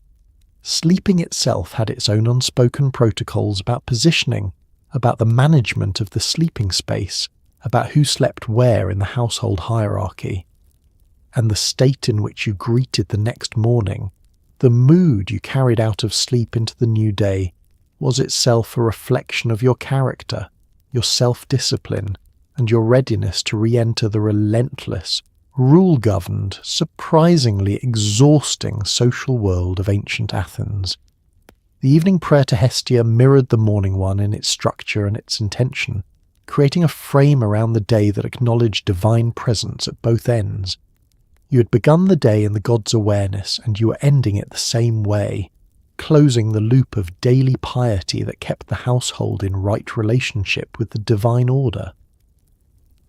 Sleeping itself had its own unspoken protocols about positioning, about the management of the sleeping space, about who slept where in the household hierarchy. And the state in which you greeted the next morning, the mood you carried out of sleep into the new day, was itself a reflection of your character, your self-discipline, and your readiness to re-enter the relentless, rule-governed, surprisingly exhausting social world of ancient Athens. The evening prayer to Hestia mirrored the morning one in its structure and its intention, creating a frame around the day that acknowledged divine presence at both ends. You had begun the day in the god's awareness, and you were ending it the same way, closing the loop of daily piety that kept the household in right relationship with the divine order.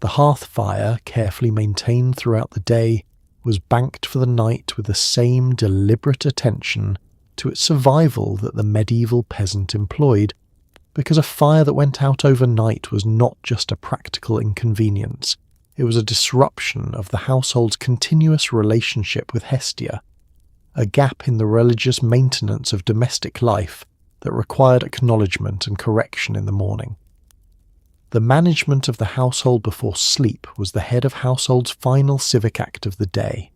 The hearth fire, carefully maintained throughout the day, was banked for the night with the same deliberate attention to its survival that the medieval peasant employed, because a fire that went out overnight was not just a practical inconvenience, it was a disruption of the household's continuous relationship with Hestia, a gap in the religious maintenance of domestic life that required acknowledgement and correction in the morning. The management of the household before sleep was the head of household's final civic act of the day.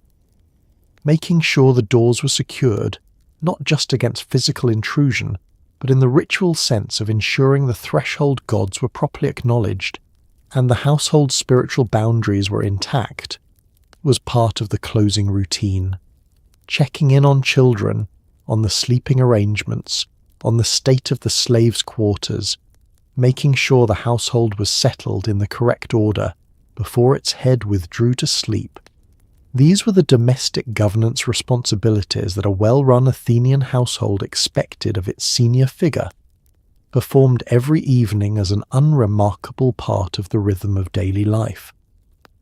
Making sure the doors were secured, not just against physical intrusion, but in the ritual sense of ensuring the threshold gods were properly acknowledged, and the household's spiritual boundaries were intact, was part of the closing routine. Checking in on children, on the sleeping arrangements, on the state of the slaves' quarters, making sure the household was settled in the correct order before its head withdrew to sleep. These were the domestic governance responsibilities that a well-run Athenian household expected of its senior figure, performed every evening as an unremarkable part of the rhythm of daily life.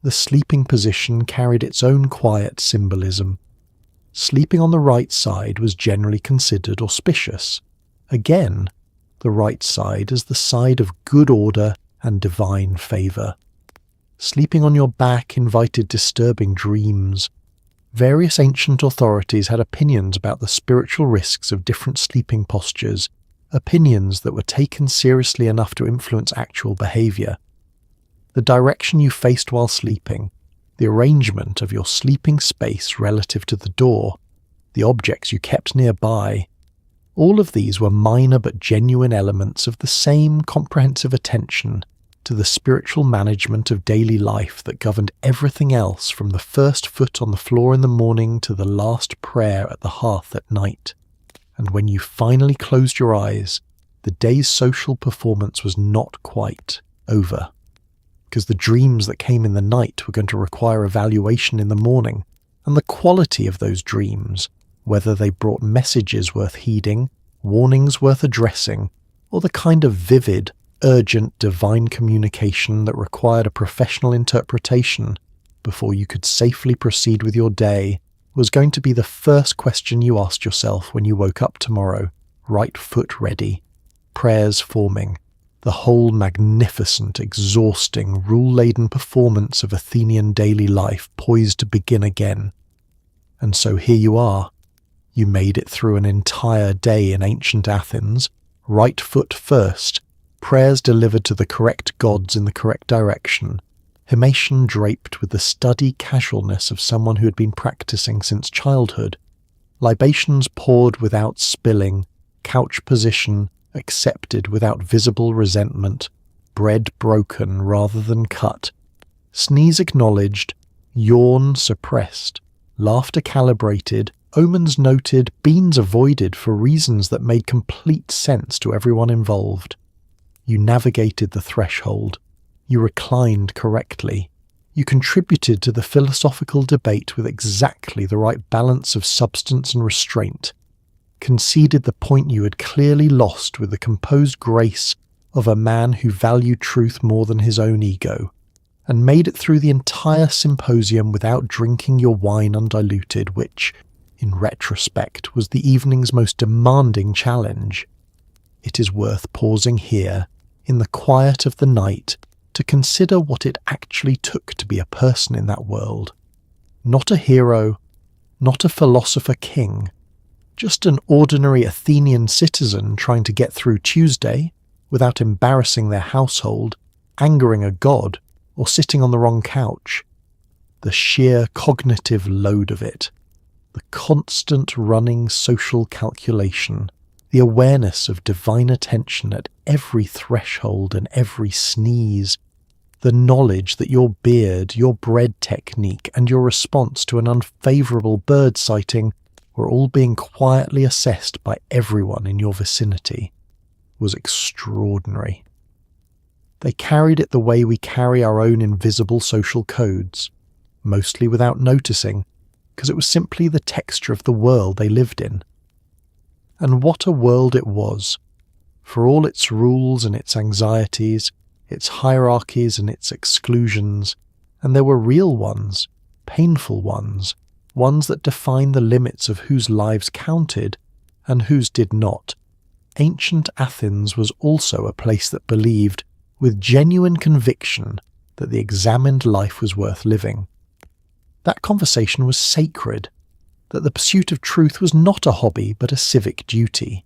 The sleeping position carried its own quiet symbolism. Sleeping on the right side was generally considered auspicious. Again, the right side as the side of good order and divine favour. Sleeping on your back invited disturbing dreams. Various ancient authorities had opinions about the spiritual risks of different sleeping postures, opinions that were taken seriously enough to influence actual behaviour. The direction you faced while sleeping, the arrangement of your sleeping space relative to the door, the objects you kept nearby, all of these were minor but genuine elements of the same comprehensive attention to the spiritual management of daily life that governed everything else from the first foot on the floor in the morning to the last prayer at the hearth at night. And when you finally closed your eyes, the day's social performance was not quite over, because the dreams that came in the night were going to require evaluation in the morning, and the quality of those dreams, whether they brought messages worth heeding, warnings worth addressing, or the kind of vivid, urgent divine communication that required a professional interpretation before you could safely proceed with your day, was going to be the first question you asked yourself when you woke up tomorrow, right foot ready, prayers forming, the whole magnificent, exhausting, rule-laden performance of Athenian daily life poised to begin again. And so here you are. You made it through an entire day in ancient Athens, right foot first, prayers delivered to the correct gods in the correct direction, himation draped with the steady casualness of someone who had been practicing since childhood, libations poured without spilling, couch position accepted without visible resentment, bread broken rather than cut, sneeze acknowledged, yawn suppressed, laughter calibrated, omens noted, beans avoided for reasons that made complete sense to everyone involved. You navigated the threshold. You reclined correctly. You contributed to the philosophical debate with exactly the right balance of substance and restraint, conceded the point you had clearly lost with the composed grace of a man who valued truth more than his own ego, and made it through the entire symposium without drinking your wine undiluted, which, in retrospect, was the evening's most demanding challenge. It is worth pausing here, in the quiet of the night, to consider what it actually took to be a person in that world. Not a hero, not a philosopher king, just an ordinary Athenian citizen trying to get through Tuesday without embarrassing their household, angering a god, or sitting on the wrong couch. The sheer cognitive load of it, the constant running social calculation, the awareness of divine attention at every threshold and every sneeze, the knowledge that your beard, your bread technique, and your response to an unfavourable bird sighting were all being quietly assessed by everyone in your vicinity, was extraordinary. They carried it the way we carry our own invisible social codes, mostly without noticing, because it was simply the texture of the world they lived in. And what a world it was, for all its rules and its anxieties, its hierarchies and its exclusions, and there were real ones, painful ones, ones that defined the limits of whose lives counted and whose did not. Ancient Athens was also a place that believed, with genuine conviction, that the examined life was worth living. That conversation was sacred, that the pursuit of truth was not a hobby but a civic duty.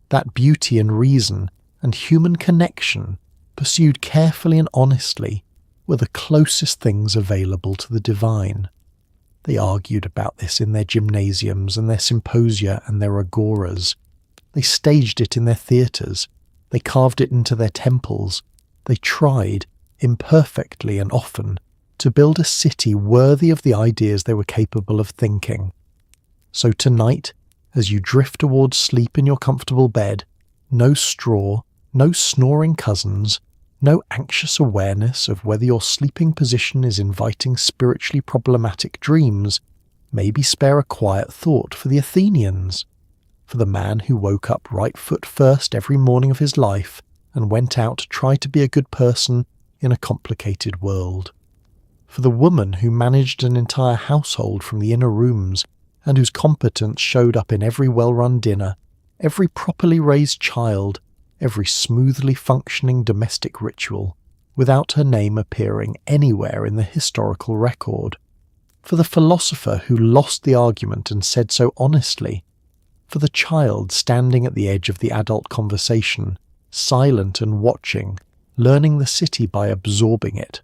That beauty and reason and human connection, pursued carefully and honestly, were the closest things available to the divine. They argued about this in their gymnasiums and their symposia and their agoras. They staged it in their theatres. They carved it into their temples. They tried, imperfectly and often, to build a city worthy of the ideas they were capable of thinking. So tonight, as you drift towards sleep in your comfortable bed, no straw, no snoring cousins, no anxious awareness of whether your sleeping position is inviting spiritually problematic dreams, maybe spare a quiet thought for the Athenians, for the man who woke up right foot first every morning of his life and went out to try to be a good person in a complicated world, for the woman who managed an entire household from the inner rooms and whose competence showed up in every well-run dinner, every properly raised child, every smoothly functioning domestic ritual, without her name appearing anywhere in the historical record, for the philosopher who lost the argument and said so honestly, for the child standing at the edge of the adult conversation, silent and watching, learning the city by absorbing it.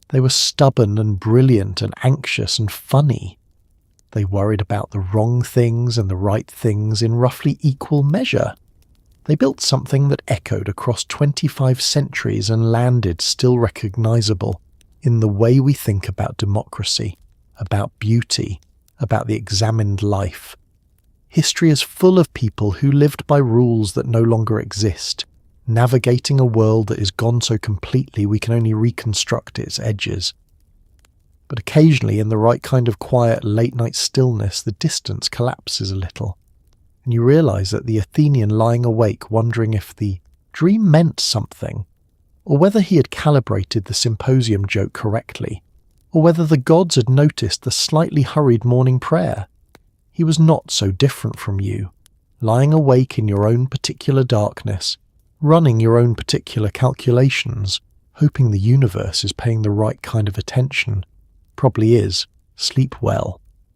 They were stubborn and brilliant and anxious and funny. They worried about the wrong things and the right things in roughly equal measure. They built something that echoed across 25 centuries and landed still recognizable in the way we think about democracy, about beauty, about the examined life. History is full of people who lived by rules that no longer exist, navigating a world that is gone so completely we can only reconstruct its edges. But occasionally, in the right kind of quiet late-night stillness, the distance collapses a little, and you realise that the Athenian lying awake wondering if the dream meant something, or whether he had calibrated the symposium joke correctly, or whether the gods had noticed the slightly hurried morning prayer. He was not so different from you, lying awake in your own particular darkness, running your own particular calculations, hoping the universe is paying the right kind of attention. Probably is. Sleep well.